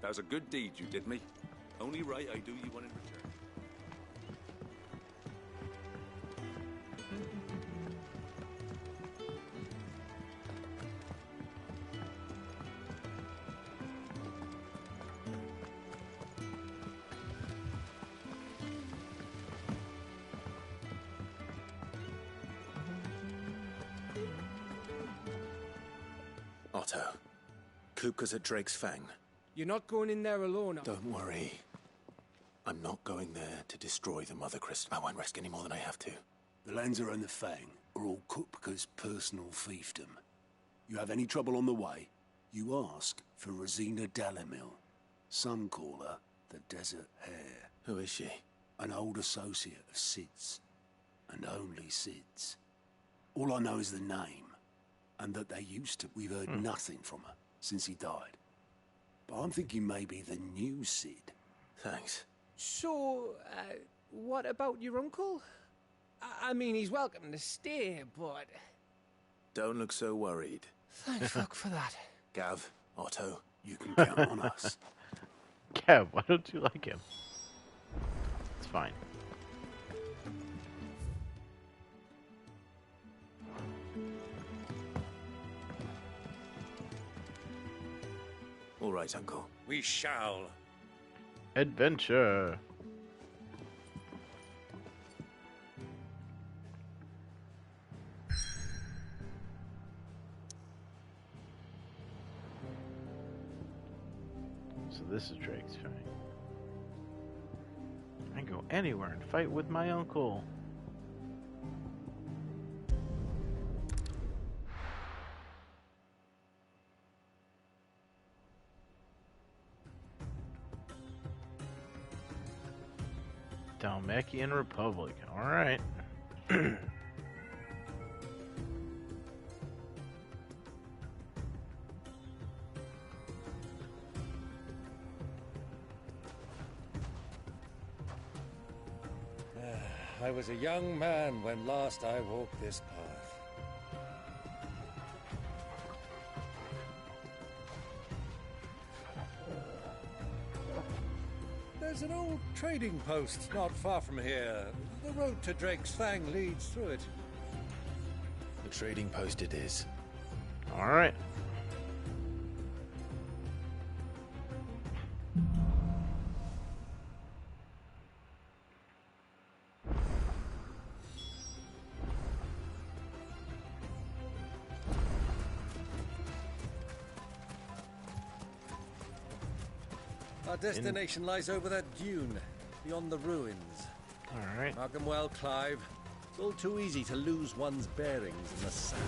That was a good deed you did me. Only right I do you one in return. Otto, Kupka's at Drake's Fang. You're not going in there alone, Don't worry. I'm not going there to destroy the Mother Crystal. I won't risk any more than I have to. The Lanza and the Fang are all Kupka's personal fiefdom. You have any trouble on the way, you ask for Rosina Dalimil. Some call her the Desert Hare. Who is she? An old associate of Sid's. And only Sid's. All I know is the name, and that they used to. We've heard nothing from her since he died. But I'm thinking maybe the new Sid. Thanks. So, what about your uncle? I mean, he's welcome to stay, but... Don't look so worried. Thank fuck for that. Gav, Otto, you can count on us. Gav, why don't you like him? It's fine. All right, Uncle. We shall. Adventure. So this is Drake's Fang. I can go anywhere and fight with my uncle. Dalmatian Republic. All right. I was a young man when last I walked this path. There's an old trading post not far from here. The road to Drake's Fang leads through it. The trading post it is. All right. Our destination lies over that dune, beyond the ruins. All right. Mark them well, Clive. It's all too easy to lose one's bearings in the sand.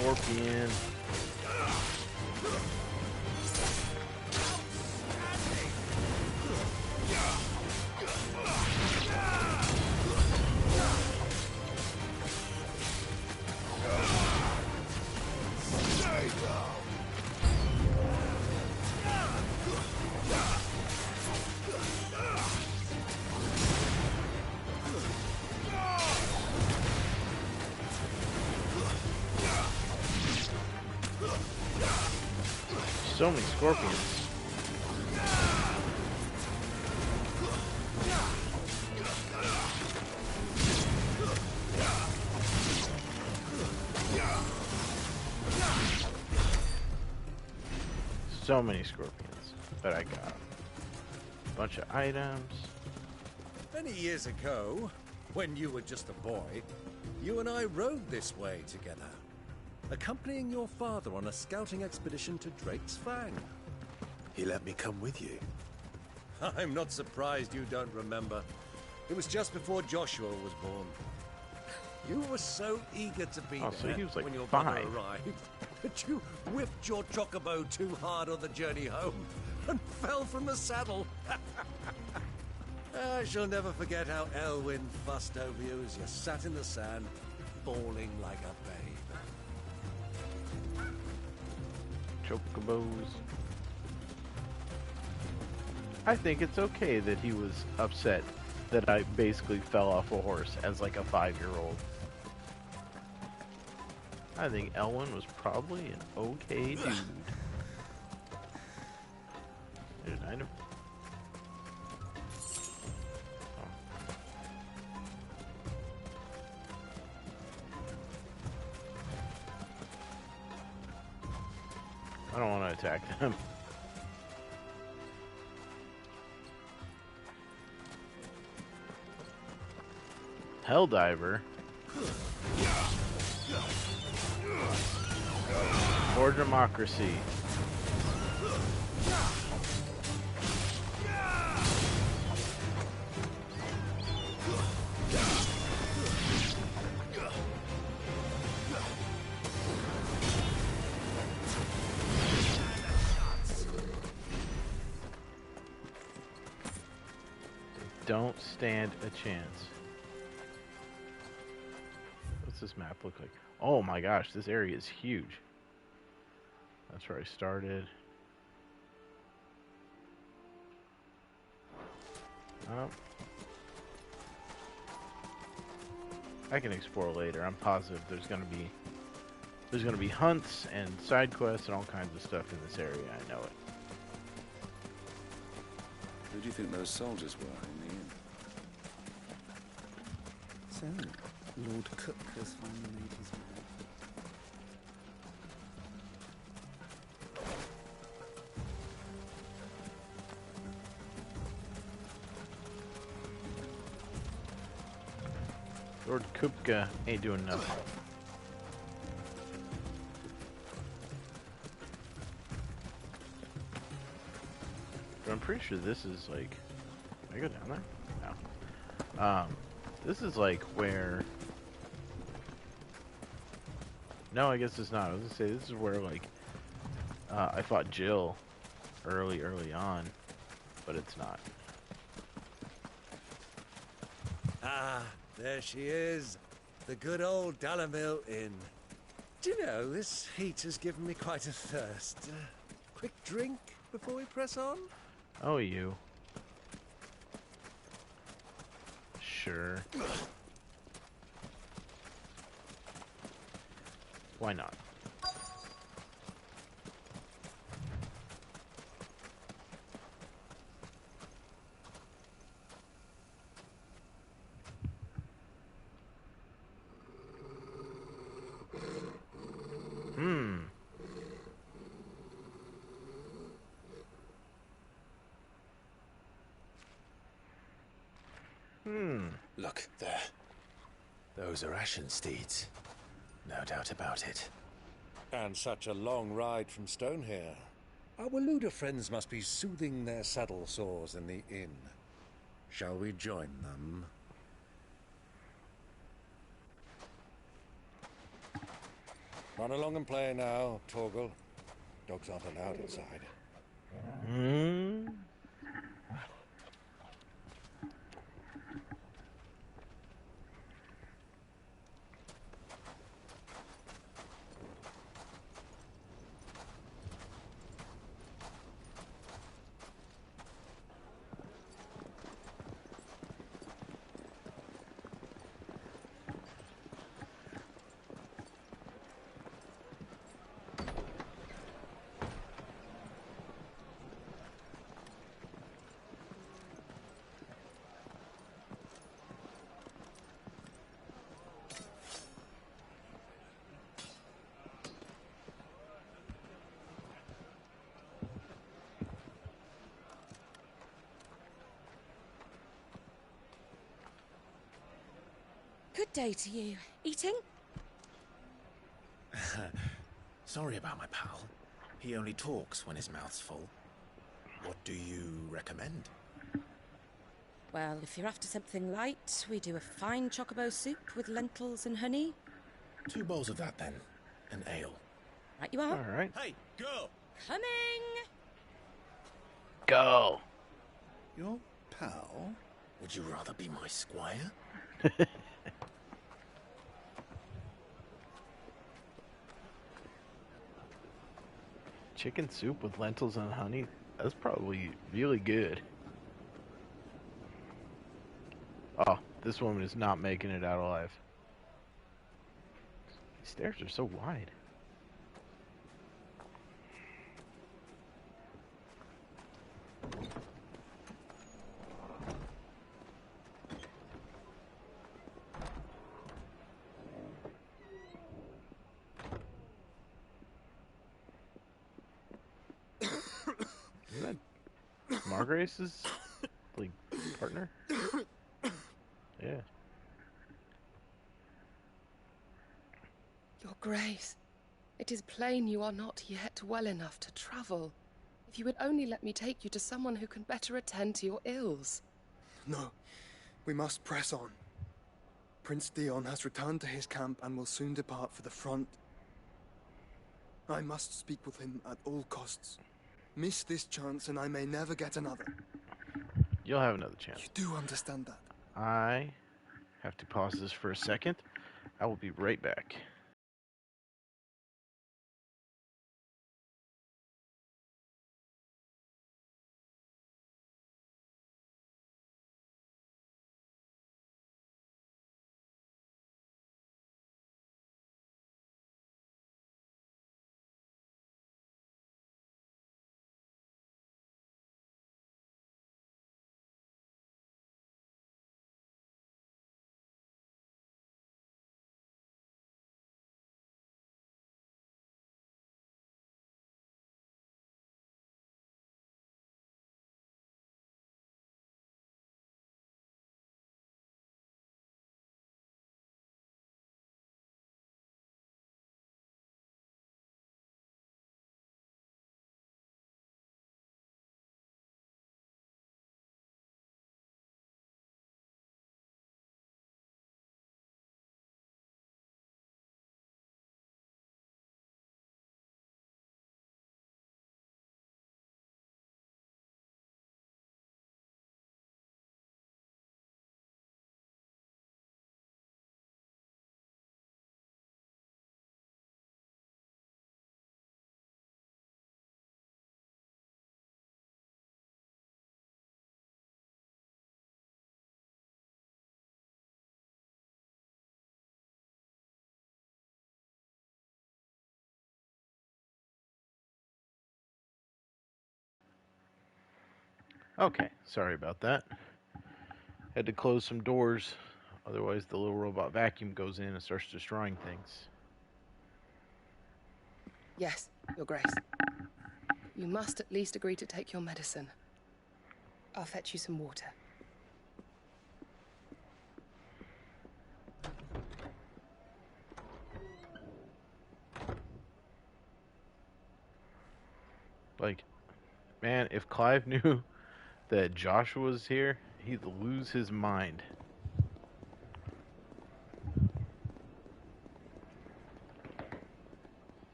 Scorpion. So many scorpions. So many scorpions that I got. Bunch of items. Many years ago, when you were just a boy, you and I rode this way together, accompanying your father on a scouting expedition to Drake's Fang. He let me come with you. I'm not surprised you don't remember. It was just before Joshua was born. You were so eager to be Oh, so there he was like when your 5. brother arrived that you whipped your chocobo too hard on the journey home and fell from the saddle. I shall never forget how Elwyn fussed over you as you sat in the sand, bawling like a babe. Chocobos. I think it's okay that he was upset that I basically fell off a horse as like a 5-year-old. I think Elwyn was probably an okay dude. There's an item. I don't want to attack them. Helldiver. For democracy. Don't stand a chance. What's this map look like? Oh my gosh, this area is huge. That's where I started. I can explore later. I'm positive there's gonna be hunts and side quests and all kinds of stuff in this area. I know it. Who do you think those soldiers were in the inn? So, Lord Kupka's finally made his way. Lord Kupka ain't doing nothing. But I'm pretty sure this is like... Can I go down there? No. This is like where... No, I guess it's not. I was gonna say, this is where like... I fought Jill early on. But it's not. Ah, there she is. The good old Dalamil Inn. Do you know, this heat has given me quite a thirst. Quick drink before we press on? Oh, you. Sure. Why not? Look, there. Those are ashen steeds. No doubt about it. And such a long ride from Stonehere. Our Waluda friends must be soothing their saddle sores in the inn. Shall we join them? Run along and play now, Torgal. Dogs aren't allowed inside. Good day to you. Eating? Sorry about my pal. He only talks when his mouth's full. What do you recommend? Well, if you're after something light, we do a fine chocobo soup with lentils and honey. 2 bowls of that, then. An ale. Right you are. All right. Hey, go! Coming! Go! Your pal? Would you rather be my squire? Chicken soup with lentils and honey? That's probably really good. Oh, this woman is not making it out alive. These stairs are so wide. Isn't that Margrace's like partner? Yeah. Your Grace, it is plain you are not yet well enough to travel. If you would only let me take you to someone who can better attend to your ills. No, we must press on. Prince Dion has returned to his camp and will soon depart for the front. I must speak with him at all costs. Miss this chance and I may never get another. You'll have another chance. You do understand that? I have to pause this for a second. I will be right back. Okay, sorry about that. Had to close some doors, otherwise the little robot vacuum goes in and starts destroying things. Yes, Your Grace. You must at least agree to take your medicine. I'll fetch you some water. Like, man, if Clive knew that Joshua was here, he'd lose his mind.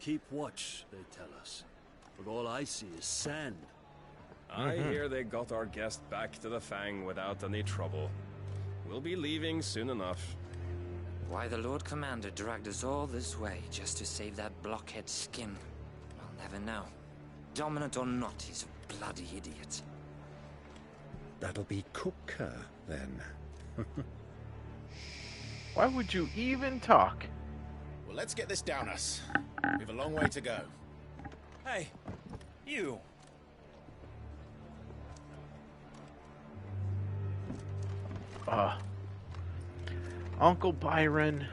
Keep watch, they tell us. But all I see is sand. I hear they got our guest back to the Fang without any trouble. We'll be leaving soon enough. Why the Lord Commander dragged us all this way just to save that blockhead's skin, I'll never know. Dominant or not, he's a bloody idiot. That'll be Kupka, then. Why would you even talk? Well, let's get this down us. We've a long way to go. Hey, you. Uncle Byron.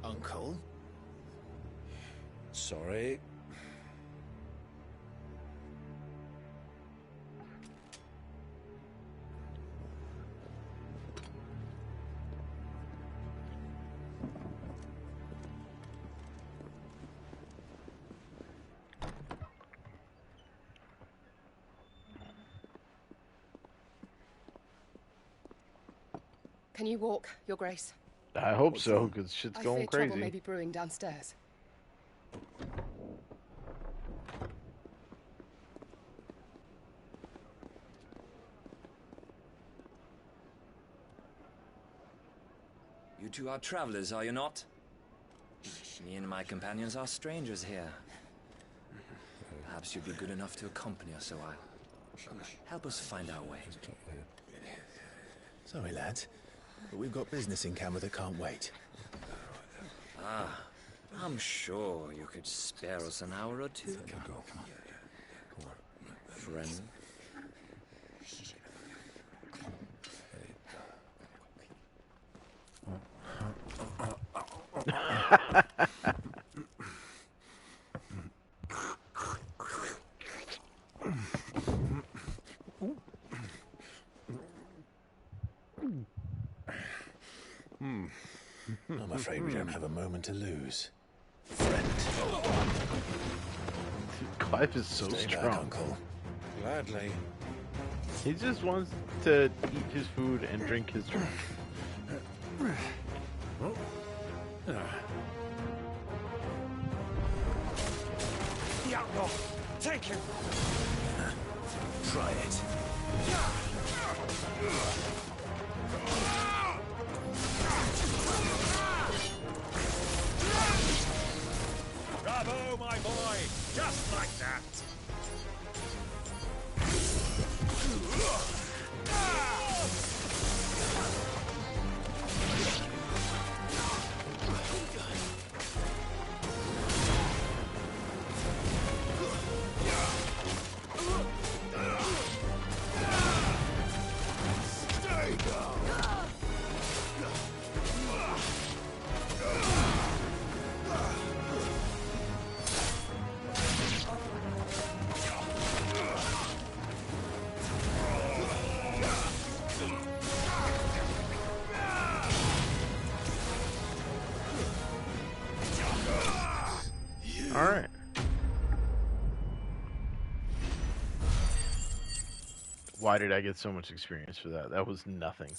Uncle? Sorry. Can you walk, Your Grace? I hope so, because shit's I going fear crazy. trouble may be brewing downstairs. You two are travelers, are you not? Me and my companions are strangers here. Perhaps you'd be good enough to accompany us a while. Help us find our way. Sorry, lads, but we've got business in camera that can't wait. Ah, I'm sure you could spare us an hour or two. Friend. I'm afraid we don't have a moment to lose. Clive is so Stay strong. back, Uncle. Gladly. He just wants to eat his food and drink his drink. The outlaw! Take him! Try it. Bravo, my boy! Just like that! Alright. Why did I get so much experience for that? That was nothing.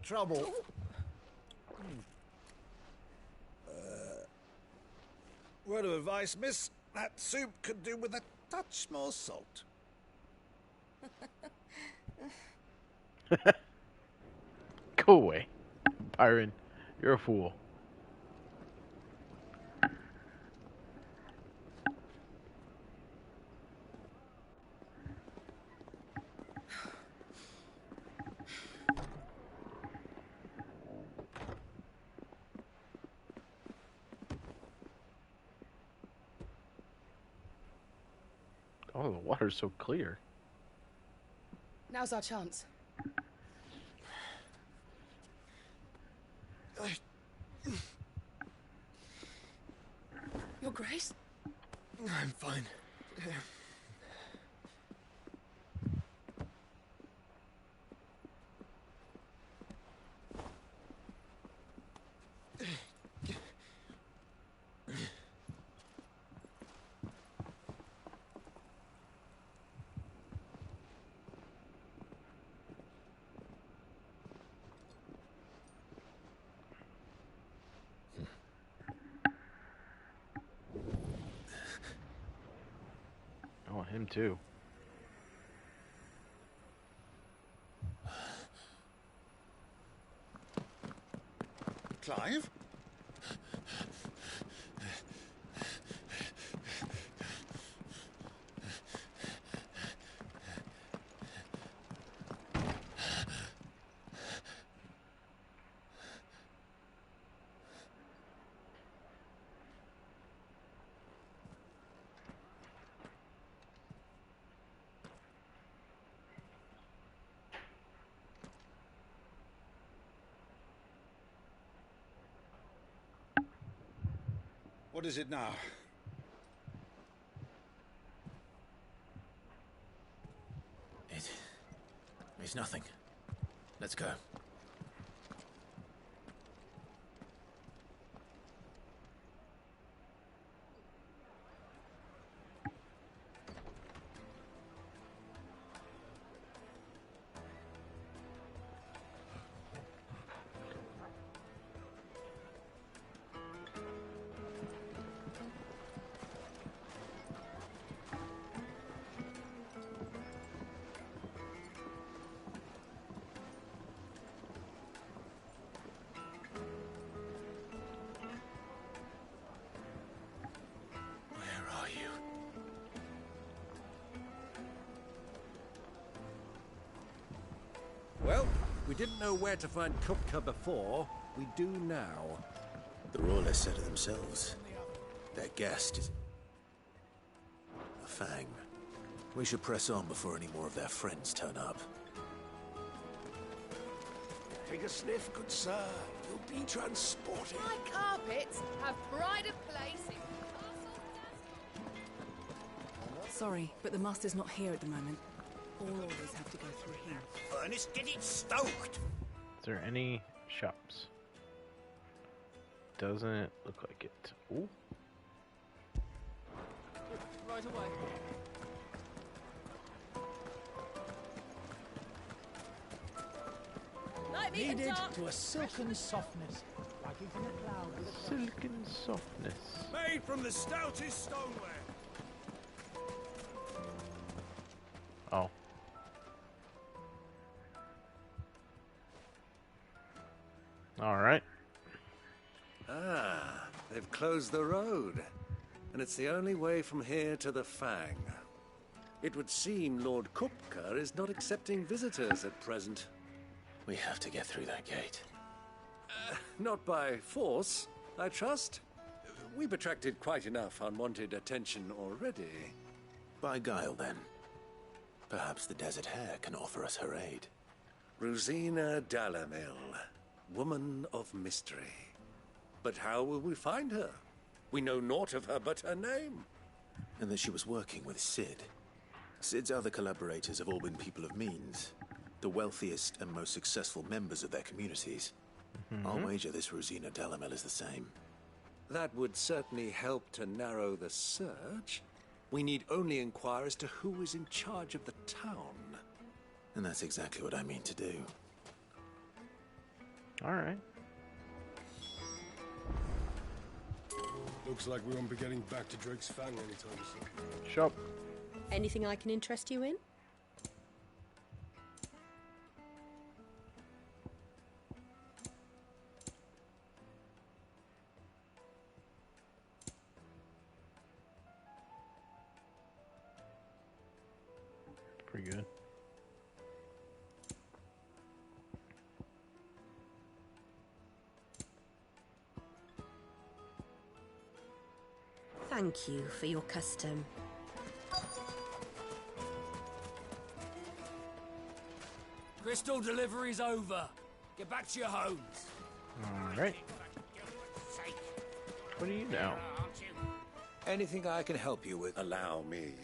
trouble. Word of advice, miss. That soup could do with a touch more salt. Go away, Byron. You're a fool. Oh, the water's so clear. Now's our chance. Your Grace? I'm fine. Oh, him too. Clive? What is it now? It's nothing. Let's go. Well, we didn't know where to find Kupka before. We do now. The Royalists said it themselves. Their guest is a Fang. We should press on before any more of their friends turn up. Take a sniff, good sir. You'll be transported. My carpets have pride of place in Sorry, but the master's not here at the moment. All orders have to go through him. Furnace, get it stoked! Is there any shops? Doesn't look like it. Ooh. Right away. Night meat and Kneaded tart. to a silken softness, like eating a cloud with a Silken softness. Made from the stoutest stoneware. Oh. All right. Ah, they've closed the road. And it's the only way from here to the Fang. It would seem Lord Kupka is not accepting visitors at present. We have to get through that gate. Not by force, I trust. We've attracted quite enough unwanted attention already. By guile, then. Perhaps the Desert Hare can offer us her aid. Rosina Dalamil, woman of mystery. But how will we find her? We know naught of her but her name. And that she was working with Sid. Sid's other collaborators have all been people of means. The wealthiest and most successful members of their communities. I'll wager this Rosina Dalamil is the same. That would certainly help to narrow the search. We need only inquire as to who is in charge of the town. And that's exactly what I mean to do. All right. Looks like we won't be getting back to Drake's Fang anytime soon. Shop. Anything I can interest you in? Pretty good. Thank you for your custom. Crystal delivery's over. Get back to your homes. All right. What do you know? Anything I can help you with? Allow me.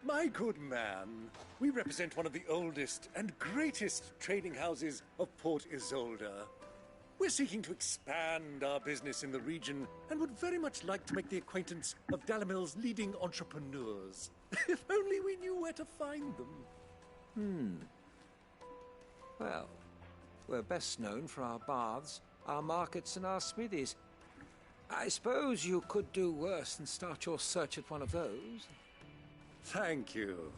My good man, we represent one of the oldest and greatest trading houses of Port Isolde. We're seeking to expand our business in the region and would very much like to make the acquaintance of Dalamil's leading entrepreneurs. If only we knew where to find them. Well, we're best known for our baths, our markets, and our smithies. I suppose you could do worse than start your search at one of those. Thank you.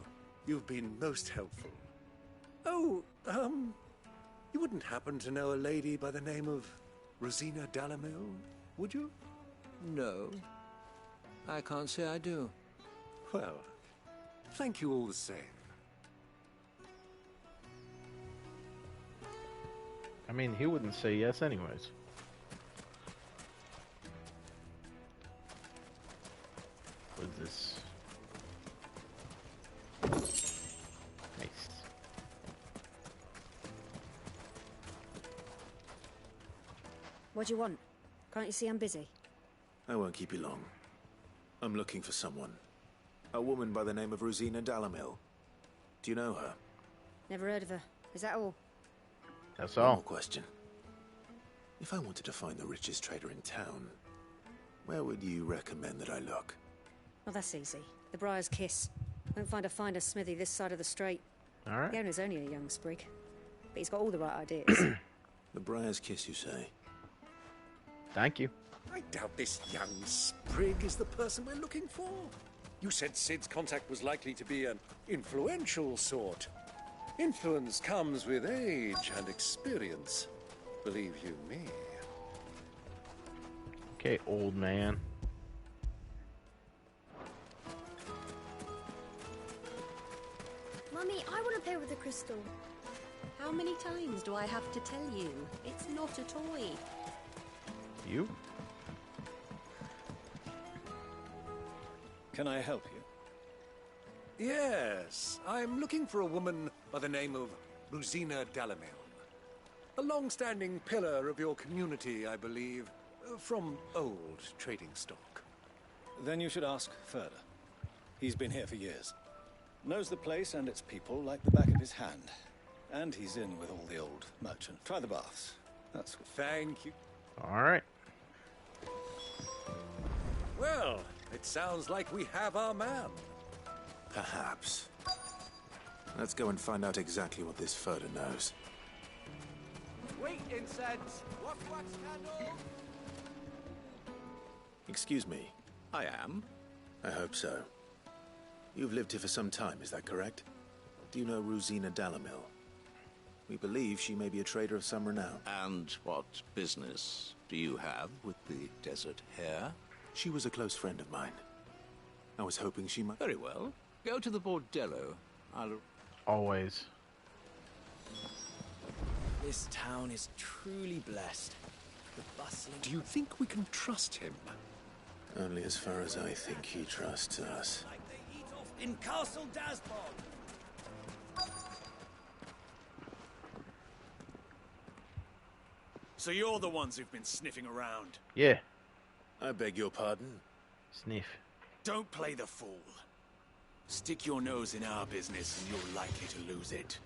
You've been most helpful. Oh, you wouldn't happen to know a lady by the name of Rosina Dalamil, would you? No. I can't say I do. Well, thank you all the same. I mean, he wouldn't say yes anyways. What is this? Nice. What do you want? Can't you see I'm busy? I won't keep you long. I'm looking for someone. A woman by the name of Rosina Dalamil. Do you know her? Never heard of her. Is that all? That's One all. more question. If I wanted to find the richest trader in town, where would you recommend that I look? Well, that's easy. The Briar's Kiss. Won't find a finer smithy this side of the strait. All right. The owner's only a young sprig, but he's got all the right ideas. The Briar's Kiss, you say? Thank you. I doubt this young sprig is the person we're looking for. You said Sid's contact was likely to be an influential sort. Influence comes with age and experience. Believe you me. Okay, old man. Mummy, I want to play with the crystal. How many times do I have to tell you? It's not a toy. You? Can I help you? Yes, I'm looking for a woman by the name of Rosina Dalamil. A long-standing pillar of your community, I believe, from old trading stock. Then you should ask further. He's been here for years. Knows the place and its people like the back of his hand. And he's in with all the old merchants. Try the baths. That's good. Thank you. All right. Well, it sounds like we have our man. Perhaps. Let's go and find out exactly what this Furter knows. Sweet incense. Wax candle. Excuse me. I am. I hope so. You've lived here for some time, is that correct? Do you know Rosina Dalamil? We believe she may be a trader of some renown. And what business do you have with the desert hare? She was a close friend of mine. I was hoping she might... Very well. Go to the bordello. I'll... Always. This town is truly blessed. The bustling... Do you think we can trust him? Only as far as I think he trusts us. Like they eat off in Castle Dasbog. So you're the ones who've been sniffing around? Yeah. I beg your pardon? Sniff. Don't play the fool. Stick your nose in our business and you're likely to lose it.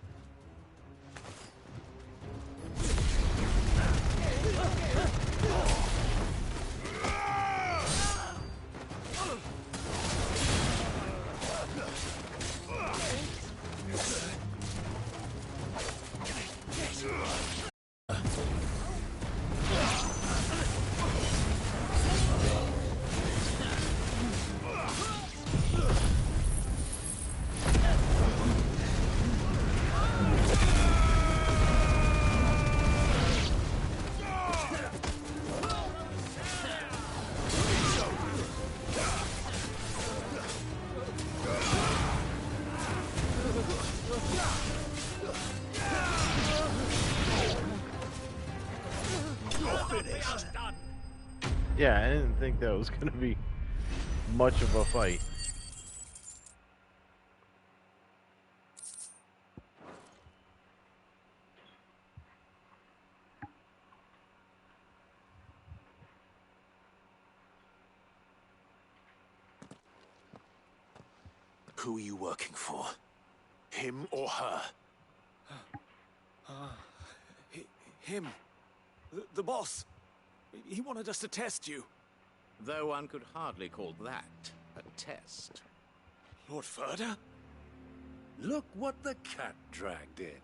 Yeah, I didn't think that was gonna be much of a fight. Who are you working for? Him or her? Him. The boss. He wanted us to test you. Though one could hardly call that a test. Lord Furder? Look what the cat dragged in.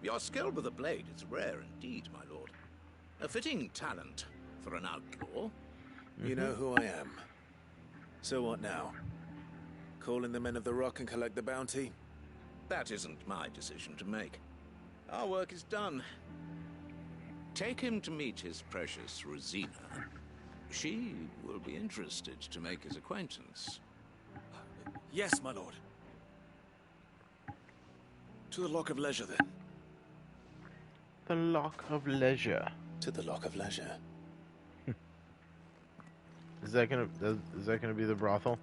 Your skill with the blade is rare indeed, my lord. A fitting talent for an outlaw. You know who I am. So what now? Call in the men of the Rock and collect the bounty? That isn't my decision to make. Our work is done. Take him to meet his precious Rosina. She will be interested to make his acquaintance. Yes, my lord. To the Lock of Leisure, then. The Lock of Leisure. To the Lock of Leisure. Is that gonna be the brothel?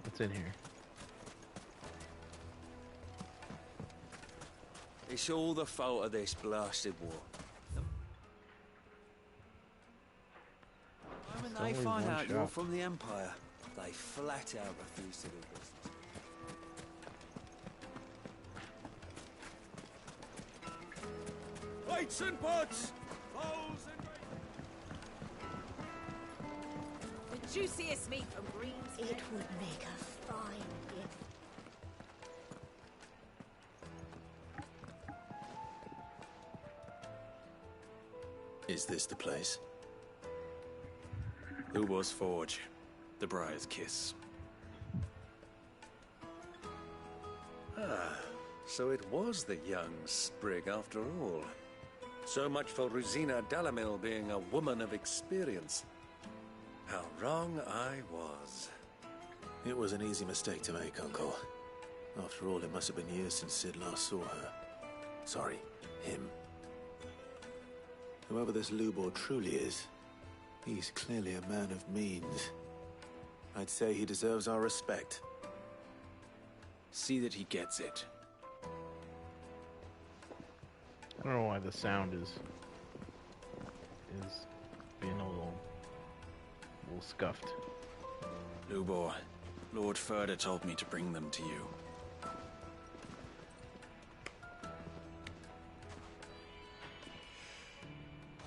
What's in here? It's all the fault of this blasted war. When they find out you're from the Empire, they flat out refuse to do business. Plates and pots! Bowls and... The juiciest meat from Greens. It would make a fine gift. Is this the place? Lubor's Forge. The Briar's Kiss. Ah, so it was the young sprig after all. So much for Rosina Dalamil being a woman of experience. How wrong I was. It was an easy mistake to make, Uncle. After all, it must have been years since Sid last saw her. Sorry, him. Whoever this Lubor truly is, he's clearly a man of means. I'd say he deserves our respect. See that he gets it. I don't know why the sound is being a little scuffed. Lubor, Lord Furder told me to bring them to you.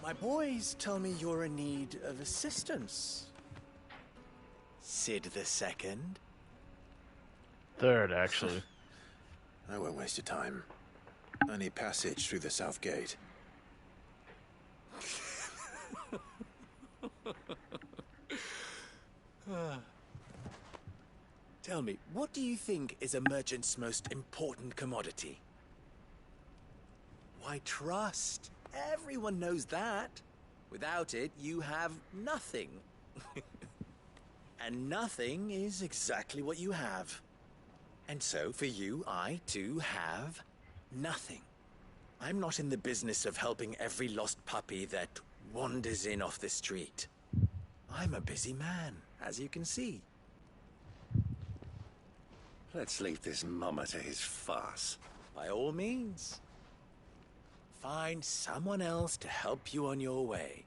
My boys tell me you're in need of assistance. Sid the Second? Third, actually. I won't waste your time. I need passage through the south gate. Tell me, what do you think is a merchant's most important commodity? Why, trust. Everyone knows that. Without it, you have nothing. And nothing is exactly what you have. And so, for you, I, too, have nothing. I'm not in the business of helping every lost puppy that wanders in off the street. I'm a busy man, as you can see. Let's leave this mummer to his farce. By all means. Find someone else to help you on your way.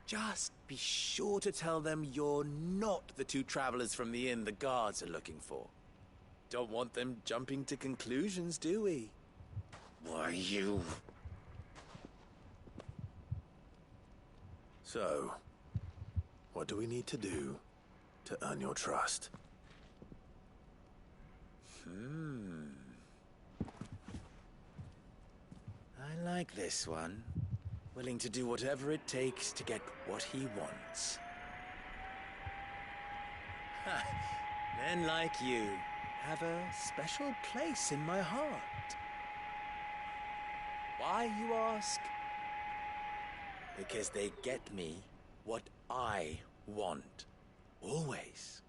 Just be sure to tell them you're not the two travelers from the inn the guards are looking for. Don't want them jumping to conclusions, do we? Why, you... So, what do we need to do to earn your trust? I like this one. Willing to do whatever it takes to get what he wants. Ha! Men like you have a special place in my heart. Why, you ask? Because they get me what I want. Always.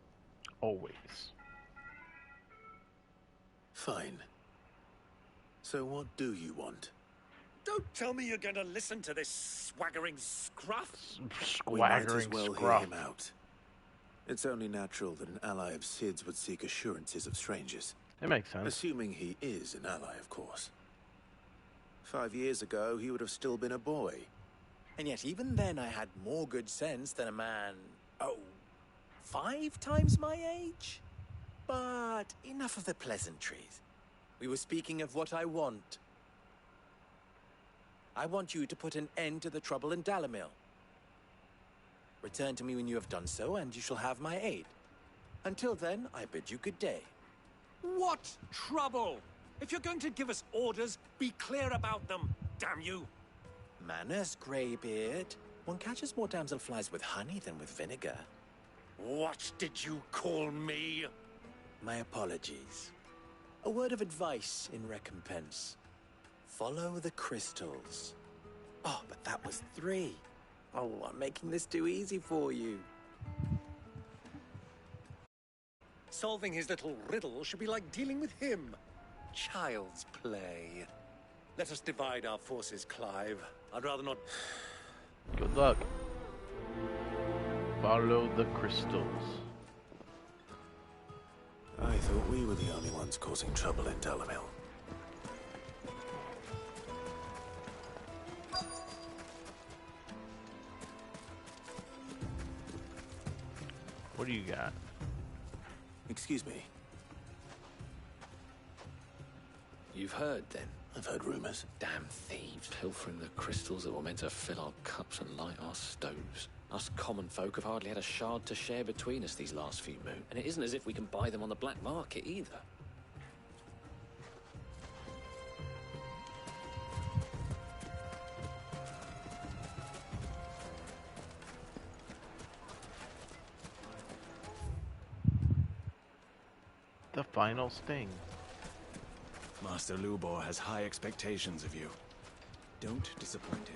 Always. Fine. So what do you want? Don't tell me you're going to listen to this swaggering scruff. We might as Swaggering well hear scruff. him out. It's only natural that an ally of Sid's would seek assurances of strangers. It makes sense. Assuming he is an ally, of course. 5 years ago, he would have still been a boy. And yet even then I had more good sense than a man, 5 times my age? But enough of the pleasantries. We were speaking of what I want. I want you to put an end to the trouble in Dalamil. Return to me when you have done so, and you shall have my aid. Until then, I bid you good day. What trouble? If you're going to give us orders, be clear about them, damn you. Manners, Greybeard. One catches more damselflies with honey than with vinegar. What did you call me? My apologies. A word of advice in recompense. Follow the crystals. Oh, but that was 3. Oh, I'm making this too easy for you. Solving his little riddle should be like dealing with him. Child's play. Let us divide our forces, Clive. I'd rather not... Good luck. Follow the crystals. I thought we were the only ones causing trouble in Dalamil. What do you got? Excuse me. You've heard, then? I've heard rumors. Damn thieves pilfering the crystals that were meant to fill our cups and light our stoves. Us common folk have hardly had a shard to share between us these last few moons, and it isn't as if we can buy them on the black market either. The final sting. Master Lubor has high expectations of you. Don't disappoint him.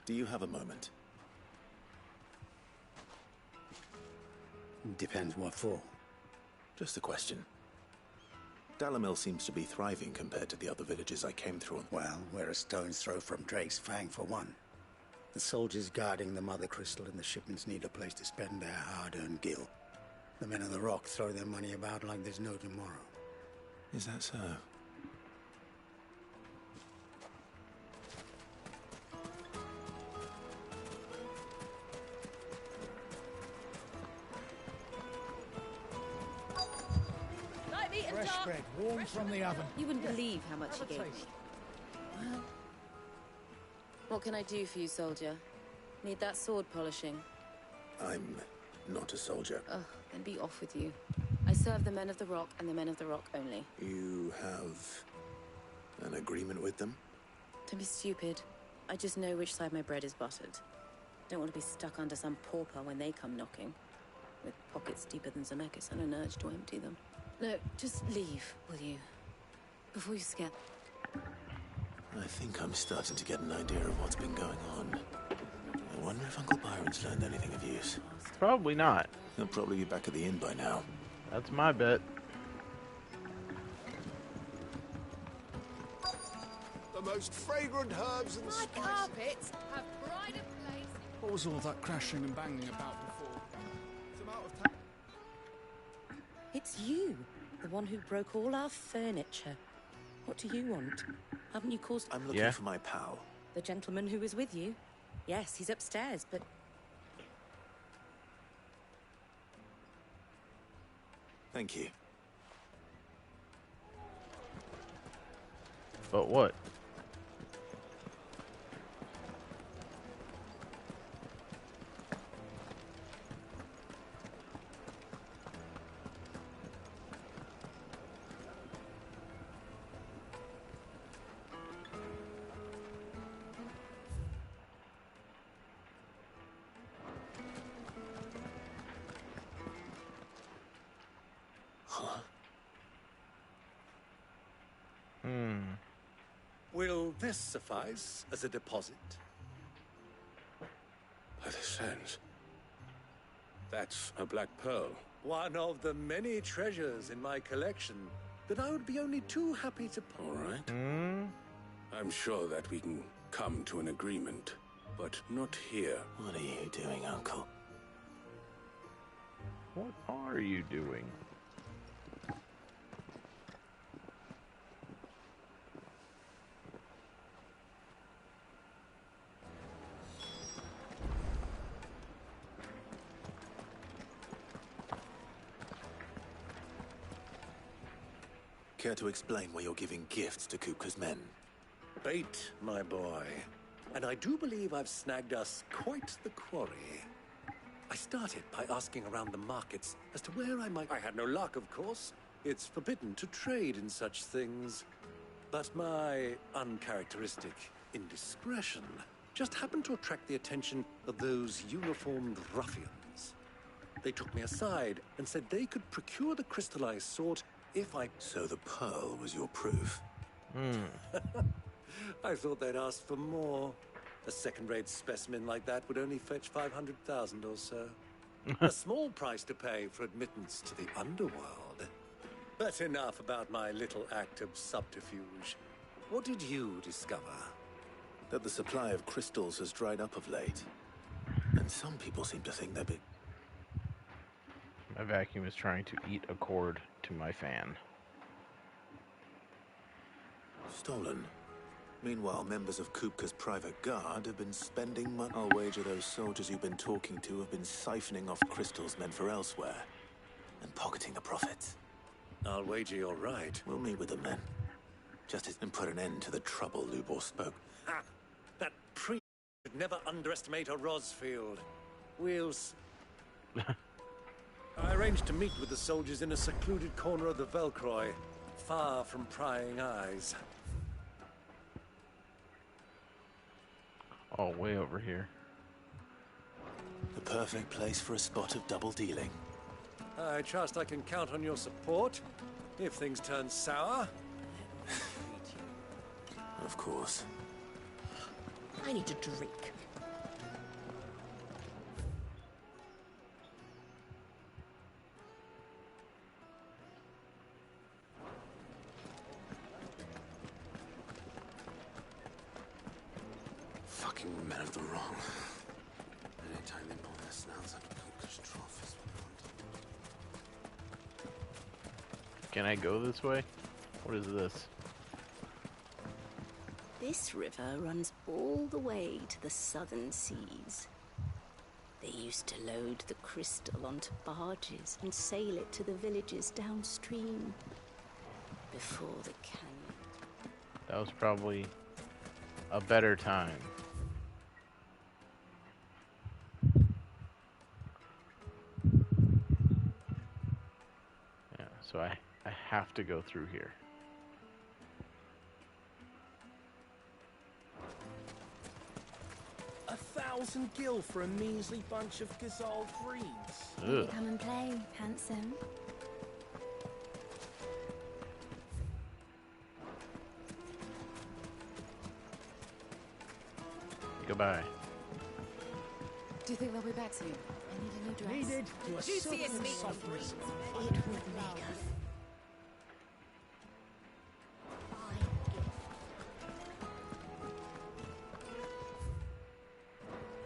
Do you have a moment? Depends what for. Just a question. Dalamil seems to be thriving compared to the other villages I came through. Well, we're a stone's throw from Drake's Fang, for one. The soldiers guarding the Mother Crystal and the shipments need a place to spend their hard-earned gil. The men of the Rock throw their money about like there's no tomorrow. Is that so? Fresh bread, warm from the oven. You wouldn't believe how much he gave me. Well, what can I do for you, soldier? Need that sword polishing? I'm not a soldier. Ugh, then be off with you. I serve the men of the Rock and the men of the Rock only. You have an agreement with them? Don't be stupid. I just know which side my bread is buttered. Don't want to be stuck under some pauper when they come knocking. With pockets deeper than Zemeckis and an urge to empty them. No, just leave, will you? Before you scare... I think I'm starting to get an idea of what's been going on. I wonder if Uncle Byron's learned anything of use. Probably not. He'll probably be back at the inn by now. That's my bet. The most fragrant herbs and spices. Carpets have pride of place. What was all that crashing and banging about before? Some out of town. It's you, the one who broke all our furniture. What do you want? Haven't you caused... I'm looking for my pal. The gentleman who was with you? Yes, he's upstairs, but... Thank you. But what? Will this suffice as a deposit? By the sands. That's a black pearl. One of the many treasures in my collection that I would be only too happy to... All right. Hmm? I'm sure that we can come to an agreement, but not here. What are you doing, Uncle? What are you doing? Care to explain why you're giving gifts to Kupka's men? Bait, my boy. And I do believe I've snagged us quite the quarry. I started by asking around the markets as to where I might... I had no luck, of course. It's forbidden to trade in such things. But my uncharacteristic indiscretion just happened to attract the attention of those uniformed ruffians. They took me aside and said they could procure the crystallized sword if I... So the pearl was your proof? I thought they'd ask for more. A second-rate specimen like that would only fetch 500,000 or so. A small price to pay for admittance to the underworld. But enough about my little act of subterfuge. What did you discover? That the supply of crystals has dried up of late. And some people seem to think they're big. My vacuum is trying to eat a cord to my fan. Stolen. Meanwhile, members of Kupka's private guard have been spending money. I'll wager those soldiers you've been talking to have been siphoning off crystals meant for elsewhere and pocketing the profits. I'll wager you're right. We'll meet with them then. Justice and put an end to the trouble Lubor spoke. Ah, that priest should never underestimate a Rosfield. Wheels. I arranged to meet with the soldiers in a secluded corner of the Velcroy, far from prying eyes. Oh, way over here. The perfect place for a spot of double dealing. I trust I can count on your support if things turn sour. Of course. I need a drink. Fucking men of the wrong. Anytime they pull their snouts out of Kupka's trough is what Can I go this way? What is this? This river runs all the way to the southern seas. They used to load the crystal onto barges and sail it to the villages downstream before the canyon. That was probably a better time. Yeah, so I have to go through here. A 1,000 gil for a measly bunch of Gazal greens. Ugh. Come and play, handsome. Goodbye. Do you think they'll be back soon? I need a new dress. Needed to a Juiciest certain meat. softness. It would make us.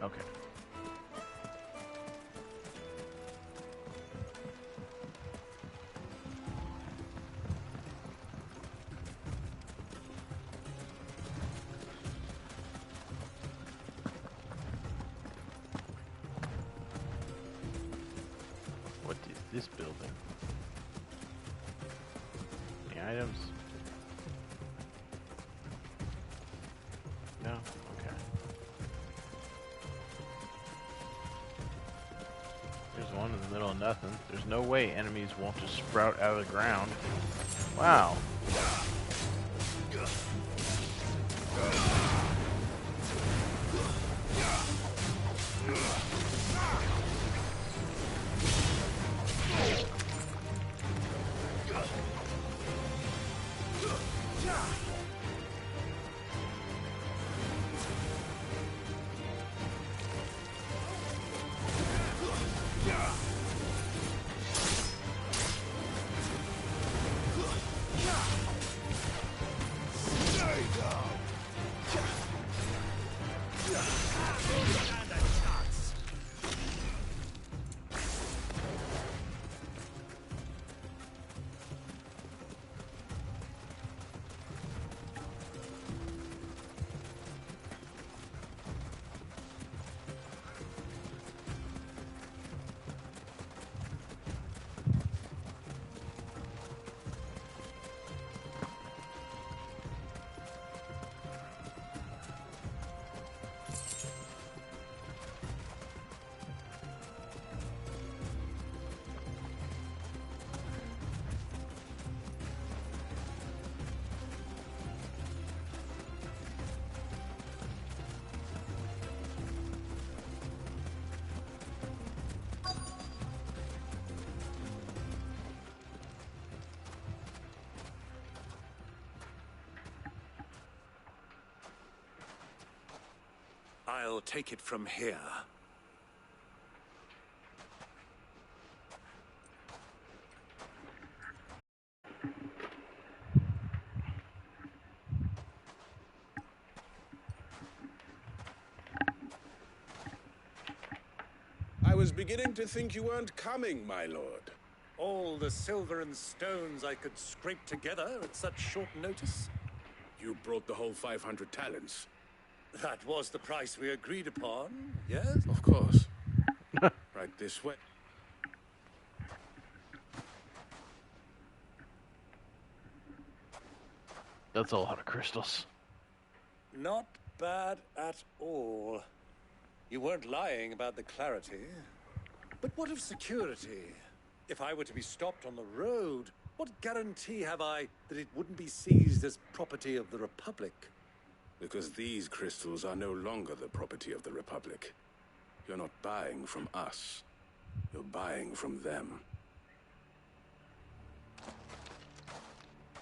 Okay. What is this building? Any items? No? Okay. There's one in the middle of nothing. There's no way enemies won't just sprout out of the ground. Wow. Yeah. I'll take it from here. I was beginning to think you weren't coming, my lord. All the silver and stones I could scrape together at such short notice? You brought the whole 500 talents. That was the price we agreed upon, yes? Of course. Right this way. That's a lot of crystals. Not bad at all. You weren't lying about the clarity. But what of security? If I were to be stopped on the road, what guarantee have I that it wouldn't be seized as property of the Republic? Because these crystals are no longer the property of the Republic. You're not buying from us. You're buying from them.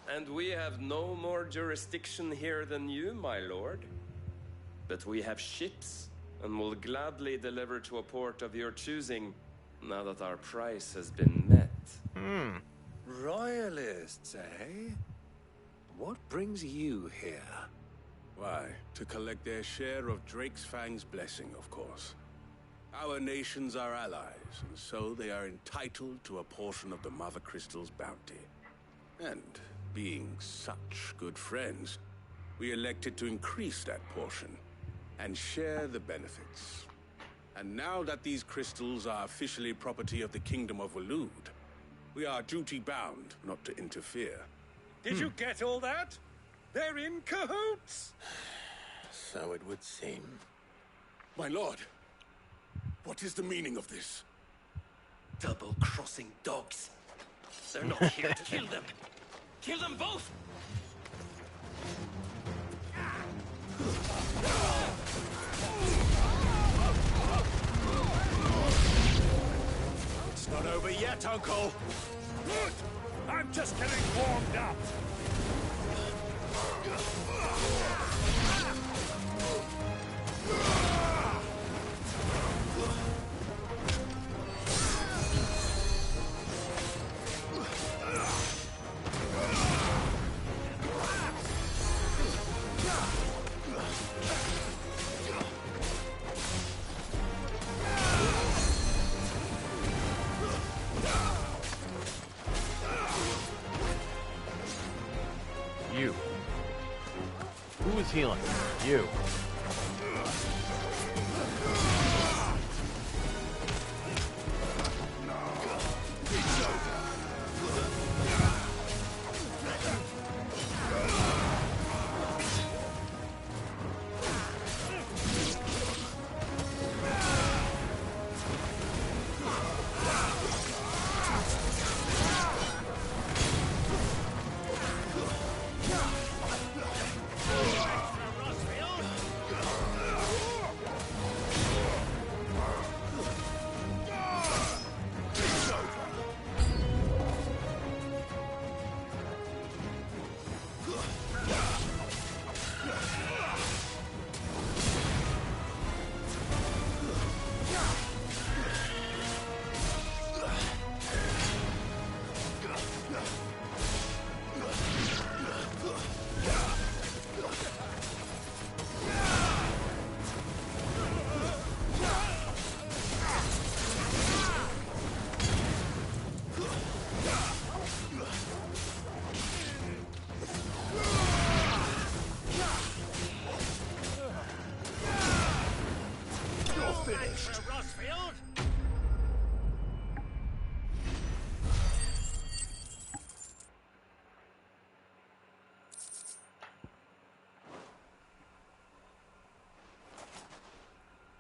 And we have no more jurisdiction here than you, my lord. But we have ships, and will gladly deliver to a port of your choosing, now that our price has been met. Royalists, eh? What brings you here? Why, to collect their share of Drake's Fang's blessing, of course. Our nations are allies, and so they are entitled to a portion of the Mother Crystal's bounty. And, being such good friends, we elected to increase that portion and share the benefits. And now that these crystals are officially property of the Kingdom of Waloed, we are duty-bound not to interfere. Did you get all that? They're in cahoots! So it would seem. My lord, what is the meaning of this? Double-crossing dogs. They're not here to kill them. Kill them both! It's not over yet, Uncle! Good! I'm just getting warmed up! You. Who is healing? You.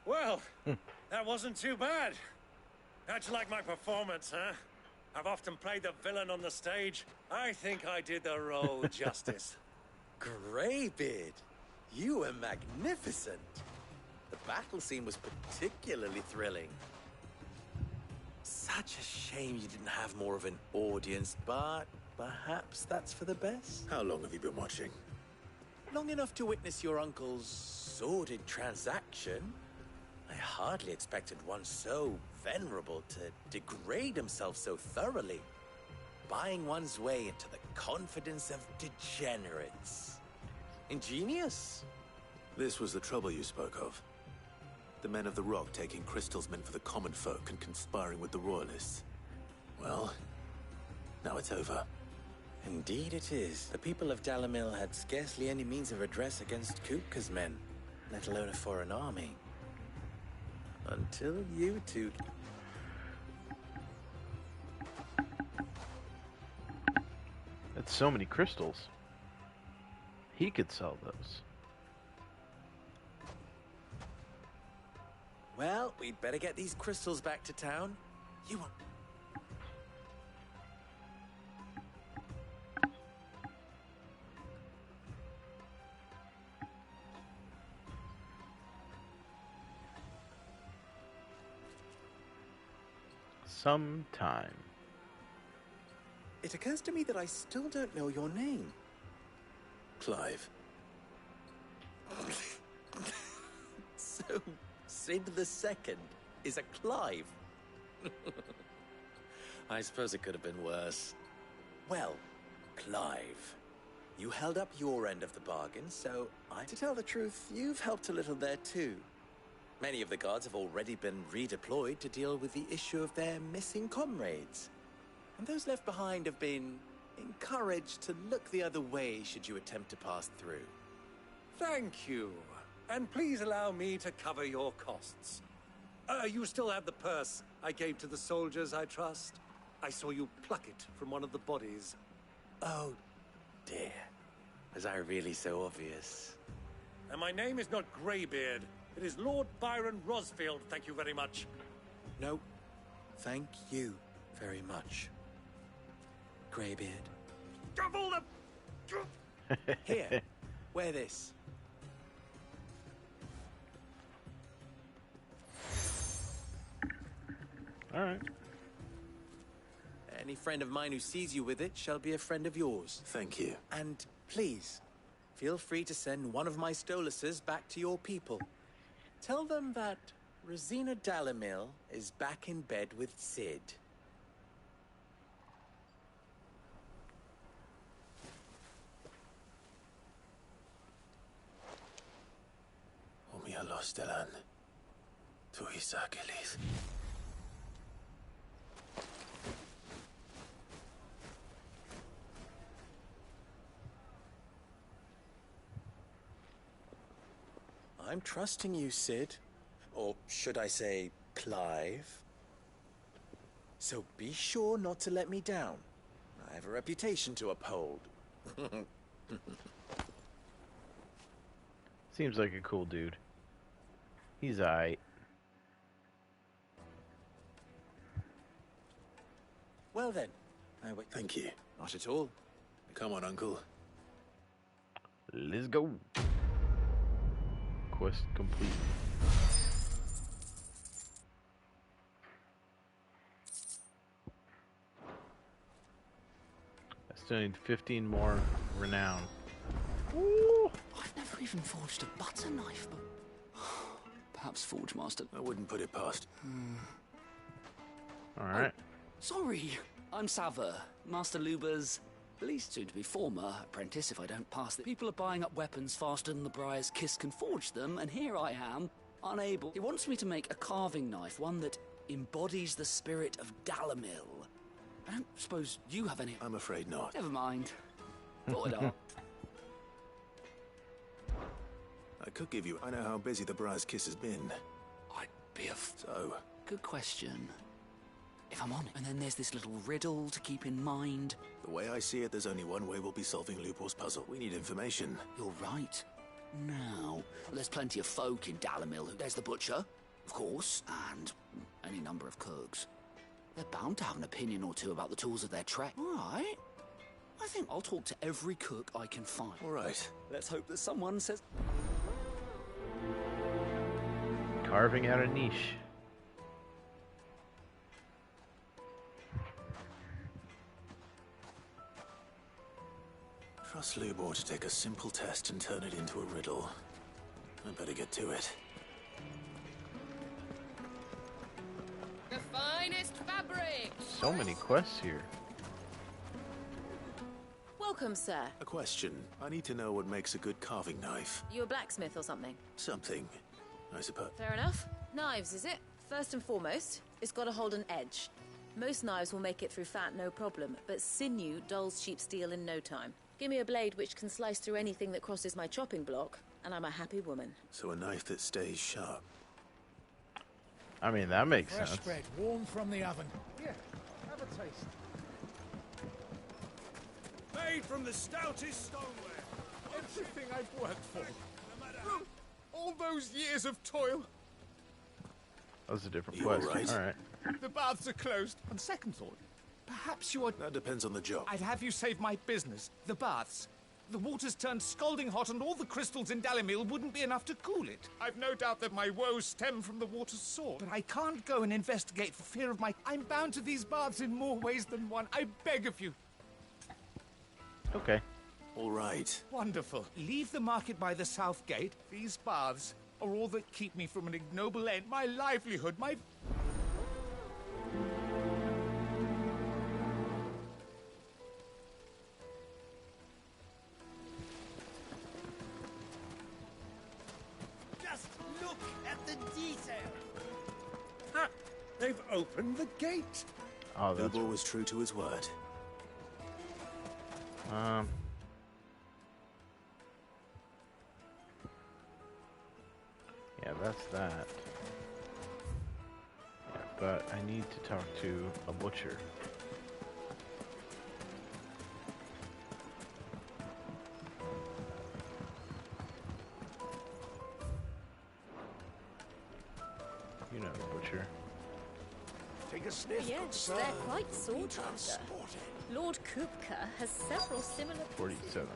Well, that wasn't too bad. How'd you like my performance, huh? I've often played the villain on the stage. I think I did the role justice. Greybeard, you were magnificent. The battle scene was particularly thrilling. Such a shame you didn't have more of an audience, but perhaps that's for the best. How long have you been watching? Long enough to witness your uncle's sordid transaction. I hardly expected one so venerable to degrade himself so thoroughly. Buying one's way into the confidence of degenerates. Ingenious. This was the trouble you spoke of. The men of the Rock taking crystals meant for the common folk and conspiring with the Royalists. Well, now it's over. Indeed it is. The people of Dalamil had scarcely any means of redress against Kupka's men, let alone a foreign army. Until you two... That's so many crystals. He could sell those. Well, we'd better get these crystals back to town. You want... Sometime. It occurs to me that I still don't know your name. Clive. So, Sid the Second is a Clive. I suppose it could have been worse. Well, Clive, you held up your end of the bargain, so to tell the truth, you've helped a little there too. Many of the guards have already been redeployed to deal with the issue of their missing comrades. And those left behind have been encouraged to look the other way should you attempt to pass through. Thank you. And please allow me to cover your costs. You still have the purse I gave to the soldiers, I trust? I saw you pluck it from one of the bodies. Oh, dear. Was I really so obvious? And my name is not Greybeard. It is Lord Byron Rosfield, thank you very much. No, thank you very much, Greybeard. Of all the... Here, wear this. All right. Any friend of mine who sees you with it shall be a friend of yours. Thank you. And please, feel free to send one of my Stoluses back to your people. Tell them that Rosina Dalamil is back in bed with Sid. Omia los delan. Tu isakelis. I'm trusting you, Sid. Or should I say, Clive? So be sure not to let me down. I have a reputation to uphold. Seems like a cool dude. He's aight. Well then, Thank you. Not at all. Come on, Uncle. Let's go. Quest complete. I still need 15 more renown. Ooh. I've never even forged a butter knife, but perhaps Forge Master. I wouldn't put it past. All right. Oh, sorry, I'm Sava, Master Luba's least soon-to-be former apprentice. If I don't pass it, people are buying up weapons faster than the Briar's Kiss can forge them, and here I am, unable. He wants me to make a carving knife, one that embodies the spirit of Dalamil. I don't suppose you have any... I'm afraid not. Never mind. Thought it up. I could give you... I know how busy the Briar's Kiss has been. I'd be a... So... Good question. If I'm honest. And then there's this little riddle to keep in mind. The way I see it, there's only one way we'll be solving Lupor's puzzle. We need information. You're right. Now, there's plenty of folk in Dalamil. There's the butcher, of course, and any number of cooks. They're bound to have an opinion or two about the tools of their trade. All right. I think I'll talk to every cook I can find. All right. Let's hope that someone says... Carving out a niche. Trust Lubor to take a simple test and turn it into a riddle. I better get to it. The finest fabric. So many quests here. Welcome, sir. A question. I need to know what makes a good carving knife. You a blacksmith or something? Something, I suppose. Fair enough. Knives, is it? First and foremost, it's got to hold an edge. Most knives will make it through fat, no problem, but sinew dulls cheap steel in no time. Give me a blade which can slice through anything that crosses my chopping block, and I'm a happy woman. So a knife that stays sharp. I mean, that makes Fresh sense. bread, warm from the oven. Here, have a taste. Made from the stoutest stoneware. Everything I've worked for. All those years of toil. That was a different You quest. all right? All right. The baths are closed. On second thought, perhaps you are... That depends on the job. I'd have you save my business. The baths. The water's turned scalding hot and all the crystals in Dalimil wouldn't be enough to cool it. I've no doubt that my woes stem from the water's source. But I can't go and investigate for fear of my... I'm bound to these baths in more ways than one. I beg of you. Okay. All right. Wonderful. Leave the market by the south gate. These baths are all that keep me from an ignoble end. My livelihood, my... Just look at the detail. Ha! They've opened the gate. Oh, that's... Lubo was true to his word. Yeah, that's that. Yeah, but I need to talk to a butcher. You know the butcher. Take a sniff. Yes, they're quite sought after. Lord Kupka has several similar 47.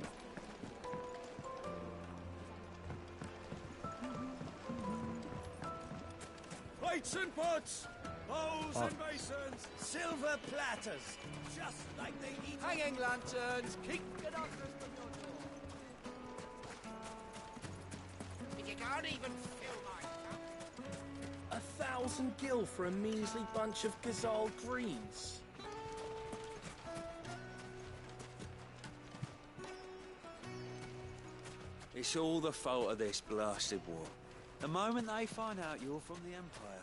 Plates and pots, bowls and basins, silver platters, just like they eat. Hanging lanterns, keep it up. You can't even fill my cup. 1,000 gil for a measly bunch of Gazal greens. It's all the fault of this blasted war. The moment they find out you're from the Empire,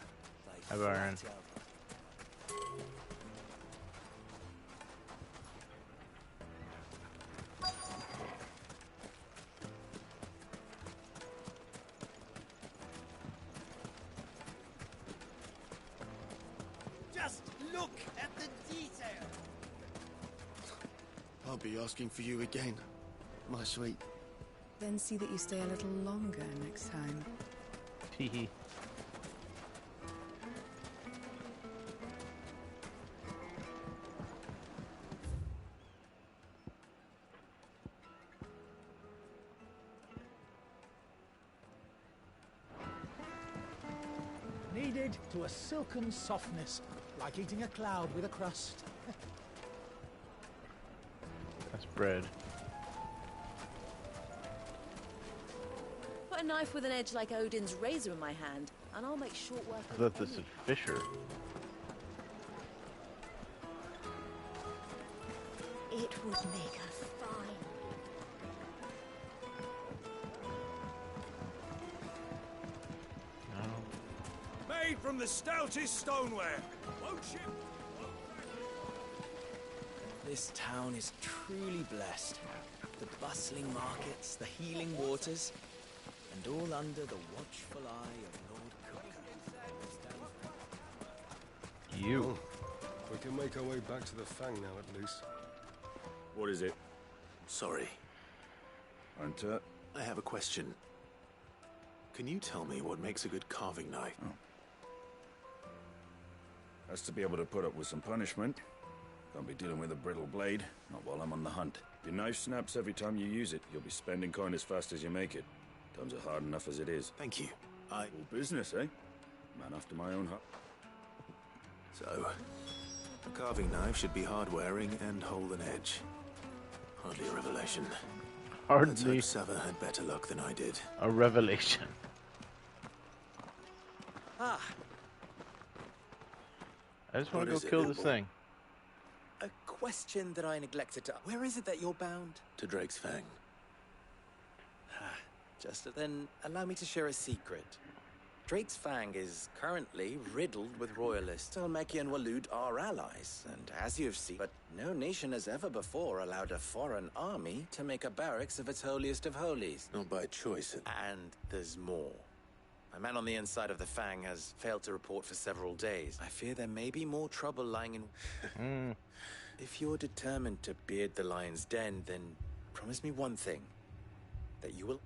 they Hi, Byron. fight over. Just look at the detail. I'll be asking for you again, my sweet. Then see that you stay a little longer next time. Teehee. Kneaded to a silken softness, like eating a cloud with a crust. That's bread. Put a knife with an edge like Odin's razor in my hand, and I'll make short work I of thought this said Fisher. It would make us fine. Made from the stoutest stoneware. Won't you? This town is truly blessed. The bustling markets, the healing waters, and all under the watchful eye of Lord Kupka. You. We can make our way back to the Fang now, at least. What is it? Sorry. Hunter? I have a question. Can you tell me what makes a good carving knife? Has to be able to put up with some punishment. Can't be dealing with a brittle blade, not while I'm on the hunt. If your knife snaps every time you use it, you'll be spending coin as fast as you make it. Times are hard enough as it is. Thank you. All business, eh? Man after my own heart. So, a carving knife should be hard-wearing and hold an edge. Hardly a revelation. Let's hardly hope Sava had better luck than I did. a revelation. Ah, I just want What to is go it, kill this Bilbo? thing. a question that I neglected to... Where is it that you're bound? To Drake's Fang. Just then, allow me to share a secret. Drake's Fang is currently riddled with royalists. Almeki and Waloed are allies, and as you've seen, but no nation has ever before allowed a foreign army to make a barracks of its holiest of holies. Not by choice. And there's more. A man on the inside of the Fang has failed to report for several days. I fear there may be more trouble lying in... If you're determined to beard the lion's den, then promise me one thing. That you will...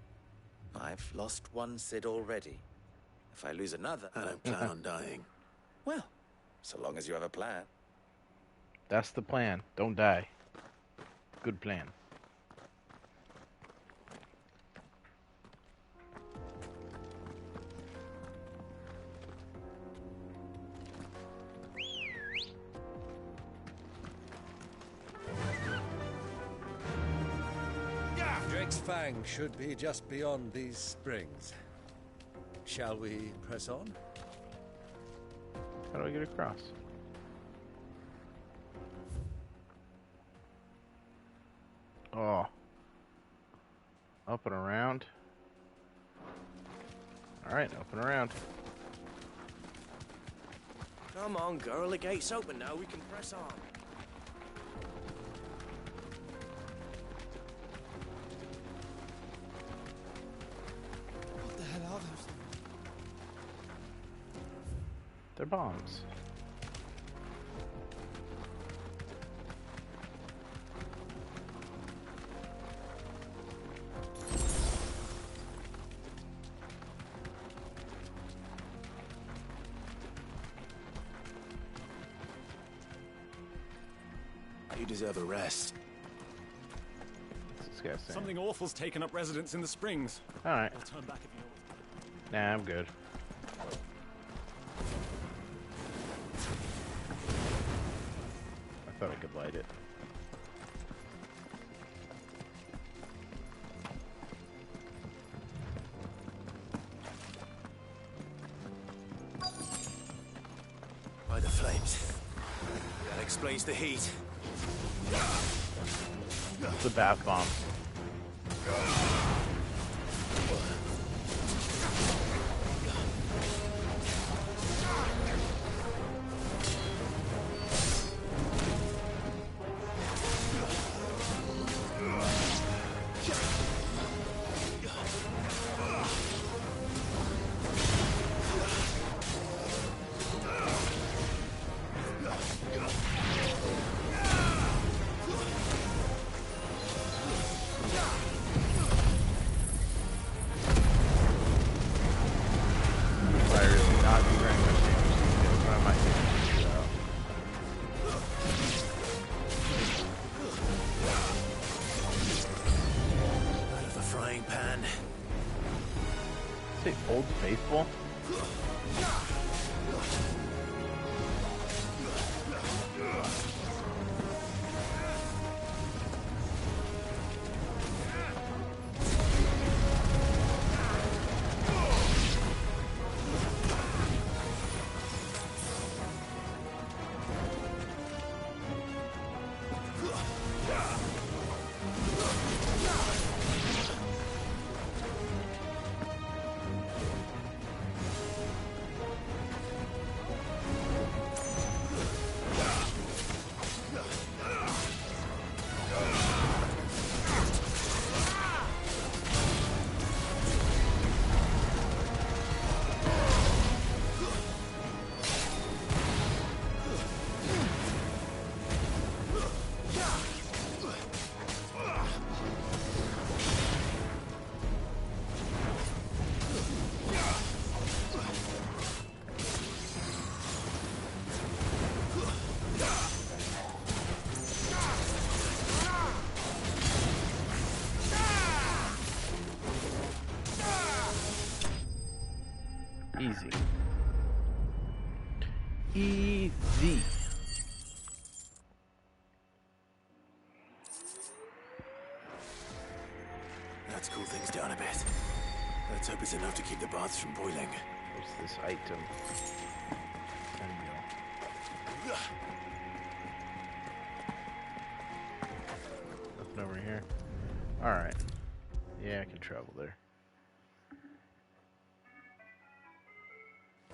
I've lost one Cid already. If I lose another... I don't plan on dying. Well, so long as you have a plan. That's the plan. Don't die. Good plan. Drake's Fang should be just beyond these springs. Shall we press on? How do I get across? Oh. Up and around. Alright, up and around. Come on, girl. The gate's open now. We can press on. What the hell are those? They're bombs. You deserve a rest. What's this guy saying? Something awful's taken up residence in the springs. Alright. I'll turn back if you know. Nah, I'm good. I thought I could light it. By the flames. That explains the heat. It's a bath bomb. Old Faithful? Easy. Easy. It's enough to keep the baths from boiling. What's this item? Nothing over here. Alright. Yeah, I can travel there.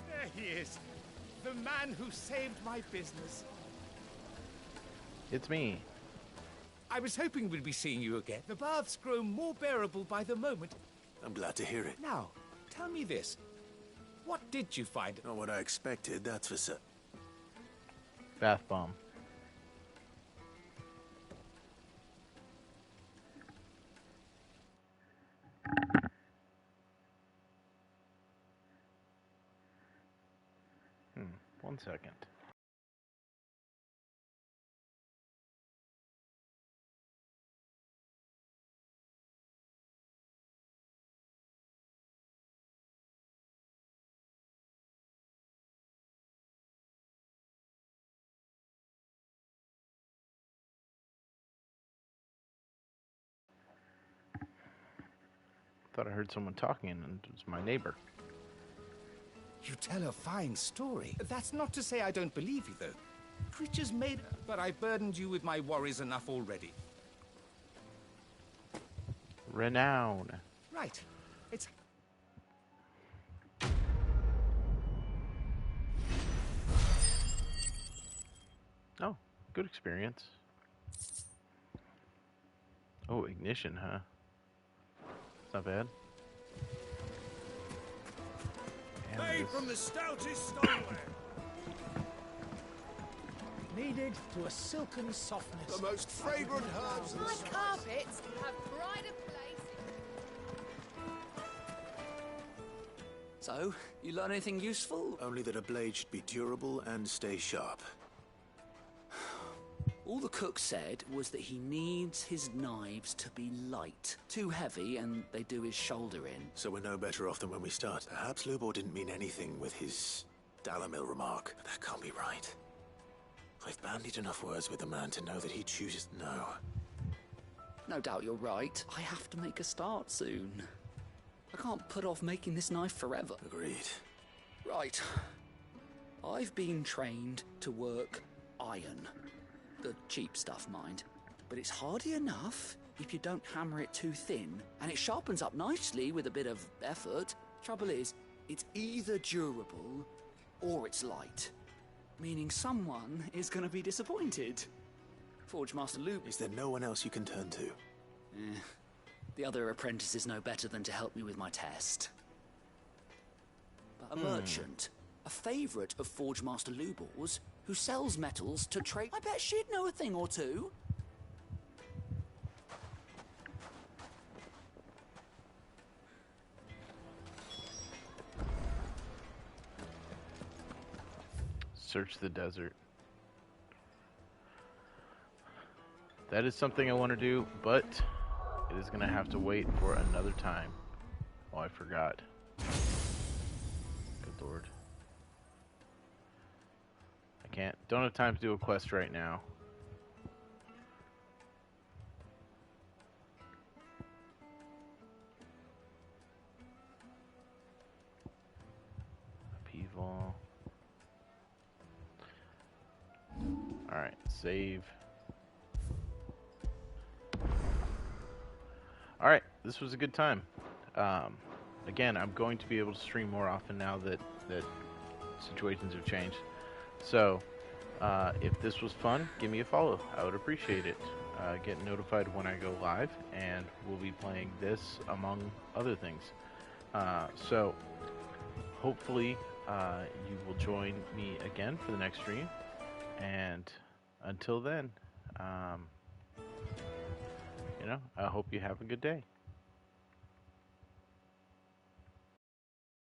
There he is. The man who saved my business. It's me. I was hoping we'd be seeing you again. The baths grow more bearable by the moment. I'm glad to hear it. Now, tell me this. What did you find? Not what I expected, that's for certain. Bath bomb. One second. Thought I heard someone talking and it was my neighbor. You tell a fine story. That's not to say I don't believe you, though. Creatures made... But I burdened you with my worries enough already. Renown. Right. It's... Oh, good experience. Oh, ignition, huh? It's not bad. Made from the stoutest stoneware. Kneaded to a silken softness. The most fragrant herbs and My spices. carpets have pride of place. So, you learn anything useful? Only that a blade should be durable and stay sharp. All the cook said was that he needs his knives to be light. Too heavy and they do his shoulder in. So we're no better off than when we start. Perhaps Lubor didn't mean anything with his Dalamil remark. But that can't be right. I've bandied enough words with the man to know that he chooses no. No doubt you're right. I have to make a start soon. I can't put off making this knife forever. Agreed. Right. I've been trained to work iron. The cheap stuff, mind. But it's hardy enough if you don't hammer it too thin, and it sharpens up nicely with a bit of effort. Trouble is, it's either durable or it's light. Meaning someone is going to be disappointed. Forge Master Luke... Is there no one else you can turn to? The other apprentices know better than to help me with my test. But a merchant, a favourite of Forge Master Lubor's, who sells metals to trade... I bet she'd know a thing or two. Search the desert. That is something I want to do, but it is going to have to wait for another time. Oh, I forgot. Good lord. I can't. Don't have time to do a quest right now. Upheaval. Alright, save. Alright, this was a good time. Again, I'm going to be able to stream more often now that situations have changed. So, if this was fun, give me a follow. I would appreciate it. Get notified when I go live, and we'll be playing this among other things. So, hopefully, you will join me again for the next stream. And until then, I hope you have a good day.